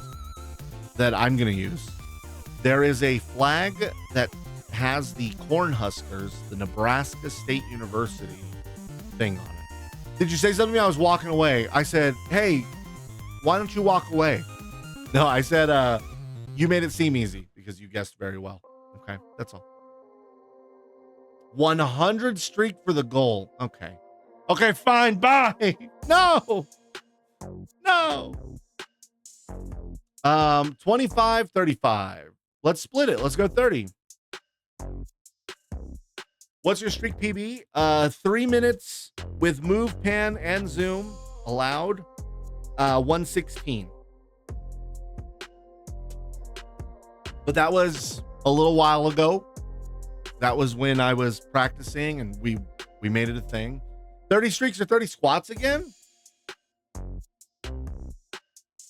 that I'm going to use. There is a flag that has the Cornhuskers, the Nebraska State University thing on it. Did you say something to me? I was walking away. I said, hey, why don't you walk away? No, I said, you made it seem easy. Because you guessed very well. Okay, that's all. 100 streak for the goal. Okay. Okay, fine. Bye. No. 25, 35. Let's split it. Let's go 30. What's your streak PB? 3 minutes with move, pan, and zoom allowed. 116. But that was a little while ago. That was when I was practicing and we made it a thing. 30 streaks or 30 squats again?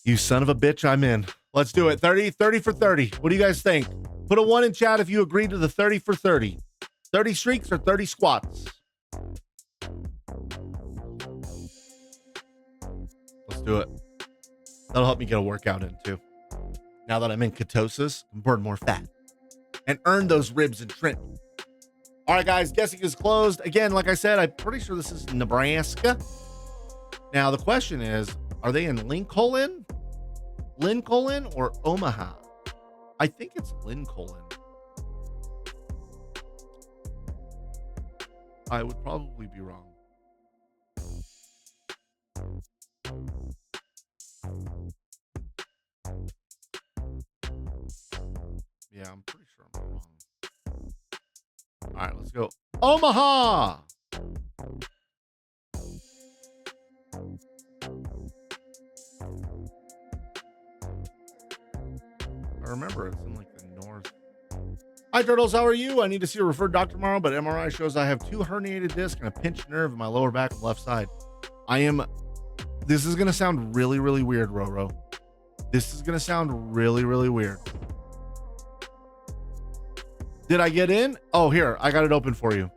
You son of a bitch, I'm in. Let's do it. 30 for 30. What do you guys think? Put a 1 in chat if you agree to the 30 for 30. 30 streaks or 30 squats? Let's do it. That'll help me get a workout in too. Now that I'm in ketosis, and burn more fat and earn those ribs and trim. All right, guys, guessing is closed. Again, like I said, I'm pretty sure this is Nebraska. Now, the question is, are they in Lincoln or Omaha? I think it's Lincoln. I would probably be wrong. Yeah, I'm pretty sure I'm wrong. All right, let's go. Omaha. I remember it's in like the north. Hi, Turtles. How are you? I need to see a referred doctor tomorrow, but MRI shows I have 2 herniated discs and a pinched nerve in my lower back and left side. This is going to sound really, really weird, Roro. This is going to sound really, really weird. Did I get in? Oh, here, I got it open for you.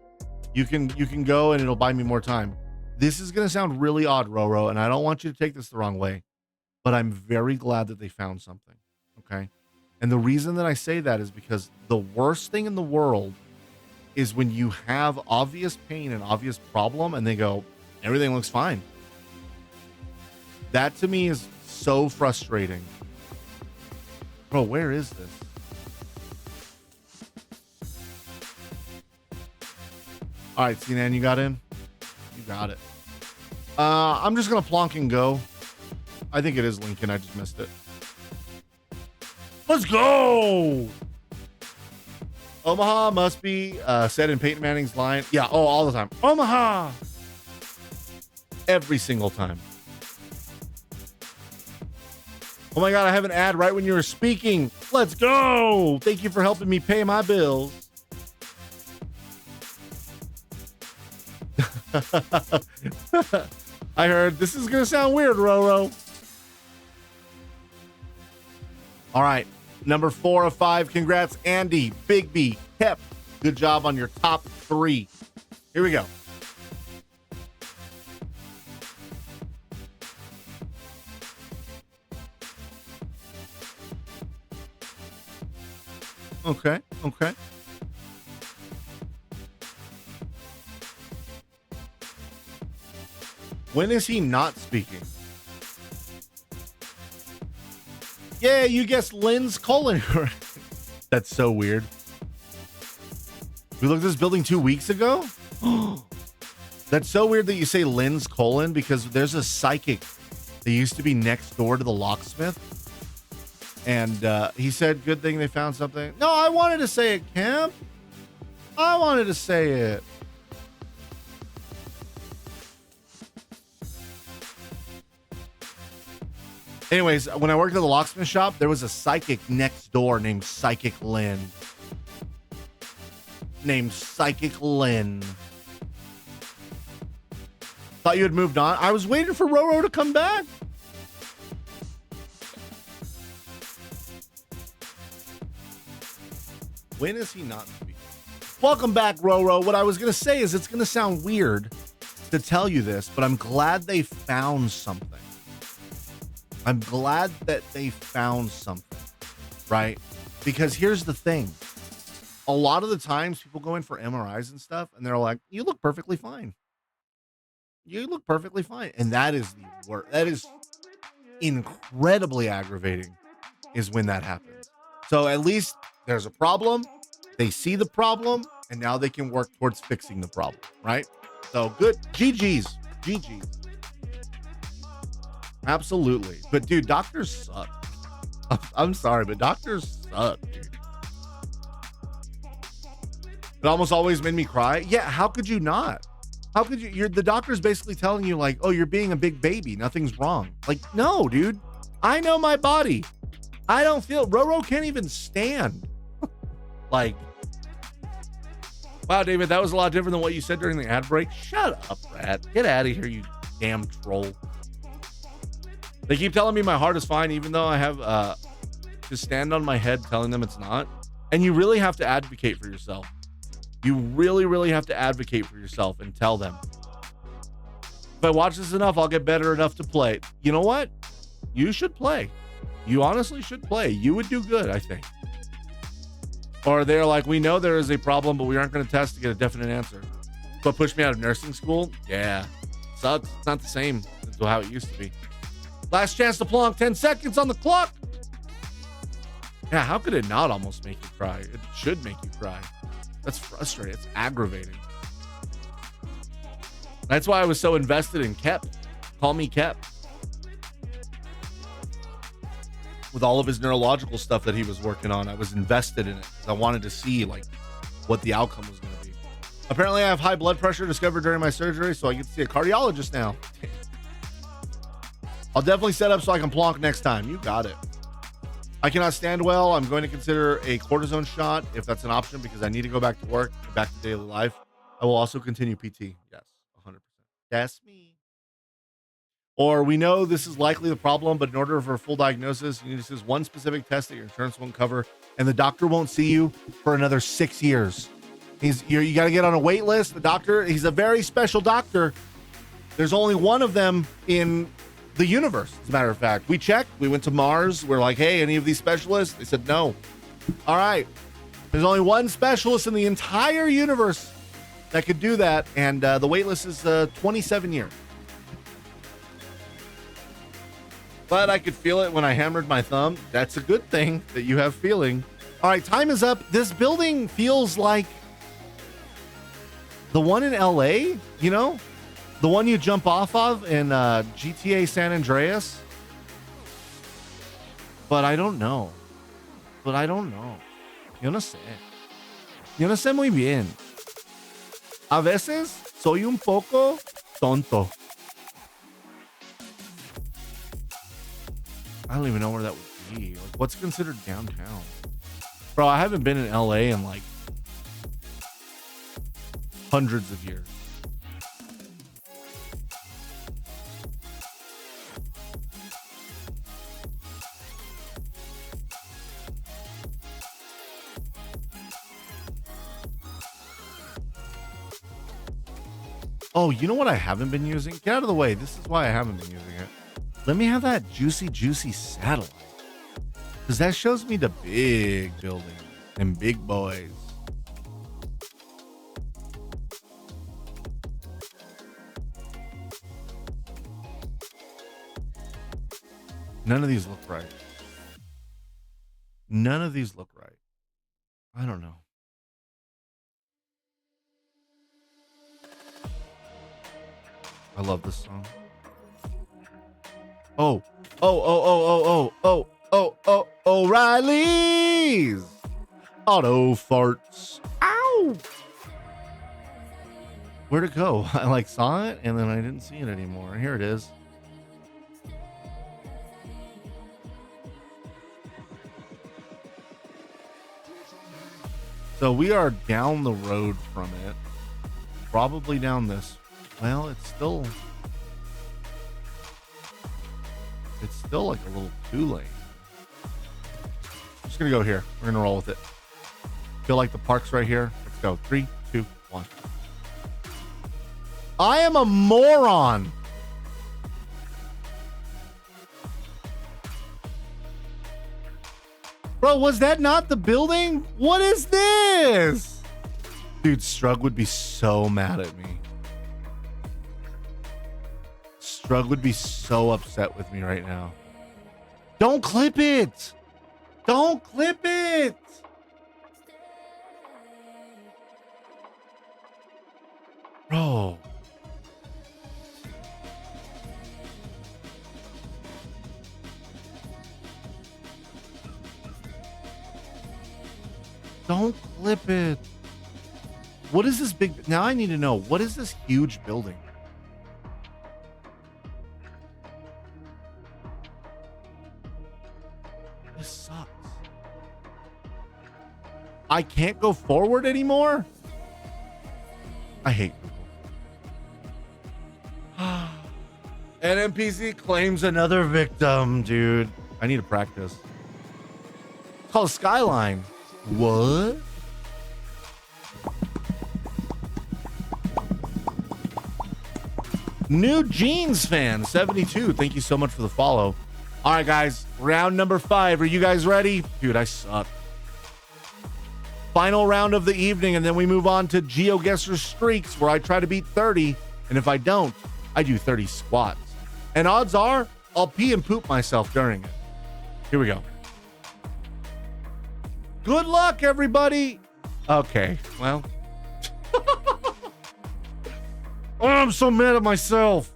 You can go and it'll buy me more time. This is going to sound really odd, Roro, and I don't want you to take this the wrong way, but I'm very glad that they found something. Okay. And the reason that I say that is because the worst thing in the world is when you have obvious pain and obvious problem and they go, everything looks fine. That to me is so frustrating. Bro, where is this? All right, Sinan, you got in? You got it. I'm just going to plonk and go. I think it is Lincoln. I just missed it. Let's go. Omaha must be said in Peyton Manning's line. Yeah. Oh, all the time. Omaha. Every single time. Oh my God. I have an ad right when you were speaking. Let's go. Thank you for helping me pay my bills. I heard this is going to sound weird, Roro. All right. Number 4 of 5. Congrats, Andy, Big B, Kep. Good job on your top 3. Here we go. Okay. Okay. When is he not speaking? Yeah, you guessed Lynn's colon. That's so weird. We looked at this building 2 weeks ago. That's so weird that you say Lynn's colon because there's a psychic that used to be next door to the locksmith. And he said, good thing they found something. No, I wanted to say it, Camp. I wanted to say it. Anyways, when I worked at the locksmith shop, there was a psychic next door named Psychic Lynn. Thought you had moved on. I was waiting for Roro to come back. When is he not speaking? Welcome back, Roro. What I was going to say is it's going to sound weird to tell you this, but I'm glad they found something. I'm glad that they found something, right? Because here's the thing. A lot of the times people go in for MRIs and stuff and they're like, you look perfectly fine. You look perfectly fine. And that is the worst. That is incredibly aggravating is when that happens. So at least there's a problem. They see the problem and now they can work towards fixing the problem, right? So good. GG's. Absolutely. But dude, doctors suck. I'm sorry, but doctors suck, dude. It almost always made me cry. Yeah, how could you not? How could you? The doctor's basically telling you like, oh, you're being a big baby. Nothing's wrong. Like, no, dude. I know my body. I don't feel. Roro can't even stand. Like, wow, David, that was a lot different than what you said during the ad break. Shut up, Rat. Get out of here, you damn troll. They keep telling me my heart is fine, even though I have to stand on my head telling them it's not. And you really have to advocate for yourself. You really, really have to advocate for yourself and tell them. If I watch this enough, I'll get better enough to play. You know what? You should play. You honestly should play. You would do good, I think. Or they're like, we know there is a problem, but we aren't going to test to get a definite answer. But push me out of nursing school? Yeah. Sucks. It's not the same as how it used to be. Last chance to plonk, 10 seconds on the clock. Yeah, how could it not almost make you cry? It should make you cry. That's frustrating. It's aggravating. That's why I was so invested in Kep. Call me Kep. With all of his neurological stuff that he was working on, I was invested in it. I wanted to see like what the outcome was going to be. Apparently I have high blood pressure discovered during my surgery, so I get to see a cardiologist now. I'll definitely set up so I can plonk next time. You got it. I cannot stand well. I'm going to consider a cortisone shot if that's an option because I need to go back to work, back to daily life. I will also continue PT. Yes, 100%. That's me. Or we know this is likely the problem, but in order for a full diagnosis, you need to choose one specific test that your insurance won't cover, and the doctor won't see you for another 6 years. You got to get on a wait list. The doctor, he's a very special doctor. There's only one of them in the universe, as a matter of fact. We checked. We went to Mars. We're like, hey, any of these specialists? They said no. All right. There's only one specialist in the entire universe that could do that, and the wait list is 27 years. But I could feel it when I hammered my thumb. That's a good thing that you have feeling. All right, time is up. This building feels like the one in LA, you know? The one you jump off of in GTA San Andreas. But I don't know. Yo no sé. Yo no sé muy bien. A veces soy un poco tonto. I don't even know where that would be. Like, what's considered downtown? Bro, I haven't been in LA in like hundreds of years. Oh, you know what I haven't been using? Get out of the way. This is why I haven't been using it. Let me have that juicy satellite. Because that shows me the big buildings and big boys. None of these look right. None of these look right. I don't know. I love this song. O'Reilly's Auto Farts. Ow! Where'd it go? I like saw it and then I didn't see it anymore. Here it is. So we are down the road from it. Probably down this. Well, it's still like a little 2-lane. I'm just gonna go here. We're gonna roll with it. Feel like the park's right here. Let's go. 3, 2, 1. I am a moron. Bro, was that not the building? What is this? Dude, Strug would be so mad at me. Strug would be so upset with me right now. Don't clip it. Don't clip it. Bro. Don't clip it. What is this big? Now I need to know. What is this huge building? This sucks. I can't go forward anymore? I hate people. NPC claims another victim, dude. I need to practice. It's called Skyline. What? New Jeans fan 72. Thank you so much for the follow. All right, guys. Round number 5. Are you guys ready? Dude, I suck. Final round of the evening, and then we move on to Geoguessr streaks, where I try to beat 30, and if I don't, I do 30 squats. And odds are, I'll pee and poop myself during it. Here we go. Good luck, everybody. Okay, well. Oh, I'm so mad at myself.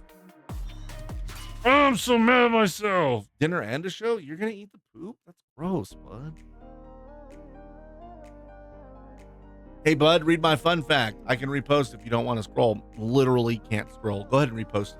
Oh, I'm so mad at myself. Dinner and a show? You're gonna eat the poop? That's gross, bud. Hey, bud, read my fun fact. I can repost if you don't want to scroll. Literally can't scroll. Go ahead and repost it.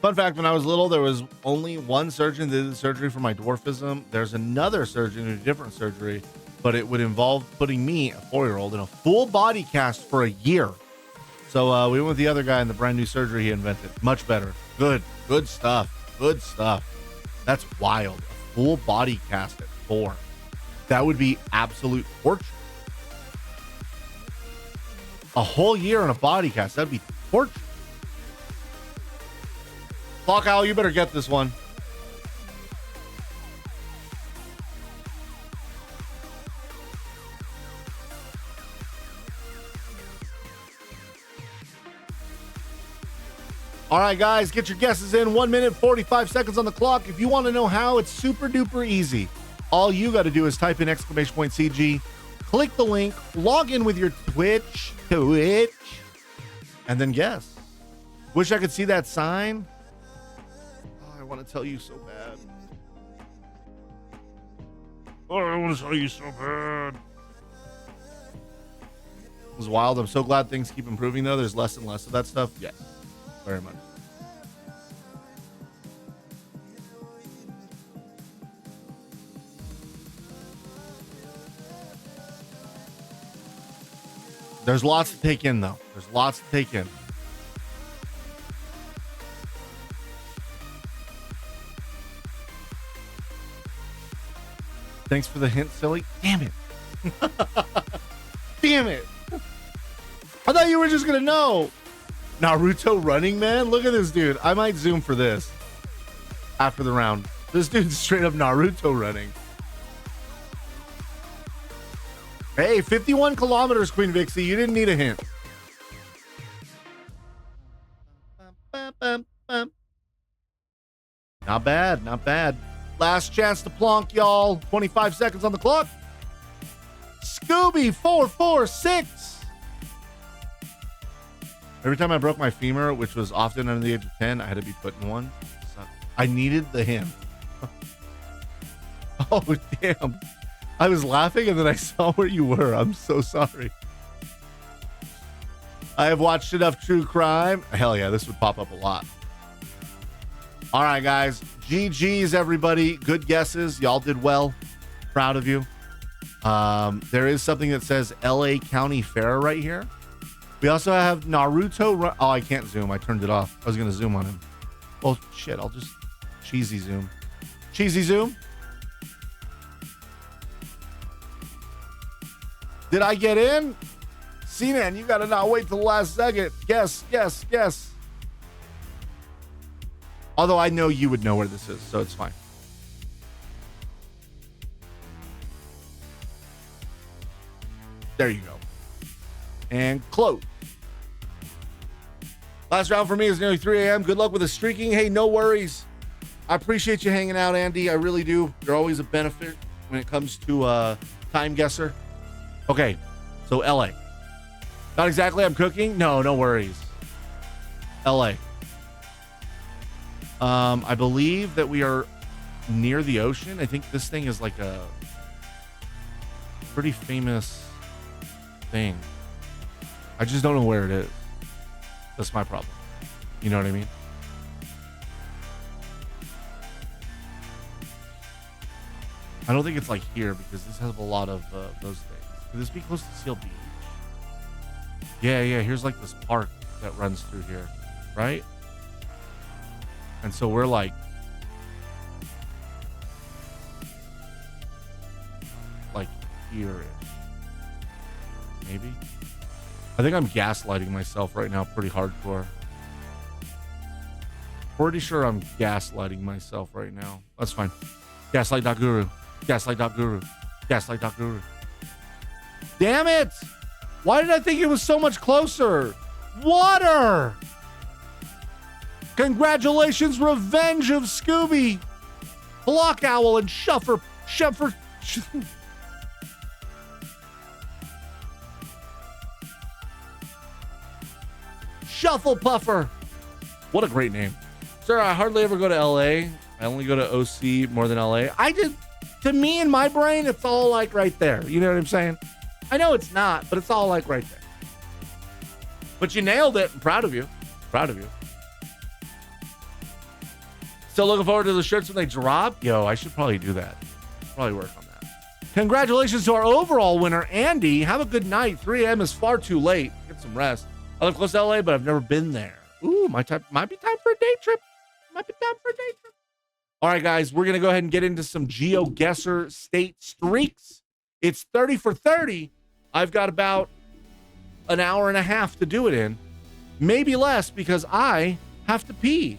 Fun fact, when I was little, there was only one surgeon that did the surgery for my dwarfism. There's another surgeon who did a different surgery, but it would involve putting me, a 4-year-old, in a full body cast for a year. So we went with the other guy in the brand new surgery he invented. Much better. Good stuff. Good stuff. That's wild. A full body cast at 4. That would be absolute torture. A whole year in a body cast. That'd be torture. Clock Owl, you better get this one. All right, guys, get your guesses in. 1 minute, 45 seconds on the clock. If you want to know how, it's super duper easy. All you got to do is type in !CG, click the link, log in with your Twitch, and then guess. Wish I could see that sign. Oh, I want to tell you so bad. Oh, I want to tell you so bad. It was wild. I'm so glad things keep improving, though. There's less and less of that stuff. Yes. Very much. There's lots to take in, though. There's lots to take in. Thanks for the hint, silly. Damn it. Damn it. I thought you were just going to know. Naruto running, man. Look at this dude. I might zoom for this after the round. This dude's straight up Naruto running. Hey, 51 kilometers, Queen Vixie. You didn't need a hint. Not bad, not bad. Last chance to plonk, y'all. 25 seconds on the clock. Scooby 446. Every time I broke my femur, which was often under the age of 10, I had to be put in one. So I needed the hint. Oh, damn. I was laughing and then I saw where you were. I'm so sorry. I have watched enough true crime. Hell yeah, this would pop up a lot. All right, guys. GG's, everybody. Good guesses. Y'all did well. Proud of you. There is something that says LA County Fair right here. We also have Naruto. Oh, I can't zoom. I turned it off. I was going to zoom on him. Well, shit. I'll just cheesy zoom. Cheesy zoom. Did I get in? C-Man, you got to not wait till the last second. Yes, yes, yes. Although I know you would know where this is, so it's fine. There you go. And close. Last round for me is nearly 3 a.m. Good luck with the streaking. Hey, no worries. I appreciate you hanging out, Andy. I really do. You're always a benefit when it comes to Time Guesser. Okay, so LA. Not exactly I'm cooking. No, no worries. LA. I believe that we are near the ocean. I think this thing is like a pretty famous thing. I just don't know where it is. That's my problem. You know what I mean? I don't think it's like here because this has a lot of those things. Could this be close to Seal Beach? Yeah, here's like this park that runs through here, right? And so we're like here-ish. Maybe? I think I'm gaslighting myself right now pretty hardcore. Pretty sure I'm gaslighting myself right now. That's fine. Gaslight.guru. Gaslight.guru. Gaslight.guru. Damn it! Why did I think it was so much closer? Water! Congratulations, Revenge of Scooby, Block Owl, and Shuffer Shuffle. Shuffle Puffer. What a great name. Sir, I hardly ever go to LA. I only go to OC more than LA. To me, in my brain, it's all like right there. You know what I'm saying? I know it's not, but it's all like right there. But you nailed it. I'm proud of you. Proud of you. Still looking forward to the shirts when they drop? Yo, I should probably do that. Probably work on that. Congratulations to our overall winner, Andy. Have a good night. 3 a.m. is far too late. Get some rest. I live close to LA, but I've never been there. Ooh, might be time for a day trip. Might be time for a day trip. All right, guys, we're going to go ahead and get into some Geoguessr state streaks. It's 30 for 30. I've got about an hour and a half to do it in. Maybe less because I have to pee.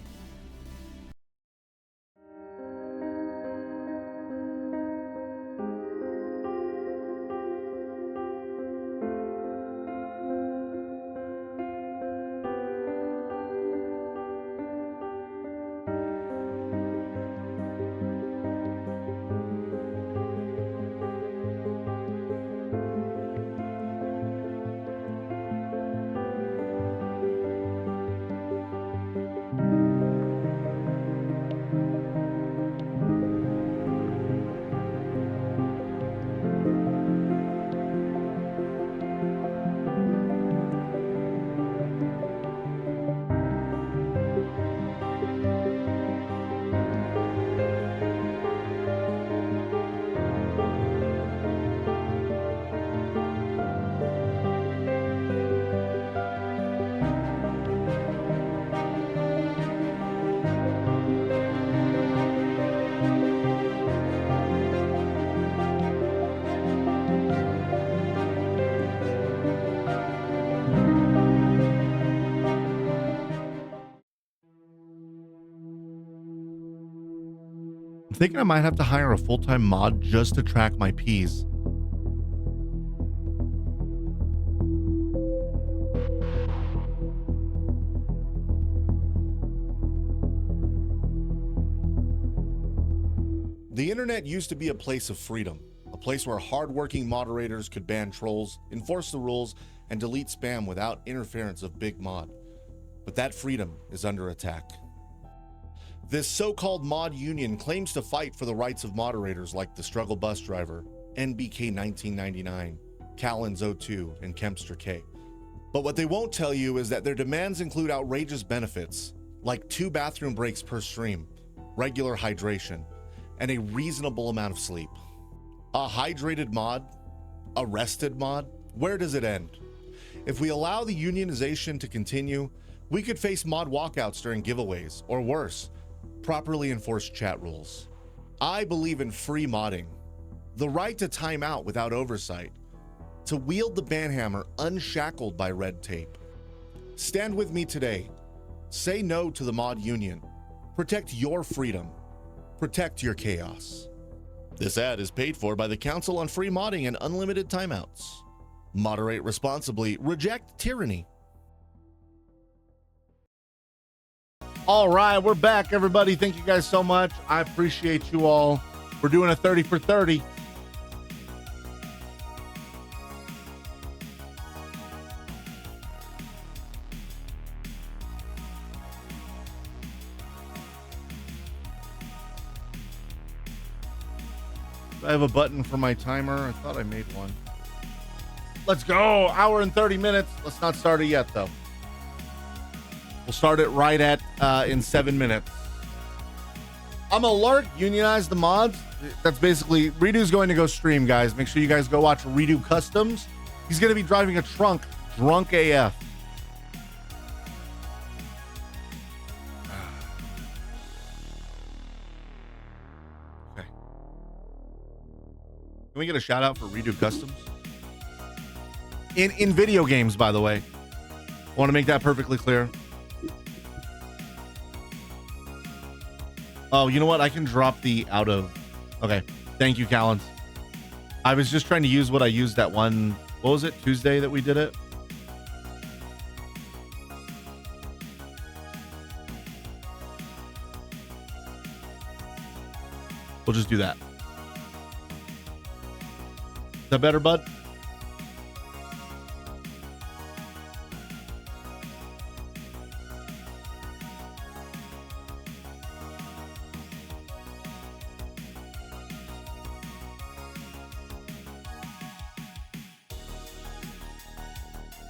I'm thinking I might have to hire a full-time mod just to track my peas. The internet used to be a place of freedom, a place where hardworking moderators could ban trolls, enforce the rules, and delete spam without interference of Big Mod. But that freedom is under attack. This so-called mod union claims to fight for the rights of moderators like the Struggle Bus Driver, NBK 1999, Callens02, and Kempster K. But what they won't tell you is that their demands include outrageous benefits, like 2 bathroom breaks per stream, regular hydration, and a reasonable amount of sleep. A hydrated mod? A rested mod? Where does it end? If we allow the unionization to continue, we could face mod walkouts during giveaways, or worse, properly enforced chat rules. I believe in free modding, the right to time out without oversight, to wield the ban hammer unshackled by red tape. Stand with me today. Say no to the mod union. Protect your freedom. Protect your chaos. This ad is paid for by the Council on Free Modding and Unlimited Timeouts. Moderate responsibly. Reject tyranny. All right, we're back, everybody. Thank you guys so much. I appreciate you all. We're doing a 30 for 30. I have a button for my timer. I thought I made one. Let's go. Hour and 30 minutes. Let's not start it yet, though. We'll start it right at in 7 minutes. I'm alert. Unionize the mods. That's basically Redo's going to go stream, guys. Make sure you guys go watch Redo Customs. He's going to be driving a trunk, drunk AF. Okay. Can we get a shout out for Redo Customs? In video games, by the way. I want to make that perfectly clear. Oh, you know what? I can drop the out of... Okay. Thank you, Callens. I was just trying to use what I used that one... What was it? Tuesday that we did it? We'll just do that. Is that better, bud?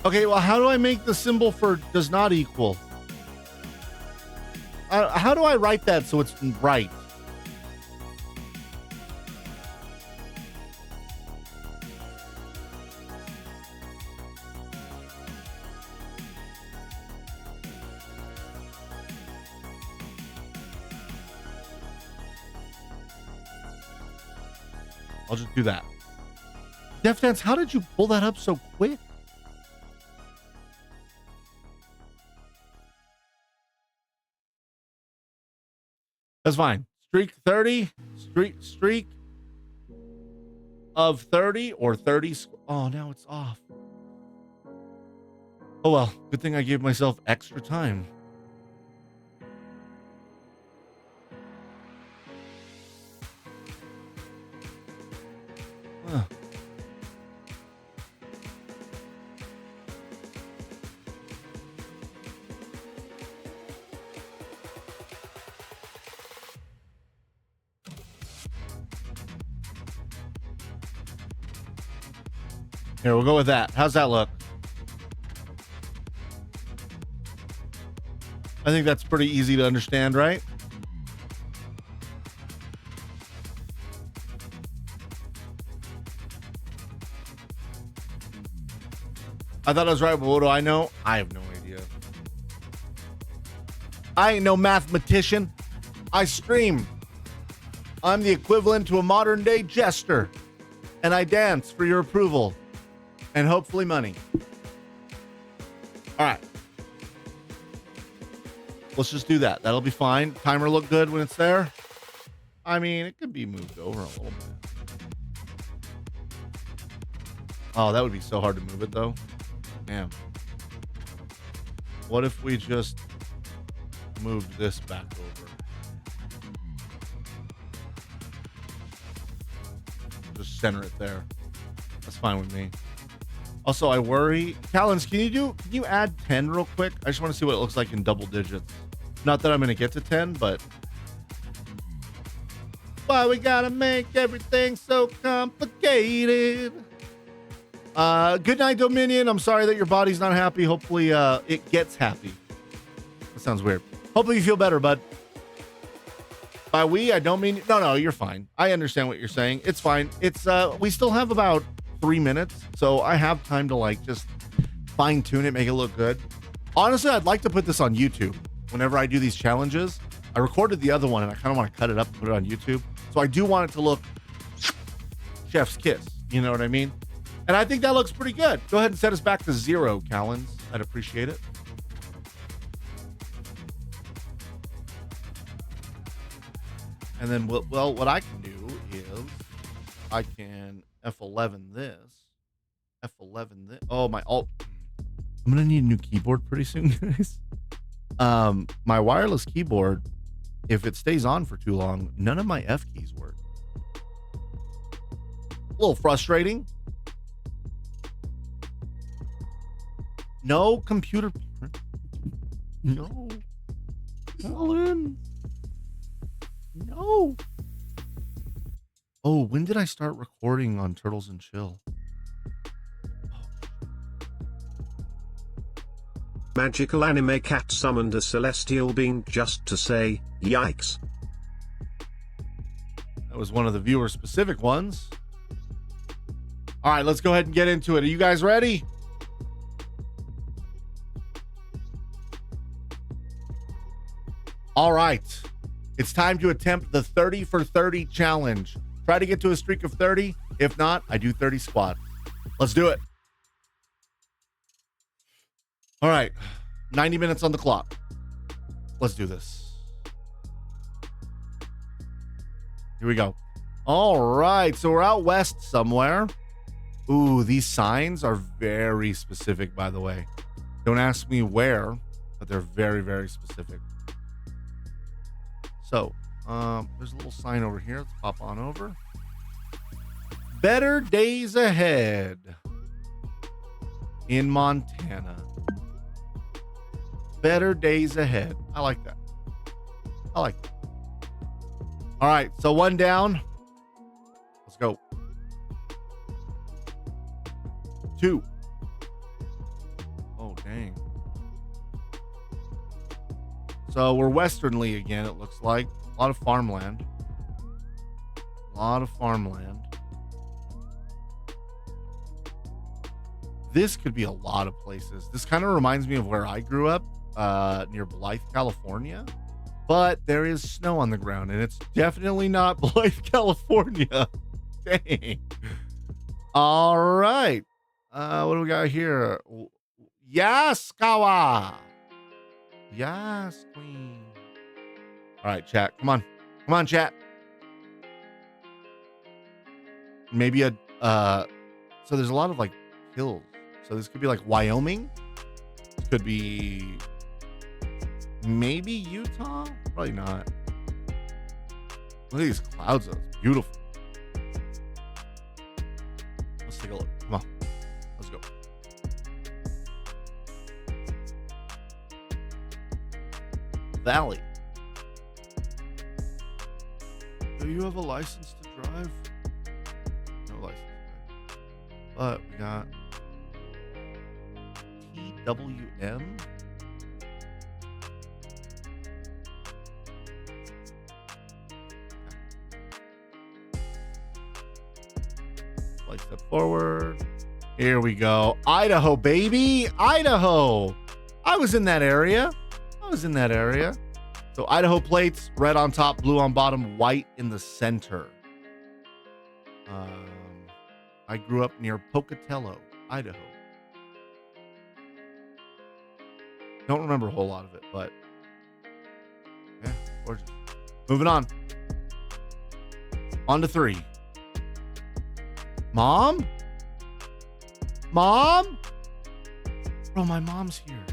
Okay, well, how do I make the symbol for does not equal? How do I write that so it's right? I'll just do that. Def Dance, how did you pull that up so quick? That's fine. Streak 30. Streak of 30 or 30. Oh, now it's off. Oh, well. Good thing I gave myself extra time. Huh. Here, we'll go with that. How's that look? I think that's pretty easy to understand, right? I thought I was right, but what do I know? I have no idea. I ain't no mathematician. I stream. I'm the equivalent to a modern day jester. And I dance for your approval. And hopefully money. All right. Let's just do that. That'll be fine. Timer look good when it's there. I mean, it could be moved over a little bit. Oh, that would be so hard to move it, though. Damn. What if we just moved this back over? Just center it there. That's fine with me. Also, I worry. Callens, can you add 10 real quick? I just want to see what it looks like in double digits. Not that I'm going to get to 10, but... Why we gotta make everything so complicated? Good night, Dominion. I'm sorry that your body's not happy. Hopefully, it gets happy. That sounds weird. Hopefully you feel better, bud. By we, I don't mean... No, you're fine. I understand what you're saying. It's fine. It's, we still have about 3 minutes, so I have time to, like, just fine-tune it, make it look good. Honestly, I'd like to put this on YouTube. Whenever I do these challenges, I recorded the other one, and I kind of want to cut it up and put it on YouTube. So I do want it to look chef's kiss. You know what I mean? And I think that looks pretty good. Go ahead and set us back to 0, Callens. I'd appreciate it. And then, well, what I can do is I can F11 this. F11 this. Oh, my alt. I'm going to need a new keyboard pretty soon, guys. My wireless keyboard, if it stays on for too long, none of my F keys work. A little frustrating. No computer. No. Colin. No. Oh, when did I start recording on Turtles and Chill? Magical anime cat summoned a celestial being just to say, yikes. That was one of the viewer specific ones. All right, let's go ahead and get into it. Are you guys ready? All right. It's time to attempt the 30 for 30 challenge. Try to get to a streak of 30. If not, I do 30 squat. Let's do it. All right. 90 minutes on the clock. Let's do this. Here we go. All right. So we're out west somewhere. Ooh, these signs are very specific, by the way. Don't ask me where, but they're very, very specific. So, there's a little sign over here. Let's pop on over. Better days ahead in Montana. Better days ahead. I like that. I like that. All right, so one down. Let's go. 2. Oh, dang. So we're westernly again, it looks like. A lot of farmland. A lot of farmland. This could be a lot of places. This kind of reminds me of where I grew up, near Blythe, California. But there is snow on the ground, and it's definitely not Blythe, California. Dang. All right. What do we got here? Yaskawa. Yes, queen. All right, chat. Come on. Come on, chat. Maybe a, so there's a lot of like hills. So this could be like Wyoming. This could be maybe Utah. Probably not. Look at these clouds though. It's beautiful. Let's take a look. Come on. Let's go. Valley. Do you have a license to drive? No license. But we got TWM. Like step forward. Here we go. Idaho, baby. Idaho. I was in that area. So Idaho plates, red on top, blue on bottom, white in the center. I grew up near Pocatello, Idaho. Don't remember a whole lot of it, but yeah, gorgeous. Moving on. On to 3. Mom? Mom? Bro, my mom's here.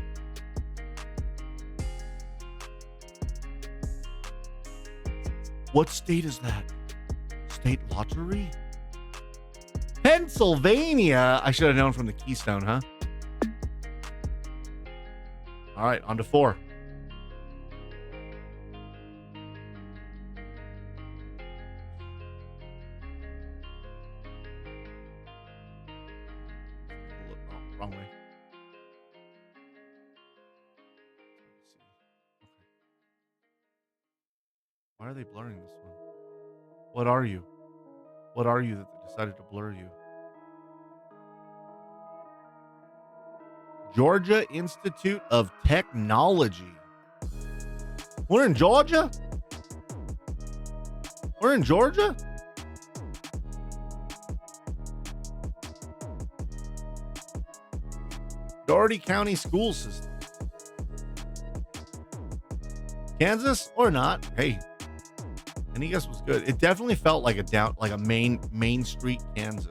What state is that? State lottery? Pennsylvania. I should have known from the Keystone, huh? All right, on to 4. Oh, wrong way. Why are they blurring this one? What are you? What are you that they decided to blur you? Georgia Institute of Technology. We're in Georgia? We're in Georgia? Doherty County School System. Kansas or not? Hey, any guess was good. It definitely felt like a main street Kansas.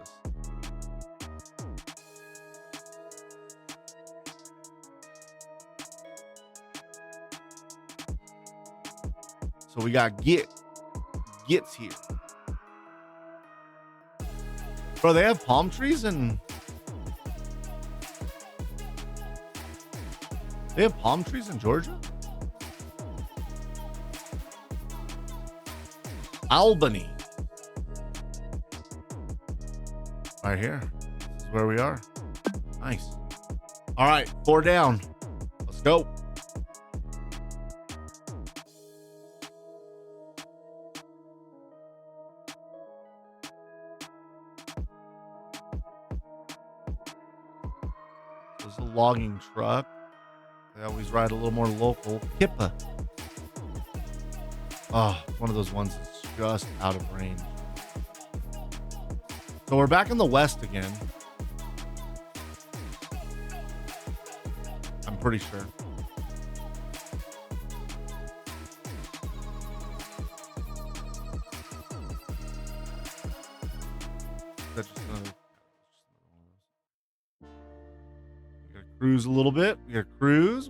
So we got Gets here. Bro, they have palm trees and they have palm trees in Georgia? Albany. Right here. This is where we are. Nice. All right, 4 down. Let's go. There's a logging truck. They always ride a little more local. Kippa. Oh, one of those ones that's just out of range. So we're back in the west again. I'm pretty sure. That's just another. We gotta cruise a little bit. We gotta cruise.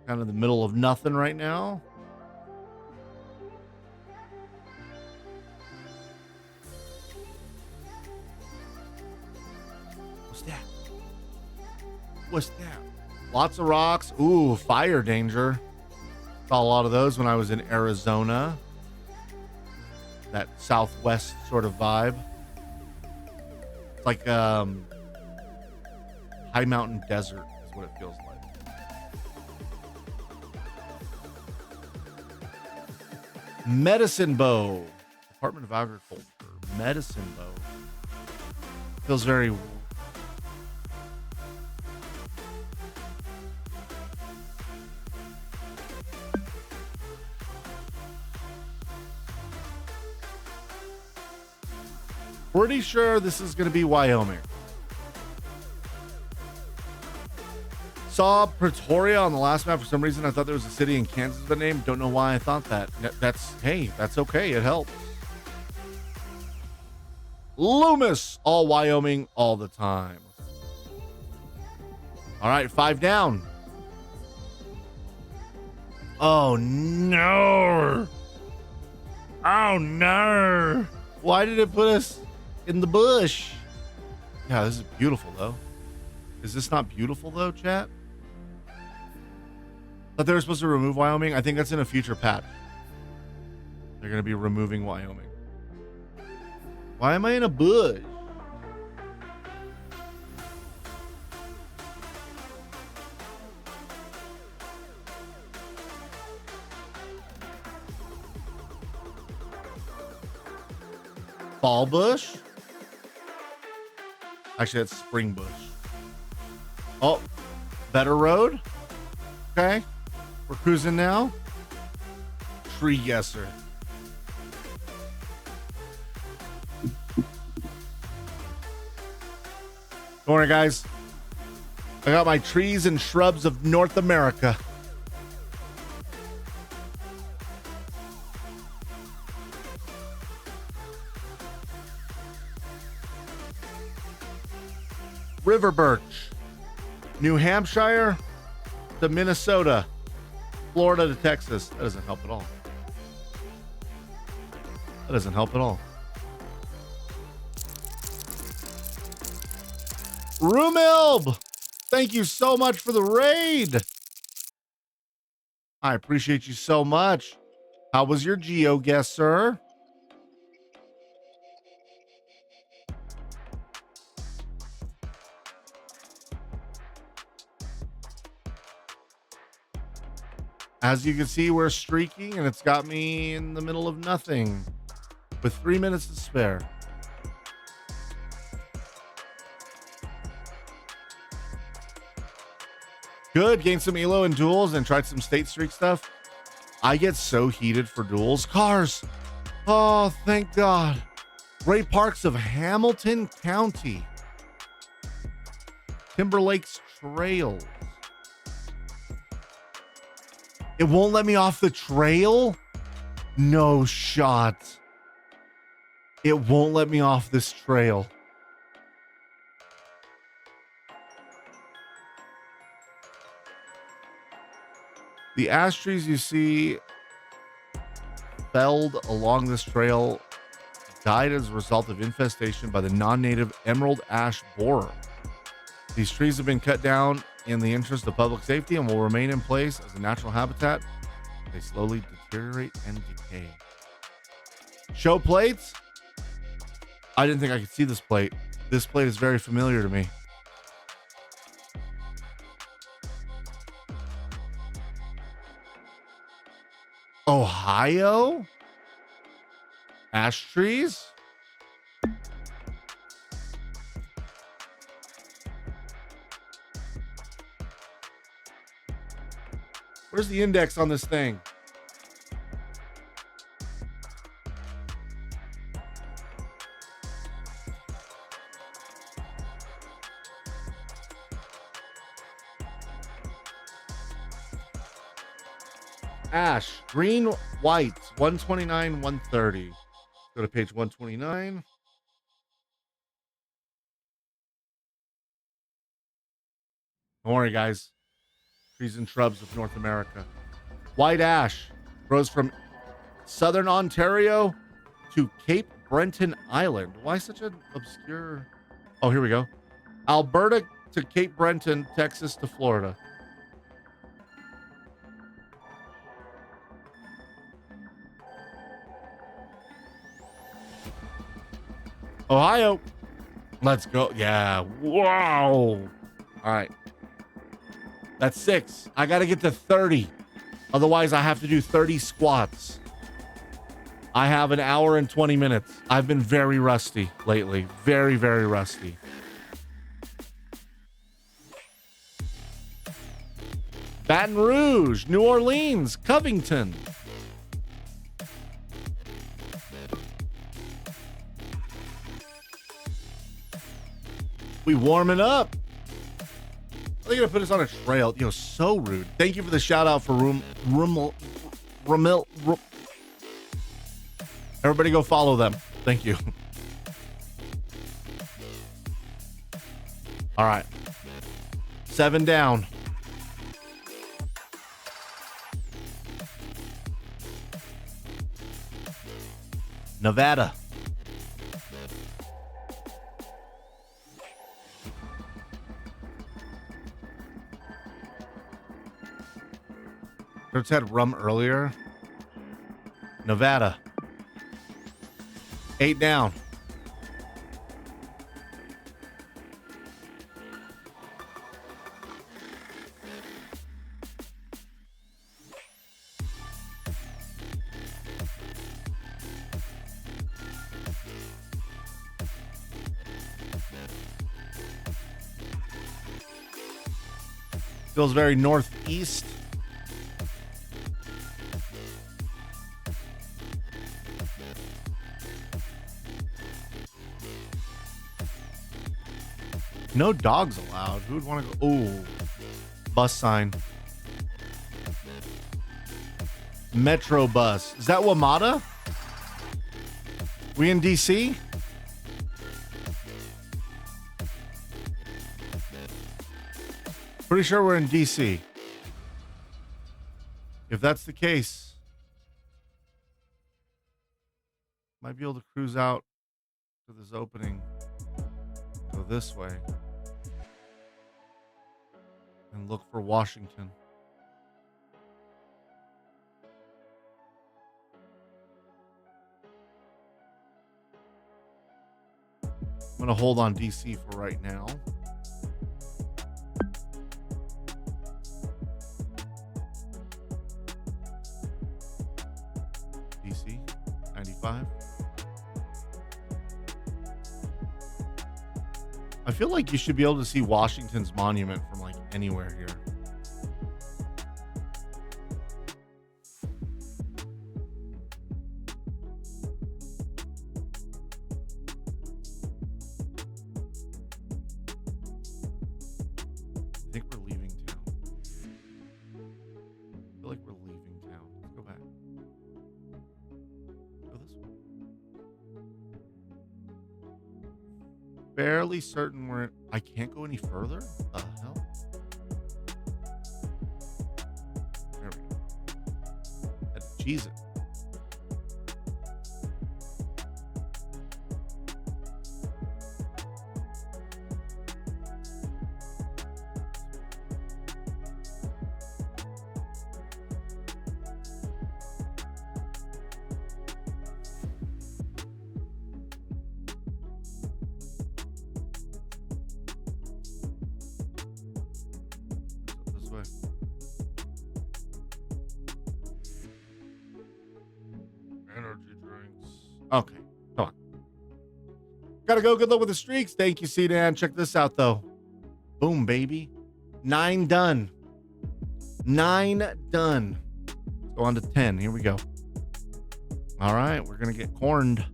Kind of the middle of nothing right now. What's that? Lots of rocks. Ooh, fire danger. Saw a lot of those when I was in Arizona. That southwest sort of vibe. It's like high mountain desert is what it feels like. Medicine bow. Department of Agriculture. Medicine bow. Feels very... Pretty sure this is going to be Wyoming. Saw Pretoria on the last map. For some reason, I thought there was a city in Kansas with the name. Don't know why I thought that. Hey, that's okay. It helps. Loomis, all Wyoming, all the time. All right, 5 down. Oh, no. Oh, no. Why did it put us in the bush? Yeah, this is beautiful, though. Is this not beautiful, though, chat? Thought they were supposed to remove Wyoming. I think that's in a future patch. They're going to be removing Wyoming. Why am I in a bush? Fall bush? Actually, that's spring bush. Oh, better road? Okay. We're cruising now. Tree guesser. Don't worry, guys. I got my trees and shrubs of North America. River birch. New Hampshire to Minnesota. Florida to Texas. That doesn't help at all. That doesn't help at all. Rumilb, thank you so much for the raid. I appreciate you so much. How was your Geoguessr? As you can see, we're streaking, and it's got me in the middle of nothing with 3 minutes to spare. Good. Gained some elo and duels and tried some state streak stuff. I get so heated for duels. Cars. Oh, thank God. Great Parks of Hamilton County. Timberlake's Trails. It won't let me off the trail? No shot. It won't let me off this trail. The ash trees you see felled along this trail died as a result of infestation by the non-native emerald ash borer. These trees have been cut down in the interest of public safety and will remain in place as a natural habitat. They slowly deteriorate and decay. Show plates? I didn't think I could see this plate. This plate is very familiar to me. Ohio? Ash trees? Where's the index on this thing? Ash, green, white, 129, 130. Go to page 129. Don't worry, guys. Trees and shrubs of North America. White ash grows from southern Ontario to Cape Breton Island. Why such an obscure... Oh, here we go. Alberta to Cape Breton, Texas to Florida. Ohio. Let's go. Yeah. Wow. All right. That's 6. I got to get to 30. Otherwise, I have to do 30 squats. I have an hour and 20 minutes. I've been very rusty lately. Very, very rusty. Baton Rouge, New Orleans, Covington. We warming up. They're gonna put us on a trail. You know, so rude. Thank you for the shout out for Ramil. Everybody go follow them. Thank you. All right. 7 down. Nevada. It's had rum earlier. Nevada. 8 down. Feels very northeast. No dogs allowed. Who would want to go? Oh, bus sign. Metro bus. Is that WMATA? We in DC? Pretty sure we're in DC. If that's the case, might be able to cruise out to this opening. Go this way. And look for Washington. I'm going to hold on DC for right now. DC 95. I feel like you should be able to see Washington's monument from like anywhere here. I think we're leaving town. I feel like we're leaving town. Let's go back. Go this way. Fairly certain we're... I can't go any further? What the hell? There we go. Had to cheese it. This way. Energy drinks. Okay, come on. Gotta go. Good luck with the streaks. Thank you, C-Dan. Check this out, though. Boom, baby. 9 done. 9 done. Go on to 10. Here we go. All right, we're gonna get corned.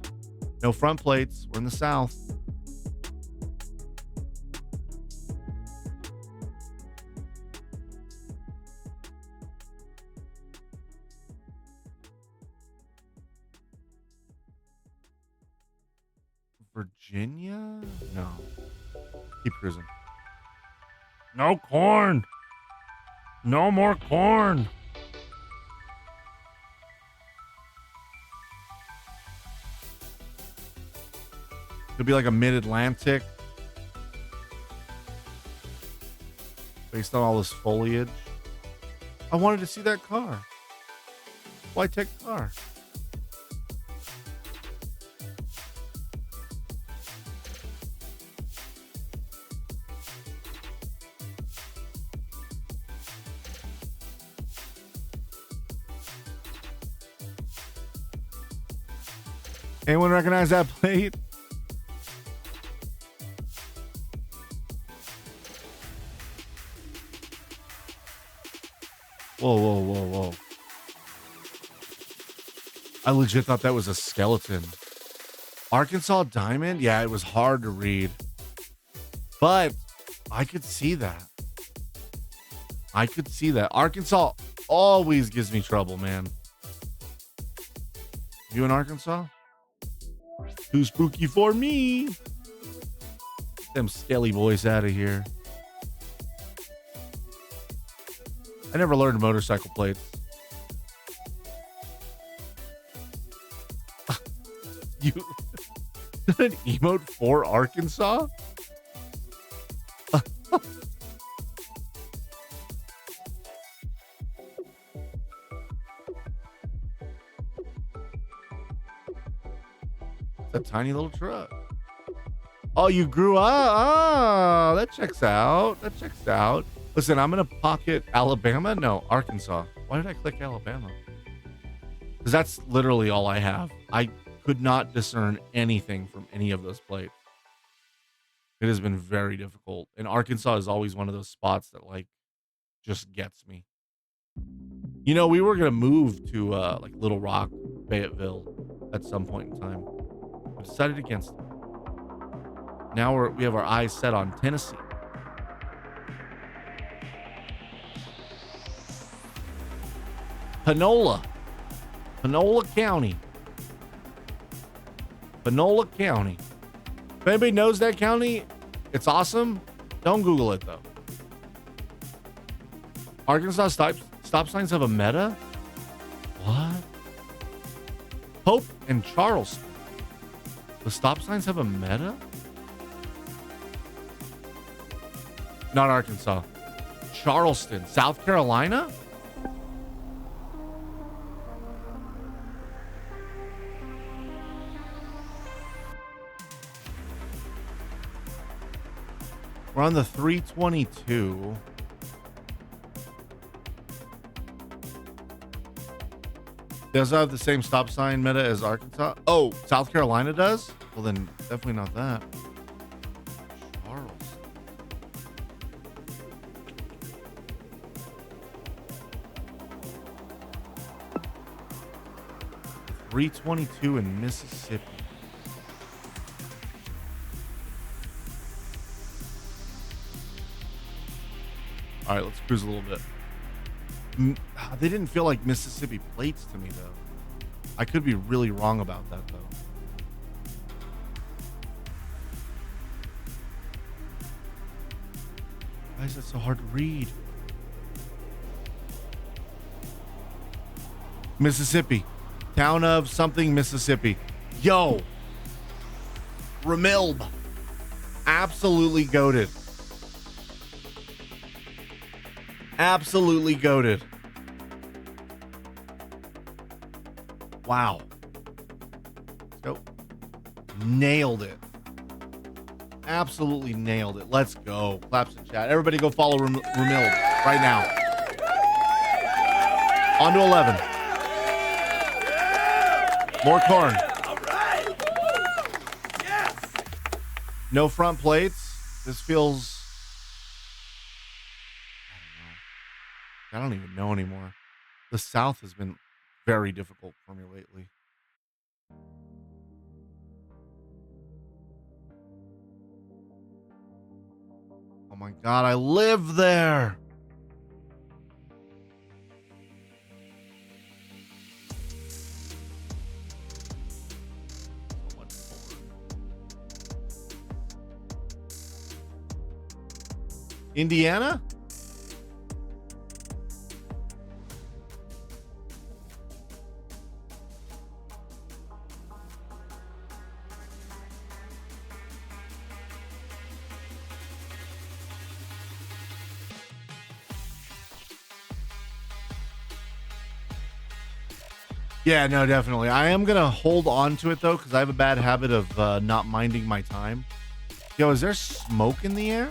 No front plates. We're in the South. Virginia? No. Keep cruising. No corn. No more corn. Could be like a mid-Atlantic. Based on all this foliage. I wanted to see that car. Why take car? Anyone recognize that plate? Whoa, whoa, whoa, whoa. I legit thought that was a skeleton. Arkansas Diamond? Yeah, it was hard to read. But I could see that. I could see that. Arkansas always gives me trouble, man. You in Arkansas? Too spooky for me. Get them skelly boys out of here. I never learned motorcycle plates. You an emote for Arkansas? A tiny little truck. Oh, you grew up. Ah, that checks out. That checks out. Listen, I'm gonna pocket Alabama. No, Arkansas. Why did I click Alabama? Because that's literally all I have. I could not discern anything from any of those plates. It has been very difficult. And Arkansas is always one of those spots that like just gets me. You know, we were gonna move to like Little Rock, Fayetteville at some point in time. We decided against it. Now we have our eyes set on Tennessee. Panola County. Panola County. If anybody knows that county, it's awesome. Don't Google it though. Arkansas stop signs have a meta? What? Pope and Charleston. The stop signs have a meta? Not Arkansas. Charleston, South Carolina? We're on the 322. Does it have the same stop sign meta as Arkansas? Oh, South Carolina does? Well, then definitely not that. Charles. 322 in Mississippi. All right, let's cruise a little bit. They didn't feel like Mississippi plates to me, though. I could be really wrong about that, though. Why is it so hard to read? Mississippi. Town of something, Mississippi. Yo. Ramilb. Absolutely goated. Absolutely goated. Wow. Let's go. Nailed it. Absolutely nailed it. Let's go. Claps in chat. Everybody go follow Ramilb right now. On to 11. More corn. All right. Yes. No front plates. This feels... I don't even know anymore. The South has been very difficult for me lately. Oh my God, I live there. Indiana? Yeah, no, definitely. I am going to hold on to it, though, because I have a bad habit of not minding my time. Yo, is there smoke in the air?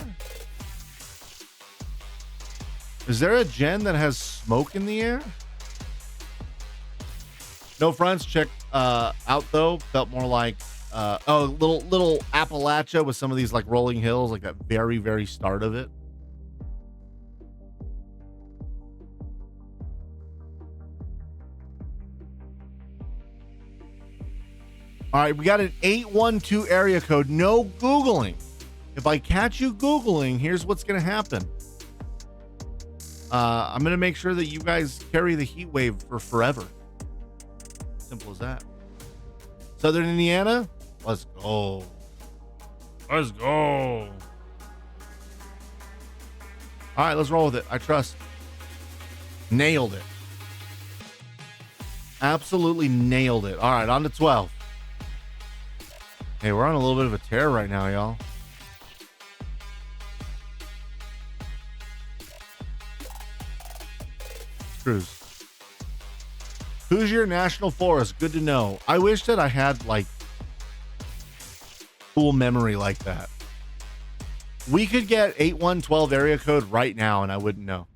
Is there a gen that has smoke in the air? No fronts. Check out, though. Felt more like, little Appalachia with some of these, like, rolling hills, like that very, very start of it. All right, we got an 812 area code. No Googling. If I catch you Googling, here's what's going to happen. I'm going to make sure that you guys carry the heat wave for forever. Simple as that. Southern Indiana, let's go. Let's go. All right, let's roll with it. I trust. Nailed it. Absolutely nailed it. All right, on to 12. Hey, we're on a little bit of a tear right now, y'all. Cruise. Hoosier National Forest. Good to know. I wish that I had like cool memory like that. We could get 8112 area code right now and I wouldn't know.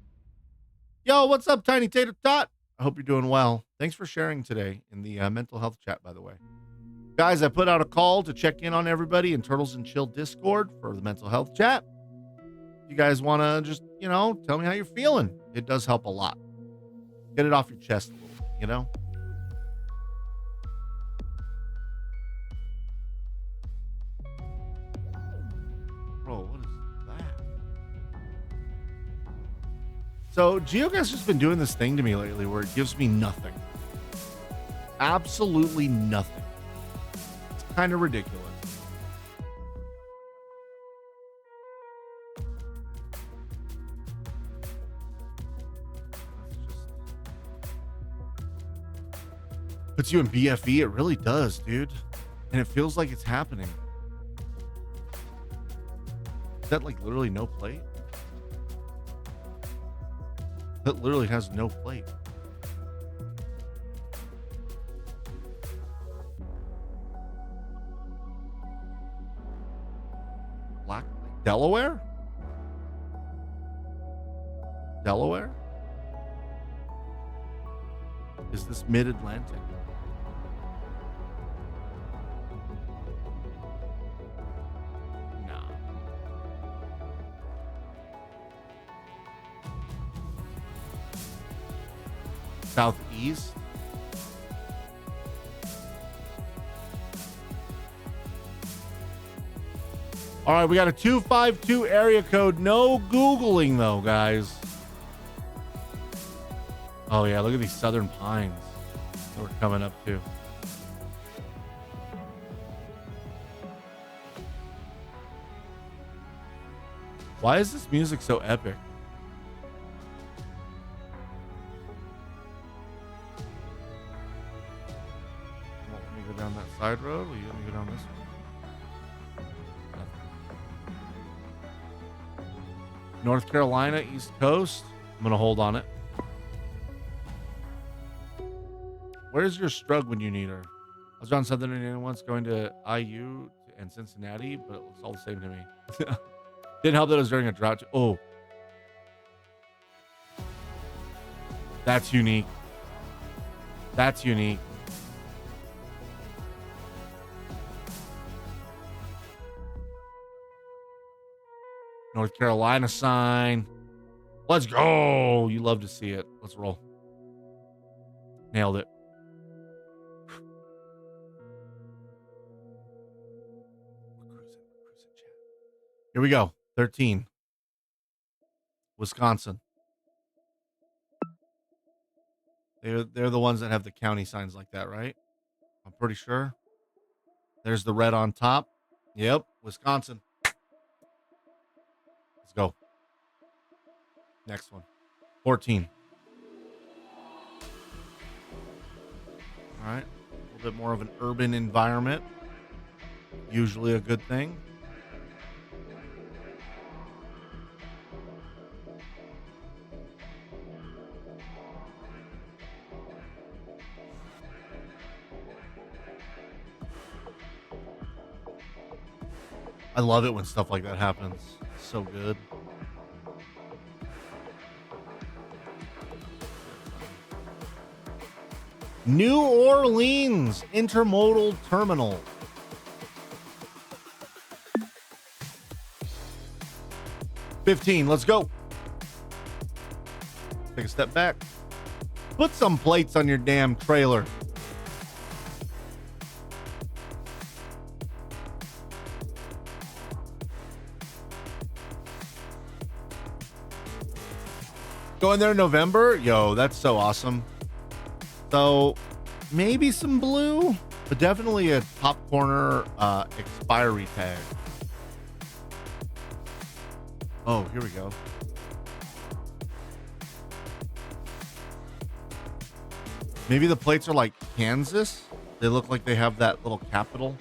Yo, what's up, Tiny Tater Tot? I hope you're doing well. Thanks for sharing today in the mental health chat, by the way. Guys, I put out a call to check in on everybody in Turtles and Chill Discord for the mental health chat. If you guys want to just, tell me how you're feeling. It does help a lot. Get it off your chest a little bit, Bro, what is that? So, Geoguessr's been doing this thing to me lately where it gives me nothing. Absolutely nothing. It's kind of ridiculous. Puts you in BFE. It really does, dude. And it feels like it's happening. Is that like literally no plate? That literally has no plate. Black Delaware? Delaware? Is this mid-Atlantic? Nah. Southeast? All right, we got a 252 area code. No Googling, though, guys. Oh, yeah, look at these southern pines that we're coming up to. Why is this music so epic? Well, let me go down that side road. Will you let me go down this one? North Carolina, East Coast. I'm going to hold on it. Where's your strug when you need her? I was on Southern Indiana once going to IU and Cincinnati, but it looks all the same to me. Didn't help that it was during a drought. Oh. That's unique. That's unique. North Carolina sign. Let's go. You love to see it. Let's roll. Nailed it. Here we go. 13. Wisconsin. They're the ones that have the county signs like that, right? I'm pretty sure. There's the red on top. Yep. Wisconsin. Let's go. Next one. 14. All right. A little bit more of an urban environment. Usually a good thing. I love it when stuff like that happens. It's so good. New Orleans Intermodal Terminal. $15. Let's go. Take a step back. Put some plates on your damn trailer. Going there in November? Yo, that's so awesome. So maybe some blue, but definitely a top corner expiry tag. Oh, here we go. Maybe the plates are like Kansas. They look like they have that little capital.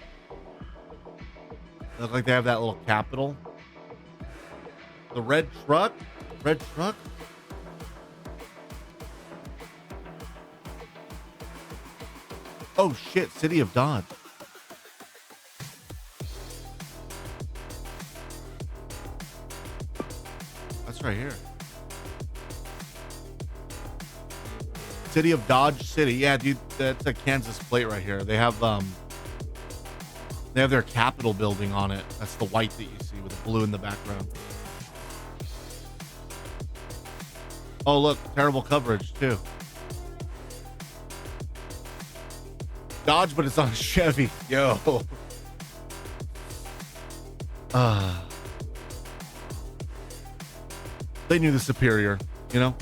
They look like they have that little capital. The red truck? Red truck? Oh shit, City of Dodge. That's right here. City of Dodge City. Yeah, dude, that's a Kansas plate right here. They have their Capitol building on it. That's the white that you see with the blue in the background. Oh, look, terrible coverage too. Dodge, but it's on Chevy. Yo. They knew the superior, you know?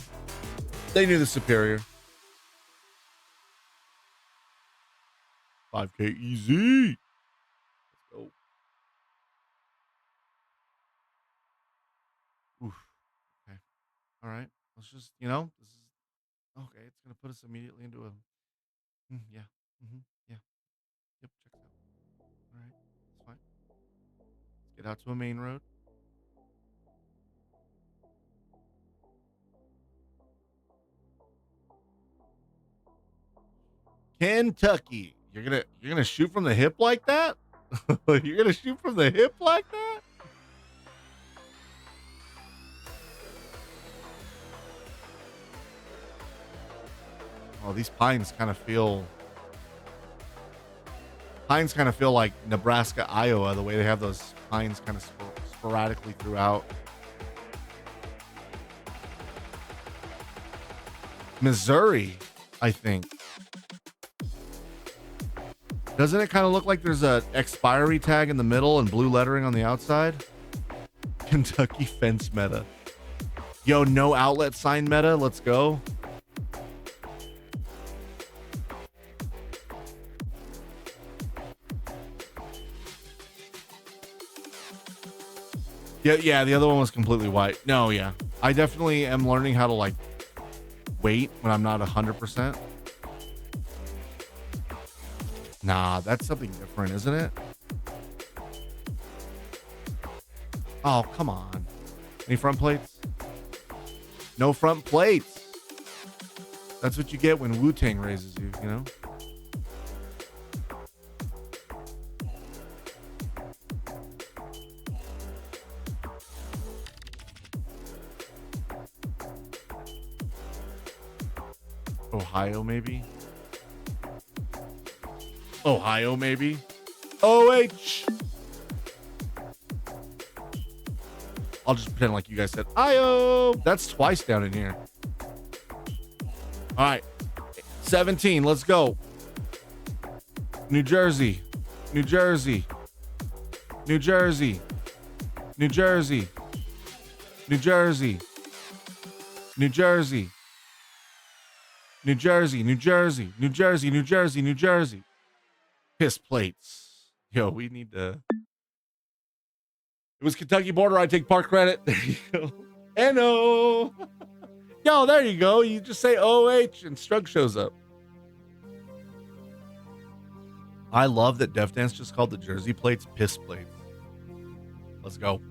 They knew the superior. 5K easy. Let's go. Oof. Okay. All right. Let's just, you know, this is okay. It's going to put us immediately into a, yeah. Yeah. Yep. Checks out. All right. That's fine. Let's get out to a main road. Kentucky. You're gonna shoot from the hip like that? You're gonna shoot from the hip like that? Oh, these pines kind of feel like Nebraska, Iowa, the way they have those pines kind of sporadically throughout. Missouri, I think. Doesn't it kind of look like there's a expiry tag in the middle and blue lettering on the outside? Kentucky fence meta. Yo, no outlet sign meta. Let's go. Yeah, the other one was completely white. No, yeah. I definitely am learning how to like wait when I'm not 100%. Nah, that's something different, isn't it? Oh, come on. Any front plates? No front plates. That's what you get when Wu-Tang raises you, you know? Ohio, maybe? Ohio, maybe? OH! I'll just pretend like you guys said IO. That's twice down in here. All right. 17. Let's go. New Jersey. New Jersey. New Jersey. New Jersey. New Jersey. New Jersey. New Jersey. New Jersey. New Jersey. New Jersey. New Jersey. Piss plates. Yo, we need to. It was Kentucky border. I take part credit. There you go. N-O. Yo, there you go. You just say OH and Strug shows up. I love that Def Dance just called the Jersey plates piss plates. Let's go.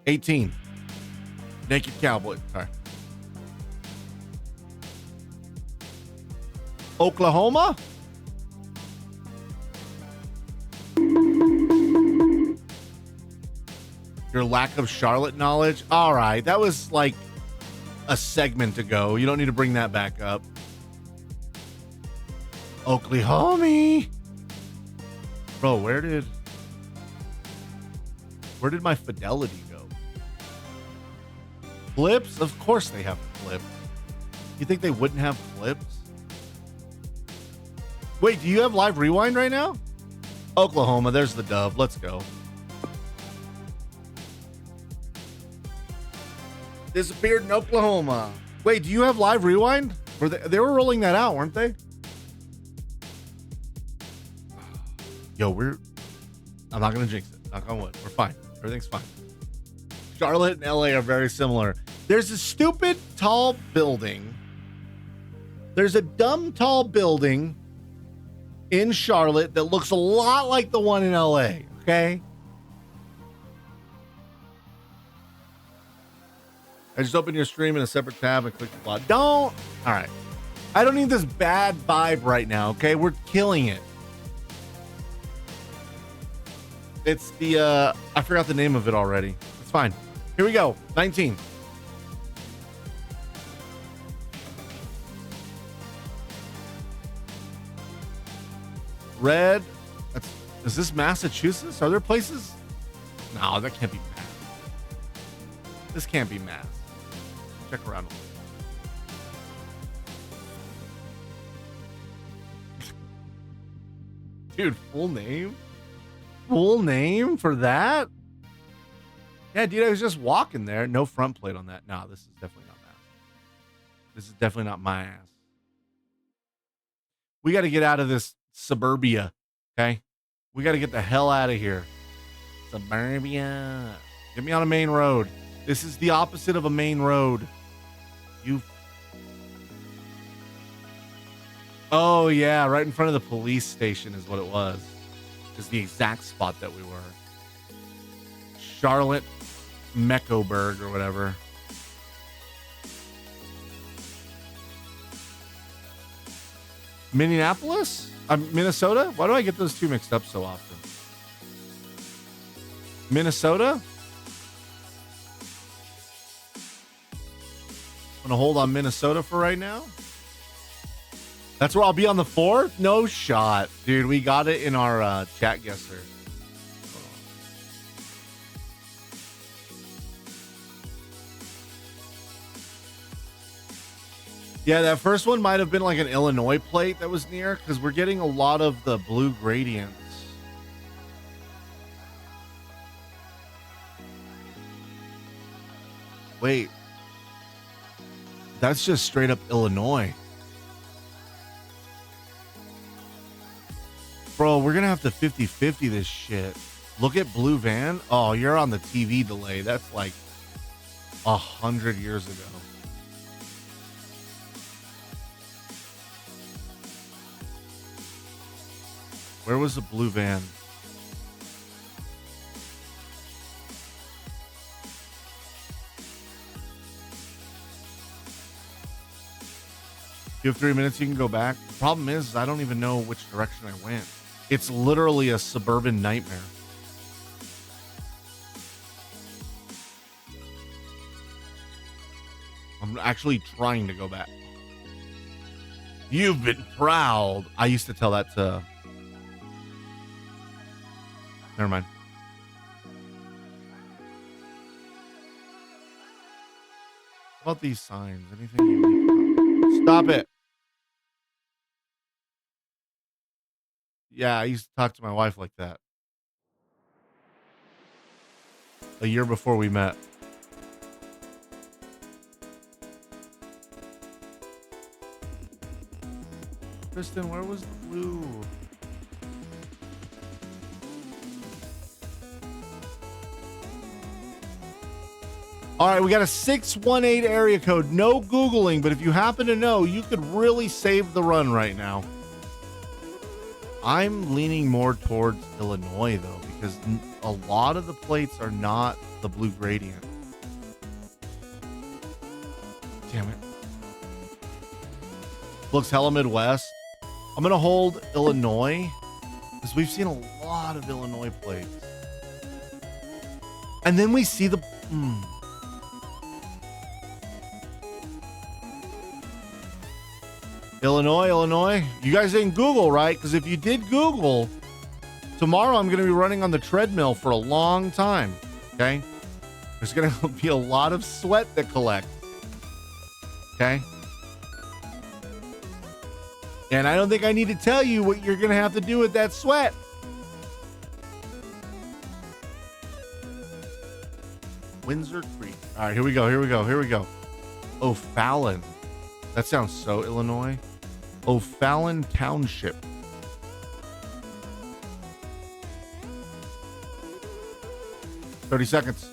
18. Naked Cowboy. All right. Oklahoma. Your lack of Charlotte knowledge. All right, that was like a segment ago. You don't need to bring that back up. Oklahoma. Bro, where did my fidelity go? Flips? Of course they have flips. You think they wouldn't have flips? Wait, do you have live rewind right now? Oklahoma, there's the dub. Let's go. Disappeared in Oklahoma. Wait, do you have live rewind? They were rolling that out, weren't they? Yo, I'm not gonna jinx it. Knock on wood. We're fine. Everything's fine. Charlotte and LA are very similar. There's a stupid tall building. There's a dumb tall building in Charlotte that looks a lot like the one in LA. Okay. I just opened your stream in a separate tab and clicked the plot. Don't. All right. I don't need this bad vibe right now. Okay. We're killing it. It's the, I forgot the name of it already. It's fine. Here we go. 19. Red. Is this Massachusetts? Are there places? No, that can't be Mass. This can't be Mass. Check around. Dude, full name? Full name for that? Yeah, dude, I was just walking there. No front plate on that. No, this is definitely not Mass. This is definitely not my ass. We got to get out of this suburbia, okay? We got to get the hell out of here. Suburbia. Get me on a main road. This is the opposite of a main road. Oh, yeah, right in front of the police station is what it was. Is the exact spot that we were. Charlotte Mecklenburg or whatever. Minneapolis? Minnesota? Why do I get those two mixed up so often? Minnesota? I'm gonna hold on Minnesota for right now. That's where I'll be on the 4th? No shot. Dude, we got it in our chat guesser. Yeah, that first one might have been like an Illinois plate that was near, because we're getting a lot of the blue gradients. Wait. That's just straight up Illinois. Bro, we're gonna have to 50-50 this shit. Look at Blue Van. Oh, you're on the TV delay. That's like 100 years ago. Where was the Blue Van? You have 3 minutes, you can go back. The problem is, I don't even know which direction I went. It's literally a suburban nightmare. I'm actually trying to go back. You've been proud. I used to tell that to... Never mind. How about these signs? Anything unique? Stop it. Yeah, I used to talk to my wife like that. A year before we met. Kristen, where was the blue? All right, we got a 618 area code. No Googling, but if you happen to know, you could really save the run right now. I'm leaning more towards Illinois, though, because a lot of the plates are not the blue gradient. Damn it. Looks hella Midwest. I'm going to hold Illinois, because we've seen a lot of Illinois plates. And then we see the... Illinois. You guys didn't Google, right? Because if you did Google, tomorrow I'm going to be running on the treadmill for a long time. Okay? There's going to be a lot of sweat that collects. Okay? And I don't think I need to tell you what you're going to have to do with that sweat. Windsor Creek. All right, here we go. O'Fallon. That sounds so Illinois. O'Fallon Township. "30 seconds.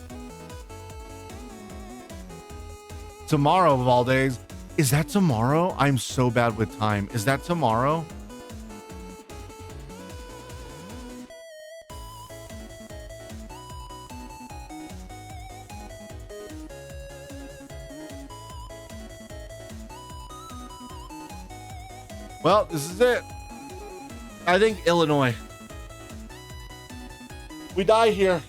Tomorrow of all days. Is that tomorrow? I'm so bad with time. Is that tomorrow? Well, this is it. I think Illinois. We die here.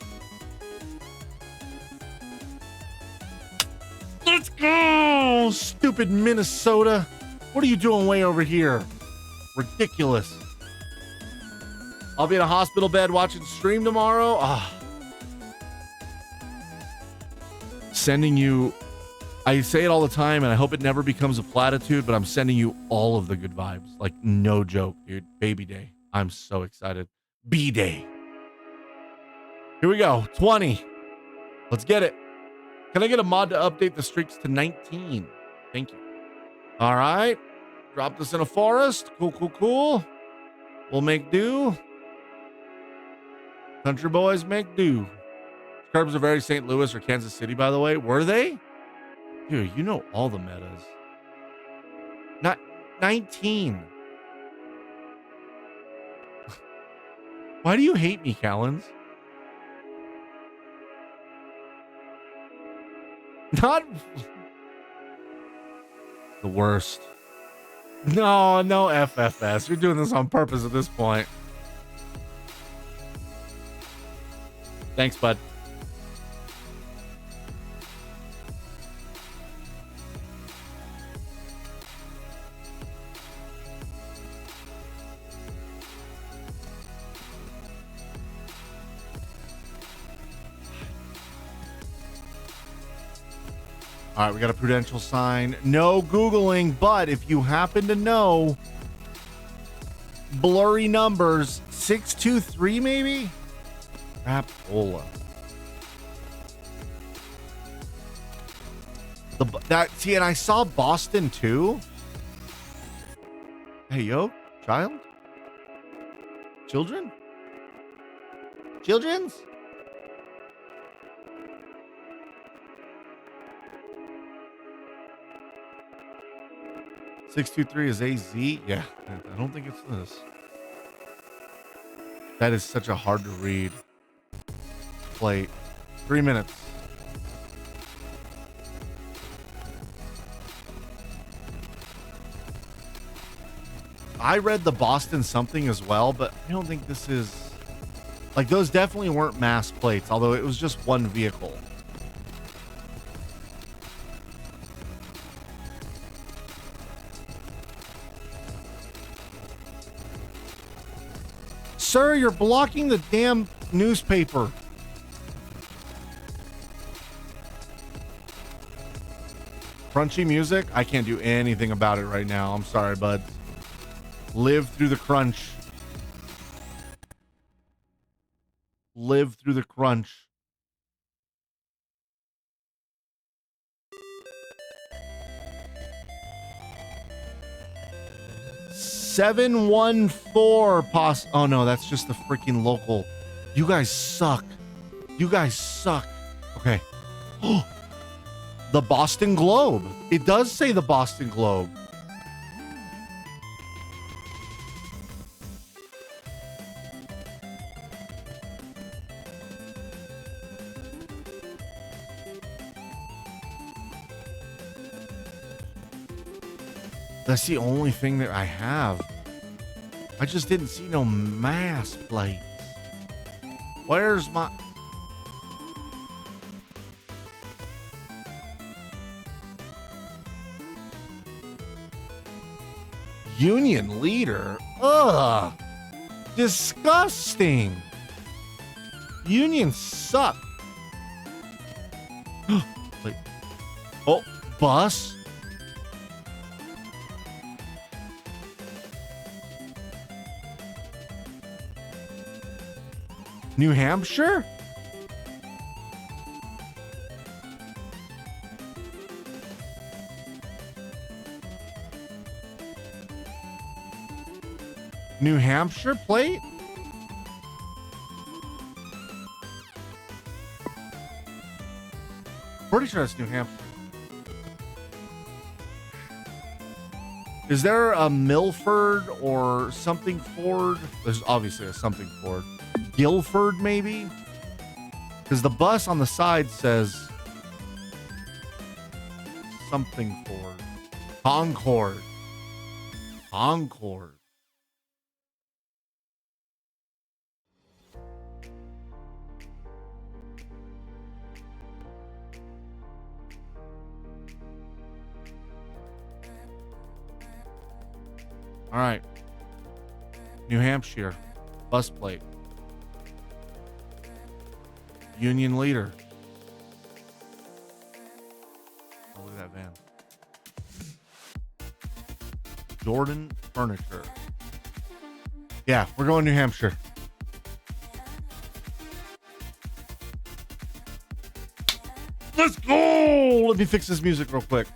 Let's go! Stupid Minnesota. What are you doing way over here? Ridiculous. I'll be in a hospital bed watching stream tomorrow. Sending you... I say it all the time, and I hope it never becomes a platitude, but I'm sending you all of the good vibes. Like, no joke, dude. Baby day. I'm so excited. B-day. Here we go. 20. Let's get it. Can I get a mod to update the streaks to 19? Thank you. All right. Drop this in a forest. Cool. We'll make do. Country boys make do. Curbs are very St. Louis or Kansas City, by the way. Were they? Dude, you know all the metas. Not 19. Why do you hate me, Callens? Not the worst. No FFS. You're doing this on purpose at this point. Thanks, bud. All right, we got a prudential sign. No Googling, but if you happen to know blurry numbers, 623 maybe? Crapola. See, and I saw Boston too. Hey, yo, child? Children's? 623 is AZ? Yeah, I don't think it's this. That is such a hard to read plate. 3 minutes. I read the Boston something as well, but I don't think this is... Like, those definitely weren't mass plates, although it was just one vehicle. Sir, you're blocking the damn newspaper. Crunchy music? I can't do anything about it right now. I'm sorry, bud. Live through the crunch. Live through the crunch. $714 Oh no, that's just the freaking local. You guys suck. Okay. The Boston Globe. It does say the Boston Globe. That's the only thing that I have. I just didn't see no mass plates. Where's my... Union leader. Ugh. Disgusting. Unions suck. Wait. Oh, bus. New Hampshire? New Hampshire plate? Pretty sure that's New Hampshire. Is there a Milford or something Ford? There's obviously a something Ford. Guilford, maybe? Because the bus on the side says something Ford. Concord. Concord. All right. New Hampshire. Bus plate. Union leader. Oh, look at that van. Jordan Furniture. Yeah, we're going New Hampshire. Let's go! Let me fix this music real quick.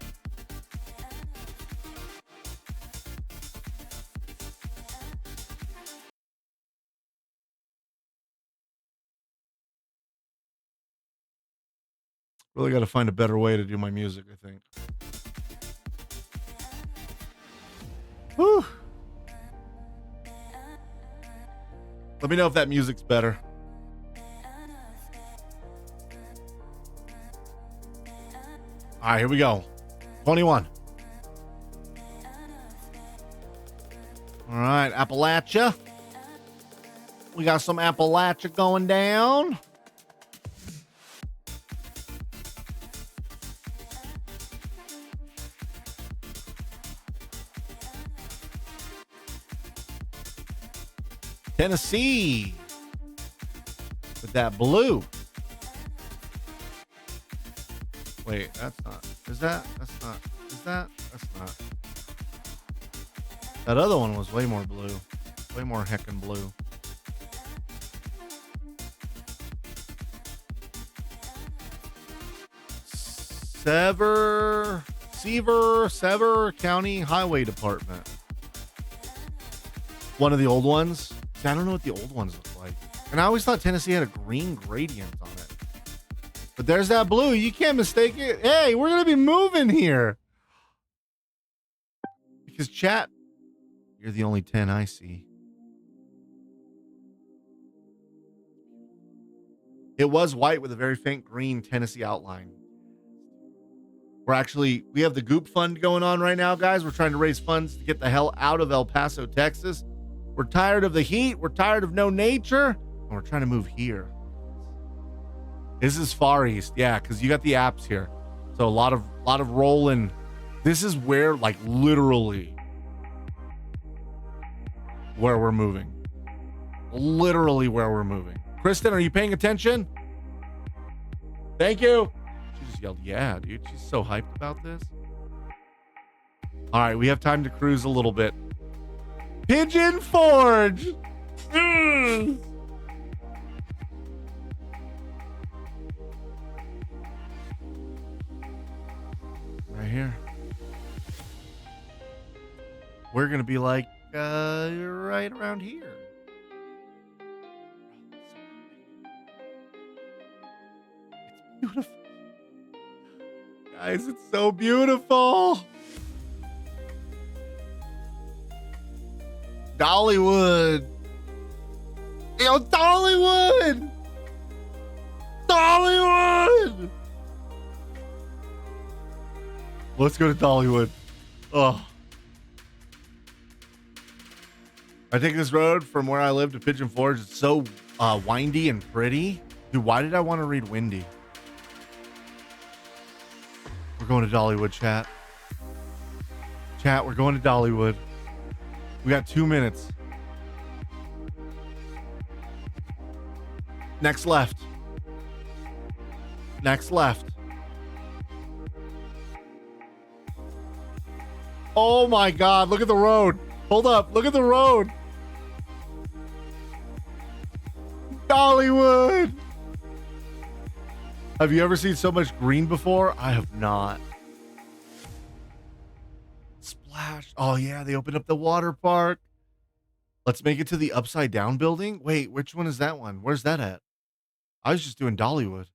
Really got to find a better way to do my music, I think. Whew. Let me know if that music's better. All right, here we go. 21. All right, Appalachia. We got some Appalachia going down. Tennessee with that blue. Wait, that's not. Is that? That's not. Is that? That's not. That other one was way more blue. Way more heckin' blue. Sever County Highway Department. One of the old ones. I don't know what the old ones look like. And I always thought Tennessee had a green gradient on it. But there's that blue. You can't mistake it. Hey, we're going to be moving here. Because chat, you're the only 10 I see. It was white with a very faint green Tennessee outline. We have the Goop Fund going on right now, guys. We're trying to raise funds to get the hell out of El Paso, Texas. We're tired of the heat. We're tired of no nature. And we're trying to move here. This is Far East. Yeah, because you got the apps here. So a lot of rolling. This is where, like, literally where we're moving. Literally where we're moving. Kristen, are you paying attention? Thank you. She just yelled, yeah, dude. She's so hyped about this. All right, we have time to cruise a little bit. Pigeon Forge. Right here. We're going to be like right around here. It's beautiful. Guys, it's so beautiful. Dollywood. Yo, Dollywood. Dollywood. Let's go to Dollywood. Oh. I take this road from where I live to Pigeon Forge. It's so windy and pretty. Dude, why did I want to read windy? We're going to Dollywood, chat. Chat, we're going to Dollywood. We got 2 minutes. Next left. Next left. Oh my God, look at the road. Hold up, look at the road. Dollywood. Have you ever seen so much green before? I have not. Splash. Oh yeah, they opened up the water park. Let's make it to the upside down building. Wait, which one is that one? Where's that at? I was just doing Dollywood.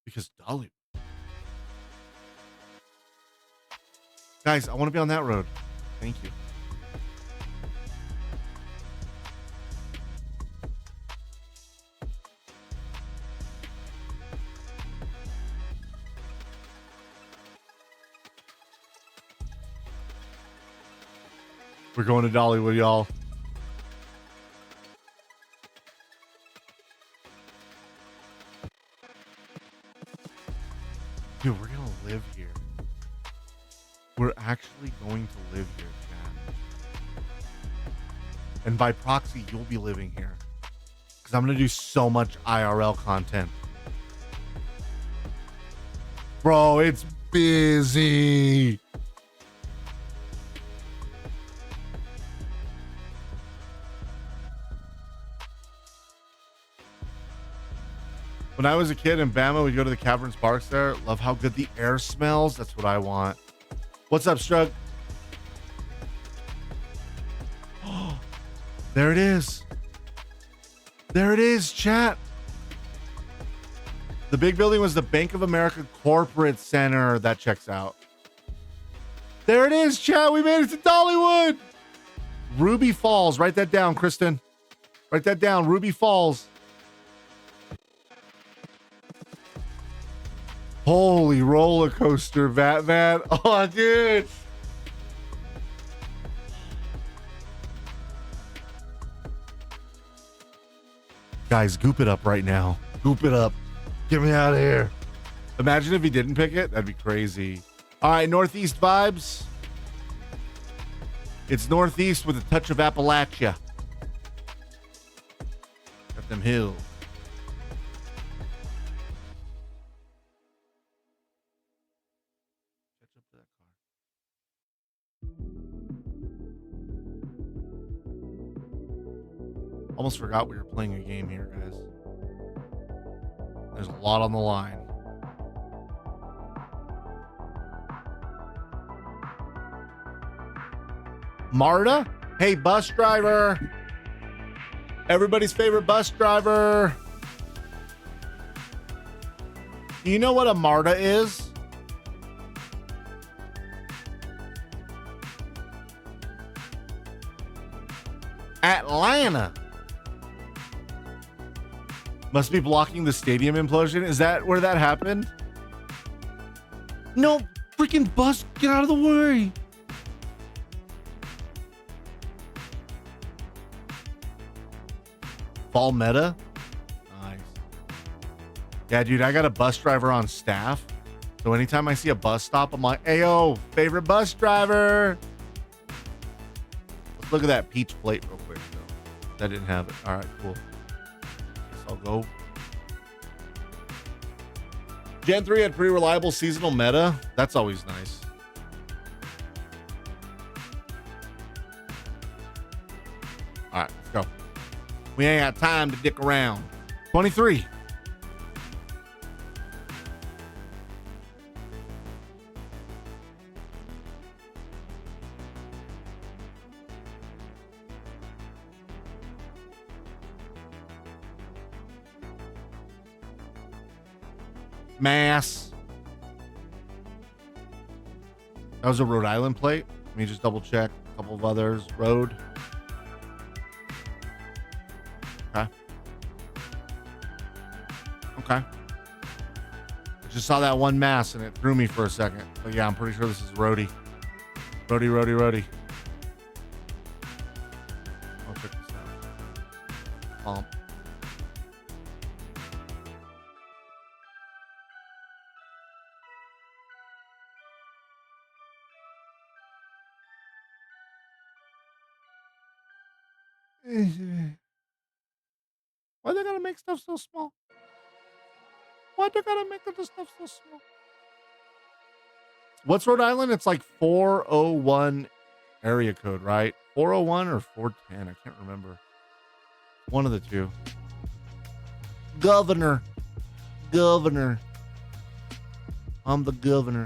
Because Dollywood. Guys, I want to be on that road. Thank you. We're going to Dollywood, y'all. Dude, we're going to live here. We're actually going to live here, chat. And by proxy, you'll be living here. Because I'm going to do so much IRL content. Bro, it's busy. When I was a kid in Bama, we'd go to the Caverns Parks there. Love how good the air smells. That's what I want. What's up, Strug? Oh, there it is. There it is, chat. The big building was the Bank of America Corporate Center. That checks out. There it is, chat. We made it to Dollywood. Ruby Falls. Write that down, Kristen. Write that down. Ruby Falls. Holy roller coaster, Batman. Oh, dude. Guys, goop it up right now. Goop it up. Get me out of here. Imagine if he didn't pick it. That'd be crazy. All right, Northeast vibes. It's Northeast with a touch of Appalachia. Got them hills. Almost forgot we were playing a game here, guys. There's a lot on the line. Marta? Hey, bus driver. Everybody's favorite bus driver. Do you know what a Marta is? Atlanta. Must be blocking the stadium implosion. Is that where that happened? No, freaking bus, get out of the way. Fall meta? Nice. Yeah, dude, I got a bus driver on staff. So anytime I see a bus stop, I'm like, ayo, favorite bus driver. Let's look at that peach plate real quick, though. That didn't have it. All right, cool. I'll go. Gen 3 had pretty reliable seasonal meta. That's always nice. All right, let's go. We ain't got time to dick around. 23. Mass. That was a Rhode Island plate. Let me just double check. A couple of others. Road. Okay. Okay. I just saw that one mass and it threw me for a second. But yeah, I'm pretty sure this is Rhodey. Rhodey. I'll check this out. Pump. Why they gotta make stuff so small? Why they gotta make the stuff so small? What's Rhode Island? It's like 401 area code, right? 401 or 410. I can't remember. One of the two. Governor. I'm the governor.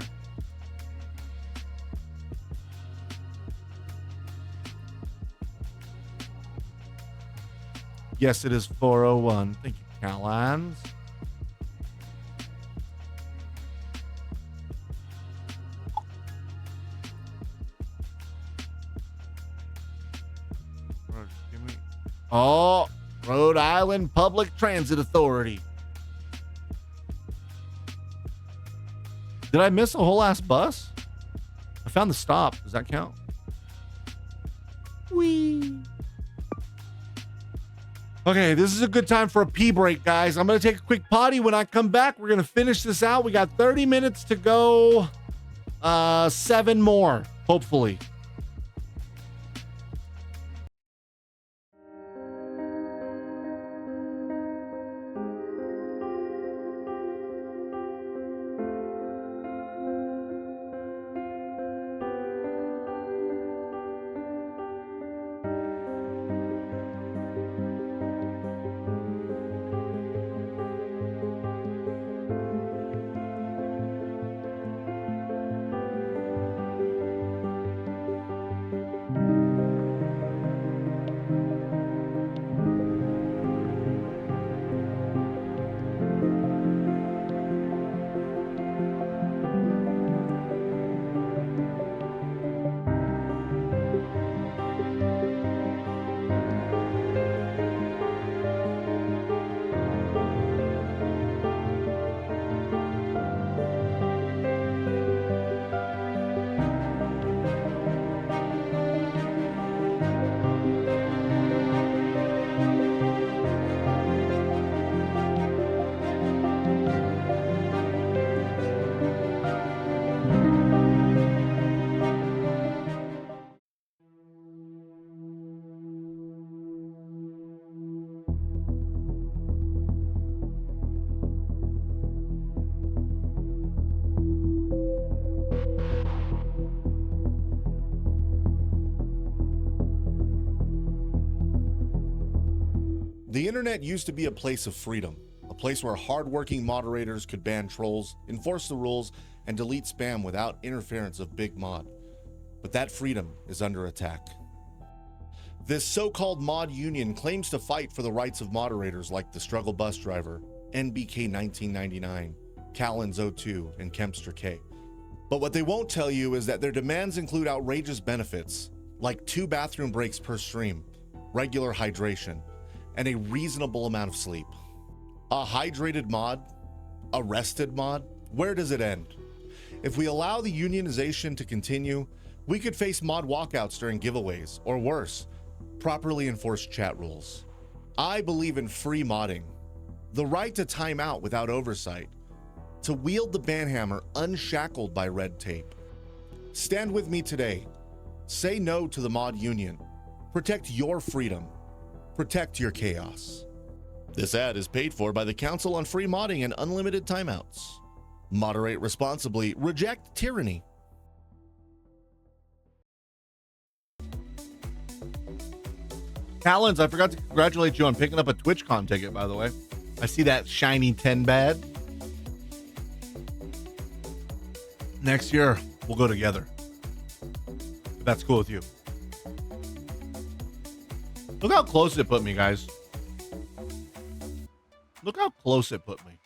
Yes, it is 401. Thank you, Callans. Oh, Rhode Island Public Transit Authority. Did I miss a whole ass bus? I found the stop. Does that count? Whee. Okay, this is a good time for a pee break, guys. I'm going to take a quick potty. When I come back, we're going to finish this out. We got 30 minutes to go. 7 more, hopefully. The internet used to be a place of freedom, a place where hardworking moderators could ban trolls, enforce the rules, and delete spam without interference of Big Mod. But that freedom is under attack. This so-called mod union claims to fight for the rights of moderators like the Struggle Bus Driver, NBK 1999, Callens02, and Kempster K. But what they won't tell you is that their demands include outrageous benefits, like 2 bathroom breaks per stream, regular hydration, and a reasonable amount of sleep. A hydrated mod? A rested mod? Where does it end? If we allow the unionization to continue, we could face mod walkouts during giveaways, or worse, properly enforced chat rules. I believe in free modding, the right to time out without oversight, to wield the banhammer unshackled by red tape. Stand with me today. Say no to the mod union. Protect your freedom. Protect your chaos. This ad is paid for by the Council on Free Modding and Unlimited Timeouts. Moderate responsibly. Reject tyranny. Callens, I forgot to congratulate you on picking up a TwitchCon ticket, by the way. I see that shiny 10 bad. Next year, we'll go together. If that's cool with you. Look how close it put me, guys. Look how close it put me.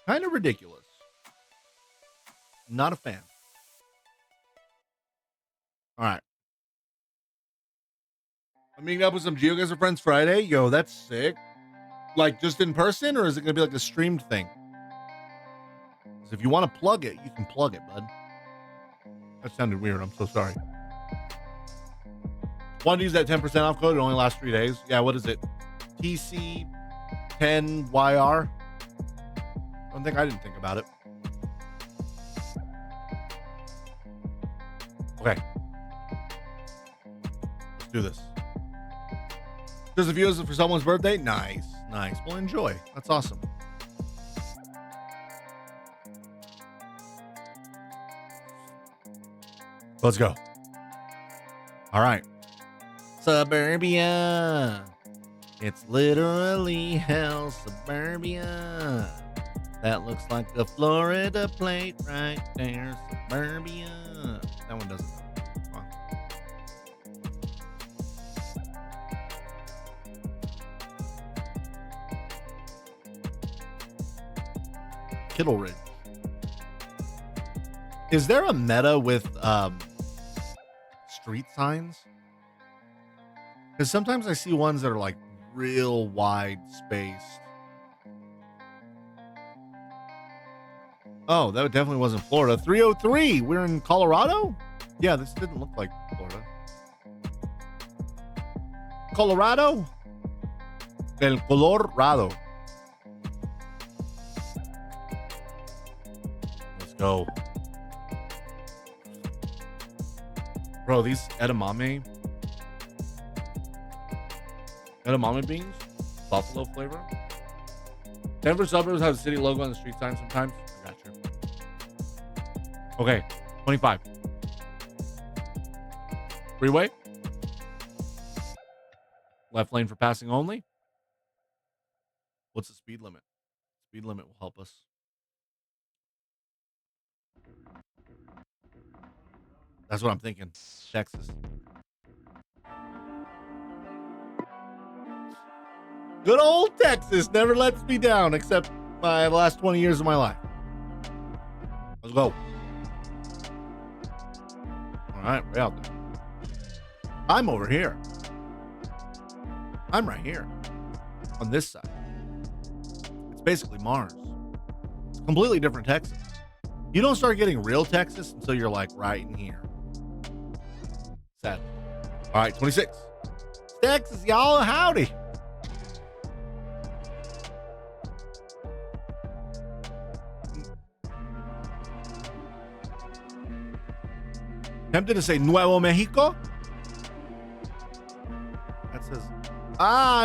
Kind of ridiculous. Not a fan. All right. I'm meeting up with some Geoguessr friends Friday. Yo, that's sick. Like just in person, or is it going to be like a streamed thing? Because if you want to plug it, you can plug it, bud. That sounded weird. I'm so sorry. Want to use that 10% off code? It only lasts 3 days. Yeah, what is it? TC10YR? I didn't think about it. Okay. Let's do this. There's a view for someone's birthday. Nice. Nice. Well, enjoy. That's awesome. Let's go. All right. Suburbia. It's literally hell, suburbia. That looks like a Florida plate right there, suburbia. That one doesn't. Come on. Kittle Ridge. Is there a meta with street signs? Because sometimes I see ones that are like real wide spaced. Oh, that definitely wasn't Florida. 303. We're in Colorado? Yeah, this didn't look like Florida. Colorado? El Colorado. Let's go. Bro, these edamame beans, buffalo flavor. Denver suburbs have a city logo on the street sign sometimes. I got you. Okay, 25. Freeway. Left lane for passing only. What's the speed limit? Speed limit will help us. That's what I'm thinking. Texas. Good old Texas never lets me down, except my last 20 years of my life. Let's go. All right, way out there. I'm over here. I'm right here on this side. It's basically Mars. It's completely different Texas. You don't start getting real Texas until you're like right in here. Sad. All right, 26. Texas, y'all, howdy. Tempted to say Nuevo Mexico. That says,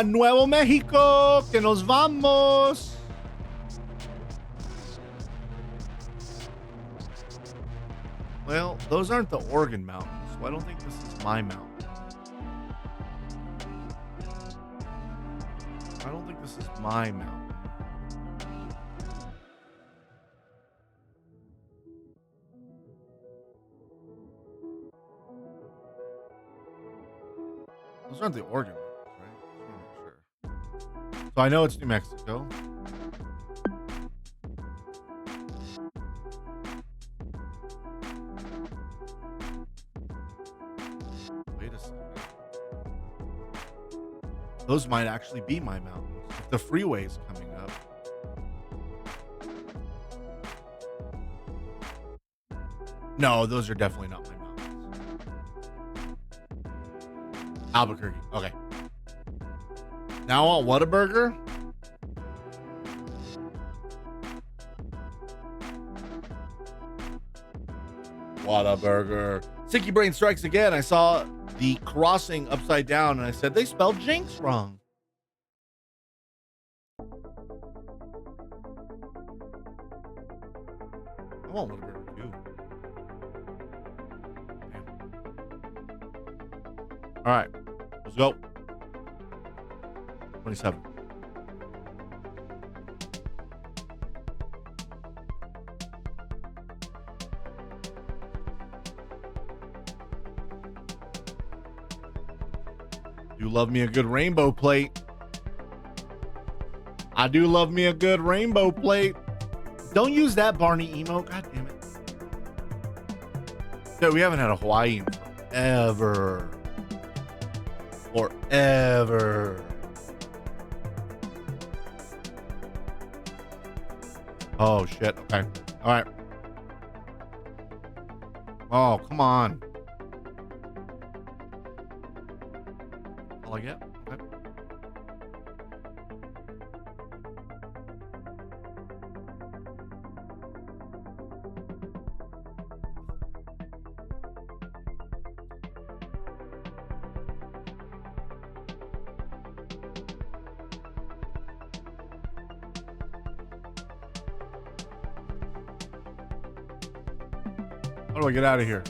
Nuevo Mexico, que nos vamos. Well, those aren't the Oregon mountains, so I don't think this is my mountain. I don't think this is my mountain. Those aren't the Oregon mountains, right? Just want to make sure. So I know it's New Mexico. Wait a second. Those might actually be my mountains. If the freeway's coming up. No, those are definitely not my mountains. Albuquerque. Okay. Now I want Whataburger. Whataburger. Sicky Brain strikes again. I saw the crossing upside down and I said they spelled Jinx wrong. I want Whataburger too. All right. Let's go. 27. You love me a good rainbow plate. I do love me a good rainbow plate. Don't use that Barney emote. God damn it. Dude, we haven't had a Hawaii in forever. Forever. Oh shit. Okay. All right. Oh, come on. All I get? Okay. How do I get out of here?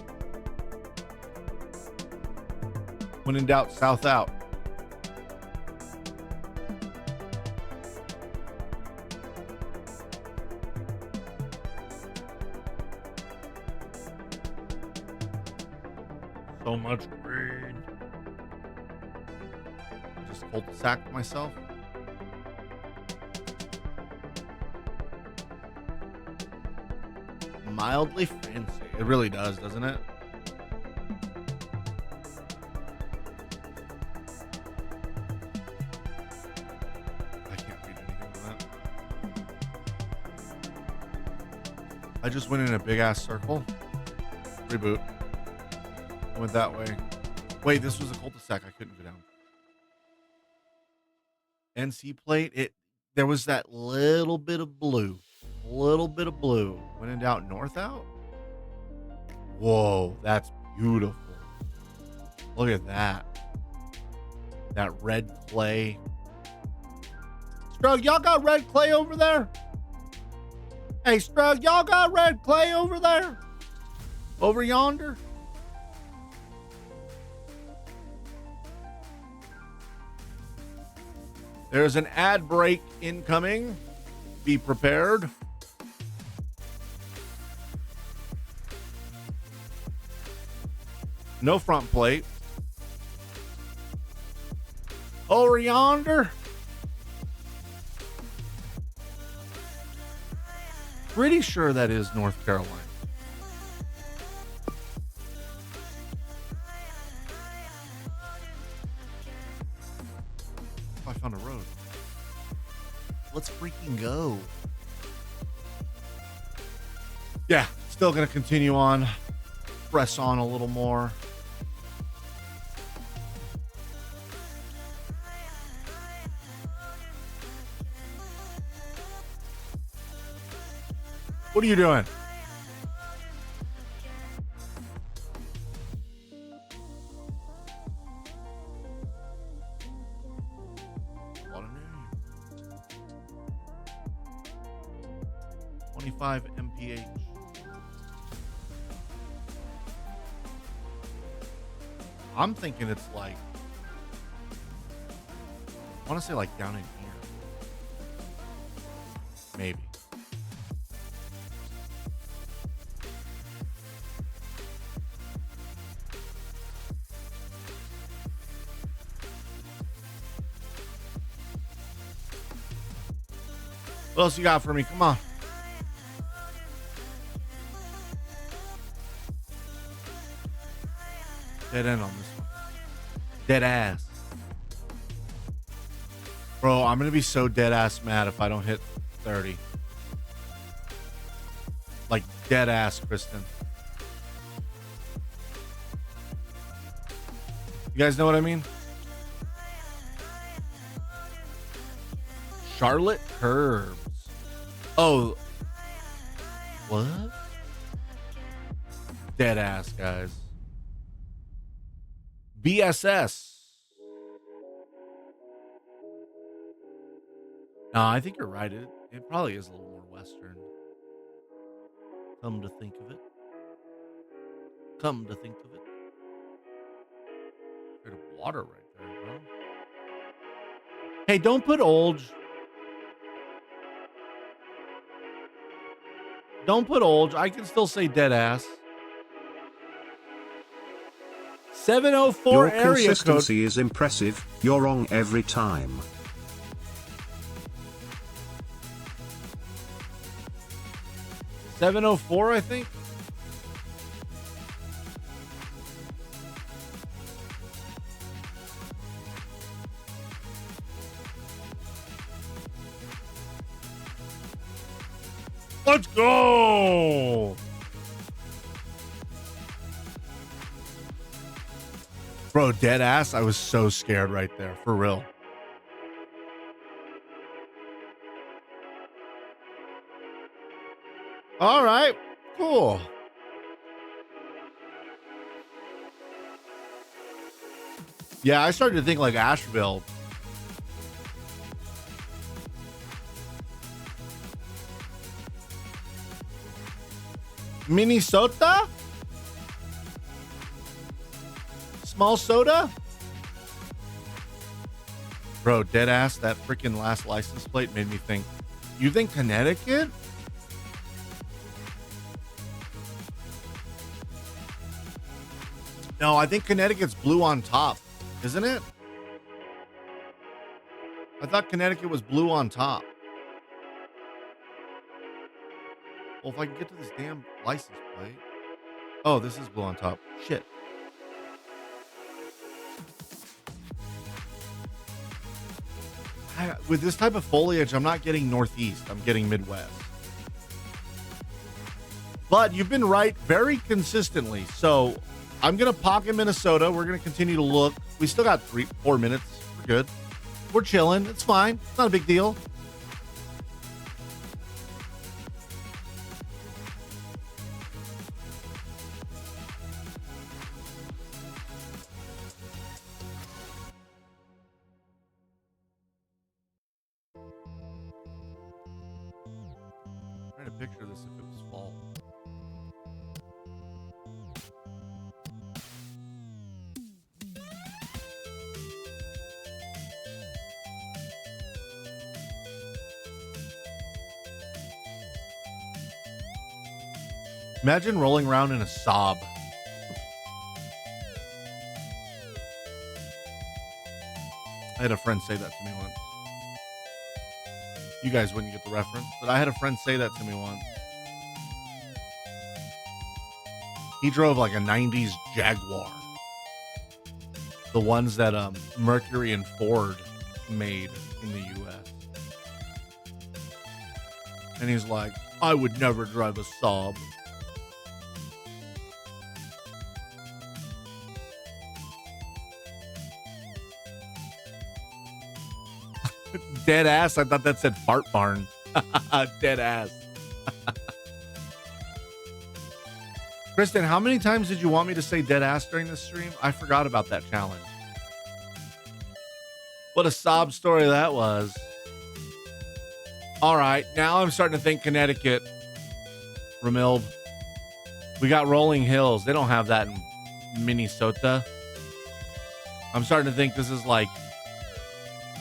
When in doubt, south out. So much green. I just cul-de-sac myself. Mildly fancy. It really does, doesn't it? I can't read anything from that. I just went in a big ass circle. Reboot. I went that way. Wait, this was a cul-de-sac. I couldn't go down. NC plate. There was that little bit of blue. When in doubt, north out. Whoa, that's beautiful. Look at that. That red clay. Strug, y'all got red clay over there? Hey, Strug, y'all got red clay over there? Over yonder? There's an ad break incoming. Be prepared. No front plate. Over yonder. Pretty sure that is North Carolina. Oh, I found a road. Let's freaking go. Yeah, still gonna continue on. Press on a little more. What are you doing? What a name. 25 mph. I'm thinking it's like, I want to say like down in here. Maybe. What else you got for me? Come on. Dead end on this one. Dead ass. Bro, I'm going to be so dead ass mad if I don't hit 30. Like dead ass, Kristen. You guys know what I mean? Charlotte Curbs. Oh. What? Dead ass, guys. BSS. No, I think you're right. It probably is a little more Western. Come to think of it. Come to think of it. There's water right there, bro. Hey, don't put old. Don't put old. I can still say dead ass. 704 Your area code. consistency is impressive. You're wrong every time. $704, I think. Let's go. Bro, dead ass. I was so scared right there. For real. All right. Cool. Yeah, I started to think like Asheville. Minnesota? small soda? Bro, dead ass, that freaking last license plate made me think, you think Connecticut? No, I think Connecticut's blue on top, isn't it? I thought Connecticut was blue on top. Well, if I can get to this damn license plate. Oh, this is blue on top. Shit. With this type of foliage, I'm not getting northeast. I'm getting Midwest. But you've been right very consistently. So I'm going to pocket Minnesota. We're going to continue to look. We still got 4 minutes. We're good. We're chilling. It's fine. It's not a big deal. I'm trying to picture this if it was fall. Imagine rolling around in a sob. I had a friend say that to me once. You guys wouldn't get the reference, but I had a friend say that to me once. He drove like a 90s Jaguar. The ones that Mercury and Ford made in the US. And he's like, I would never drive a Saab. Dead ass. I thought that said fart barn. Dead ass. Kristen, how many times did you want me to say dead ass during this stream? I forgot about that challenge. What a sob story that was. All right, now I'm starting to think Connecticut. Ramilb. We got rolling hills. They don't have that in Minnesota. I'm starting to think this is like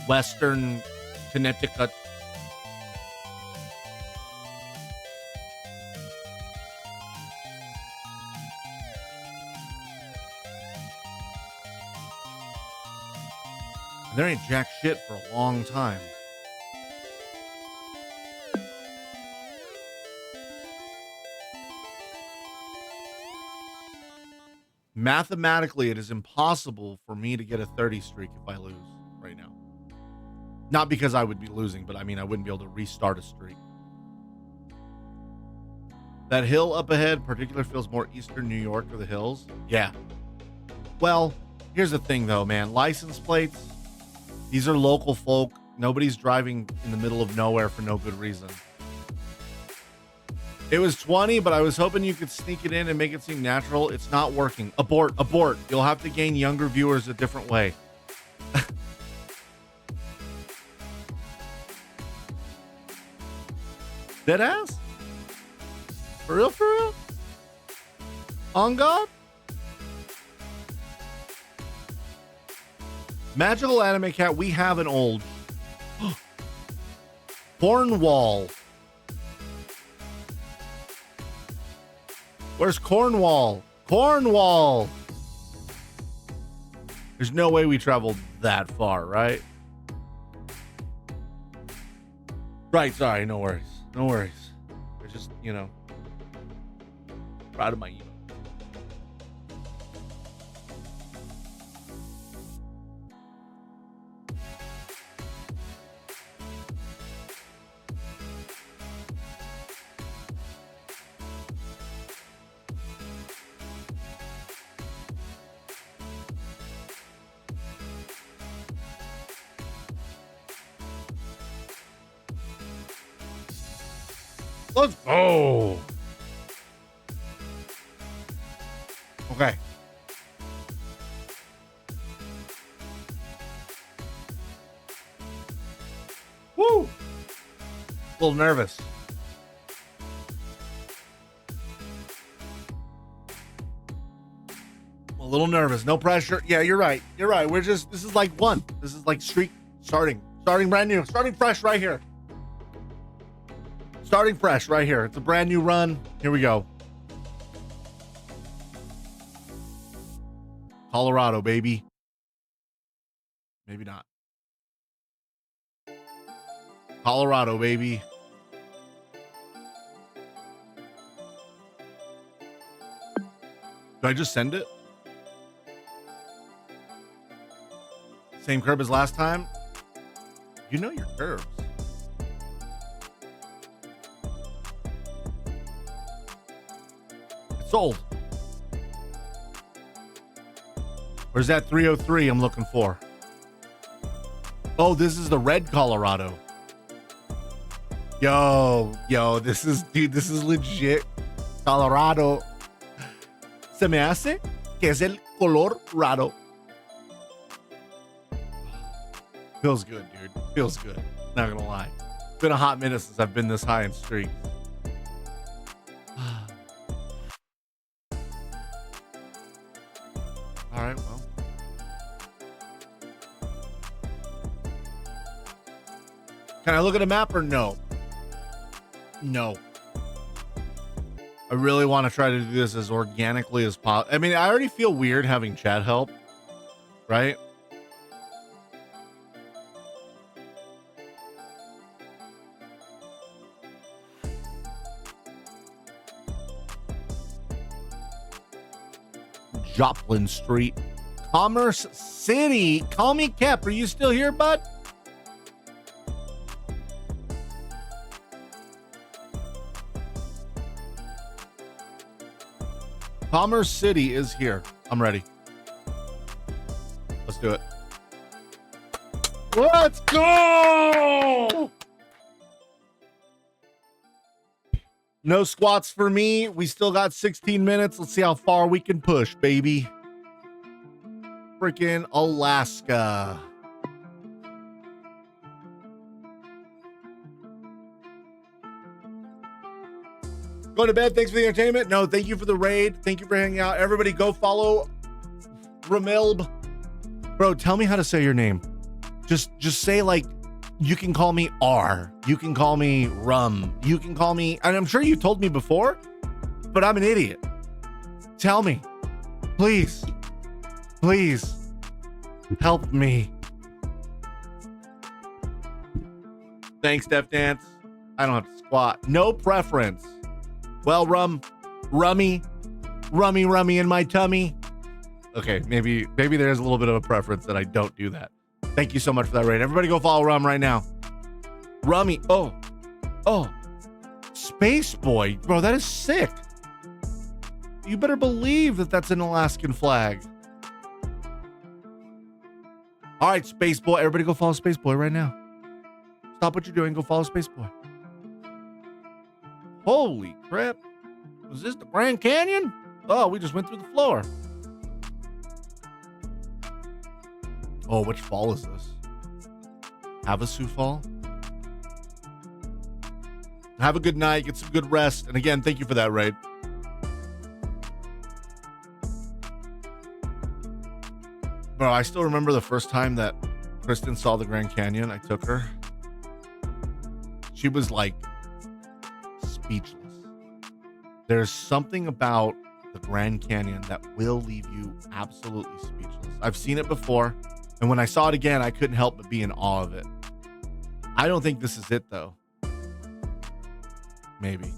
Western Connecticut. There ain't jack shit for a long time. Mathematically, it is impossible for me to get a 30 streak if I lose right now. Not because I would be losing, but I mean, I wouldn't be able to restart a streak. That hill up ahead, particular feels more Eastern New York or the hills. Yeah. Well, here's the thing though, man. License plates, these are local folk. Nobody's driving in the middle of nowhere for no good reason. It was 20, but I was hoping you could sneak it in and make it seem natural. It's not working. Abort, abort. You'll have to gain younger viewers a different way. Dead ass? For real, for real? On God? Magical Anime Cat, we have an old Cornwall. Where's Cornwall? Cornwall! There's no way we traveled that far, right? Right, sorry, no worries. No worries. I just, you know, proud of my email. Let's go. Okay. Woo. A little nervous. A little nervous. No pressure. Yeah, you're right. You're right. This is like one. This is like streak starting brand new, starting fresh right here. Starting fresh right here. It's a brand new run. Here we go. Colorado, baby. Maybe not. Colorado, baby. Did I just send it? Same curve as last time? You know your curves. It's sold. Where's that 303 I'm looking for? Oh, this is the red Colorado. Yo, this is legit. Colorado. Se me hace que es el color raro. Feels good, dude. Feels good. Not gonna lie. It's been a hot minute since I've been this high in streaks. All right, well. Can I look at a map or no? No. I really want to try to do this as organically as possible. I mean, I already feel weird having chat help, right? Joplin Street, Commerce City. Call me Kep. Are you still here, bud? Commerce City is here. I'm ready. Let's do it. Let's go! No squats for me. We still got 16 minutes. Let's see how far we can push, baby. Freaking Alaska. Going to bed. Thanks for the entertainment. No, thank you for the raid. Thank you for hanging out. Everybody go follow Ramilb. Bro, tell me how to say your name. Just say, like, you can call me R. You can call me Rum. You can call me, and I'm sure you told me before, but I'm an idiot. Tell me. Please. Please. Help me. Thanks, Def Dance. I don't have to squat. No preference. Well, rummy in my tummy. Okay, maybe there's a little bit of a preference that I don't do that. Thank you so much for that raid. Everybody go follow Rum right now. Rummy. Oh. Space Boy. Bro, that is sick. You better believe that that's an Alaskan flag. All right, Space Boy. Everybody go follow Space Boy right now. Stop what you're doing. Go follow Space Boy. Holy crap. Was this the Grand Canyon? Oh, we just went through the floor. Oh, which fall is this? Havasu Fall? Have a good night. Get some good rest. And again, thank you for that raid. Bro, I still remember the first time that Kristen saw the Grand Canyon. I took her. She was like speechless. There's something about the Grand Canyon that will leave you absolutely speechless. I've seen it before, and when I saw it again, I couldn't help but be in awe of it. I don't think this is it, though. Maybe.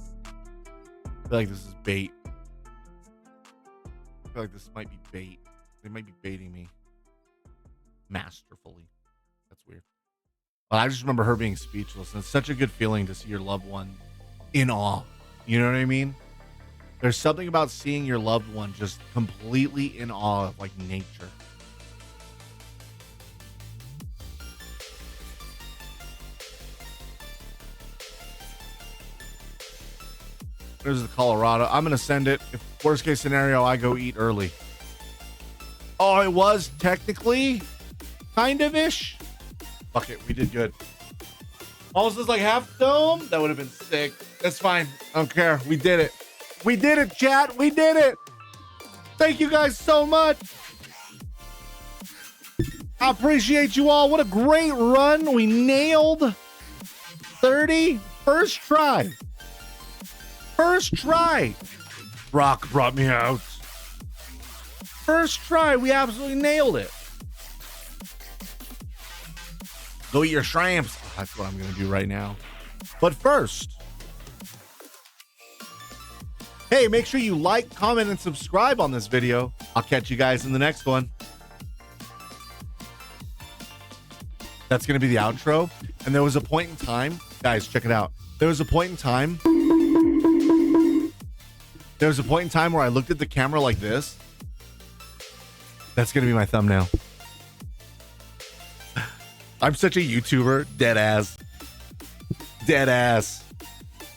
I feel like this is bait. I feel like this might be bait. They might be baiting me masterfully. That's weird. But I just remember her being speechless, and it's such a good feeling to see your loved one in awe. You know what I mean? There's something about seeing your loved one just completely in awe of, like, nature. There's the Colorado. I'm going to send it. If worst case scenario, I go eat early. Oh, it was technically kind of ish. Fuck it. We did good. Almost was like half dome. That would have been sick. That's fine. I don't care. We did it. We did it, chat. We did it. Thank you guys so much. I appreciate you all. What a great run. We nailed 30 first try. First try. Brock brought me out. First try. We absolutely nailed it. Go eat your shrimps. That's what I'm going to do right now. But first, hey, make sure you like, comment, and subscribe on this video. I'll catch you guys in the next one. That's going to be the outro. And there was a point in time, guys, check it out. There was a point in time where I looked at the camera like this. That's going to be my thumbnail. I'm such a YouTuber. Dead ass. Dead ass.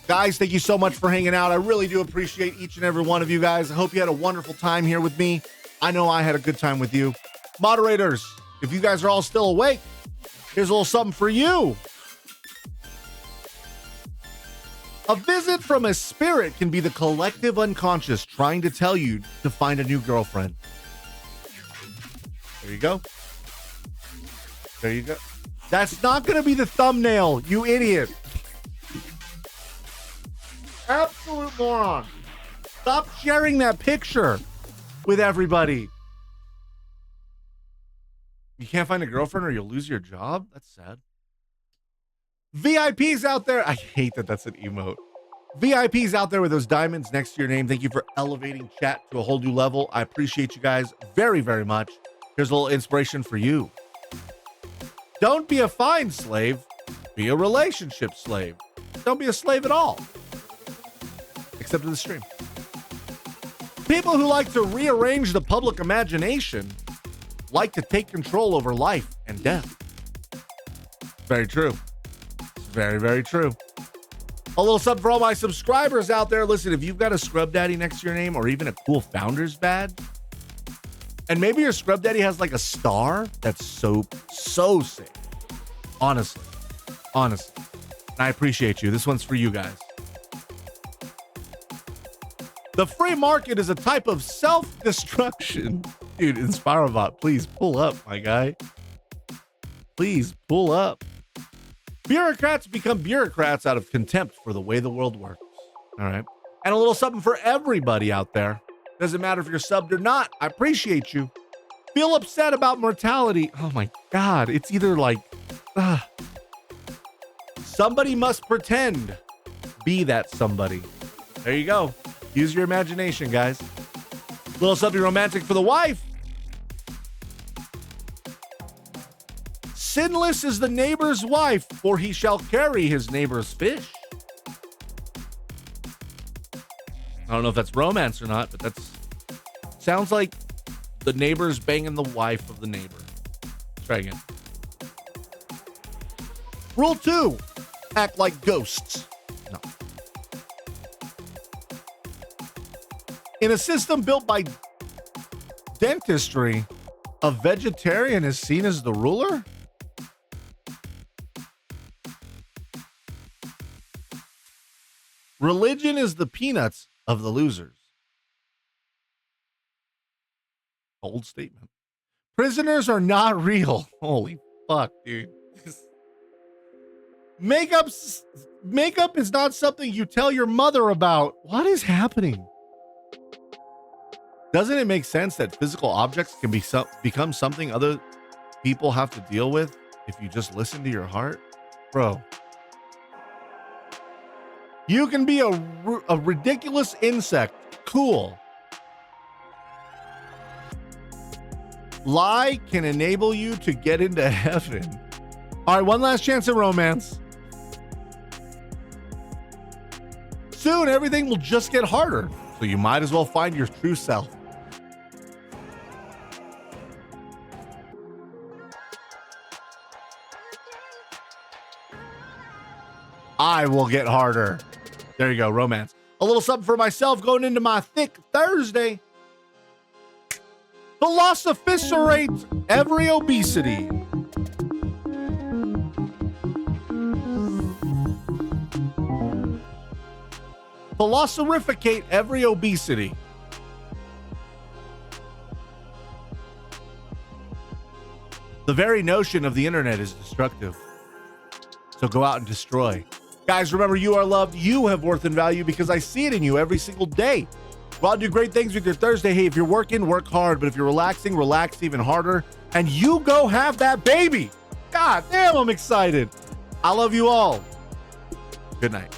Guys, thank you so much for hanging out. I really do appreciate each and every one of you guys. I hope you had a wonderful time here with me. I know I had a good time with you. Moderators, if you guys are all still awake, here's a little something for you. A visit from a spirit can be the collective unconscious trying to tell you to find a new girlfriend. There you go. There you go. That's not going to be the thumbnail, you idiot. Absolute moron. Stop sharing that picture with everybody. You can't find a girlfriend or you'll lose your job? That's sad. VIPs out there. I hate that that's an emote. VIPs out there with those diamonds next to your name. Thank you for elevating chat to a whole new level. I appreciate you guys very, very much. Here's a little inspiration for you. Don't be a fine slave. Be a relationship slave. Don't be a slave at all. Except in the stream. People who like to rearrange the public imagination like to take control over life and death. Very true. Very, very true. A little sub for all my subscribers out there. Listen, if you've got a scrub daddy next to your name or even a cool founder's badge, and maybe your scrub daddy has like a star, that's so sick. Honestly. Honestly. I appreciate you. This one's for you guys. The free market is a type of self-destruction. Dude, Inspirabot, please pull up, my guy. Please pull up. Bureaucrats become bureaucrats out of contempt for the way the world works. All right. And a little something for everybody out there. Doesn't matter if you're subbed or not. I appreciate you. Feel upset about mortality. Oh my God. It's either like, somebody must pretend. Be that somebody. There you go. Use your imagination, guys. Little something romantic for the wife. Sinless is the neighbor's wife, for he shall carry his neighbor's fish. I don't know if that's romance or not, but that's sounds like the neighbor's banging the wife of the neighbor. Try again. Rule 2, act like ghosts. No. In a system built by dentistry, a vegetarian is seen as the ruler? Religion is the peanuts of the losers. Bold statement. Prisoners are not real. Holy fuck, dude. Makeup is not something you tell your mother about. What is happening? Doesn't it make sense that physical objects can become something other people have to deal with if you just listen to your heart? Bro. You can be a ridiculous insect. Cool. Lie can enable you to get into heaven. All right, one last chance at romance. Soon, everything will just get harder, so you might as well find your true self. I will get harder. There you go, romance. A little something for myself going into my thick Thursday. Philosophicerate every obesity. Philosophicate every obesity. The very notion of the internet is destructive. So go out and destroy. Guys, remember, you are loved. You have worth and value because I see it in you every single day. Go out and do great things with your Thursday. Hey, if you're working, work hard. But if you're relaxing, relax even harder. And you go have that baby. God damn, I'm excited. I love you all. Good night.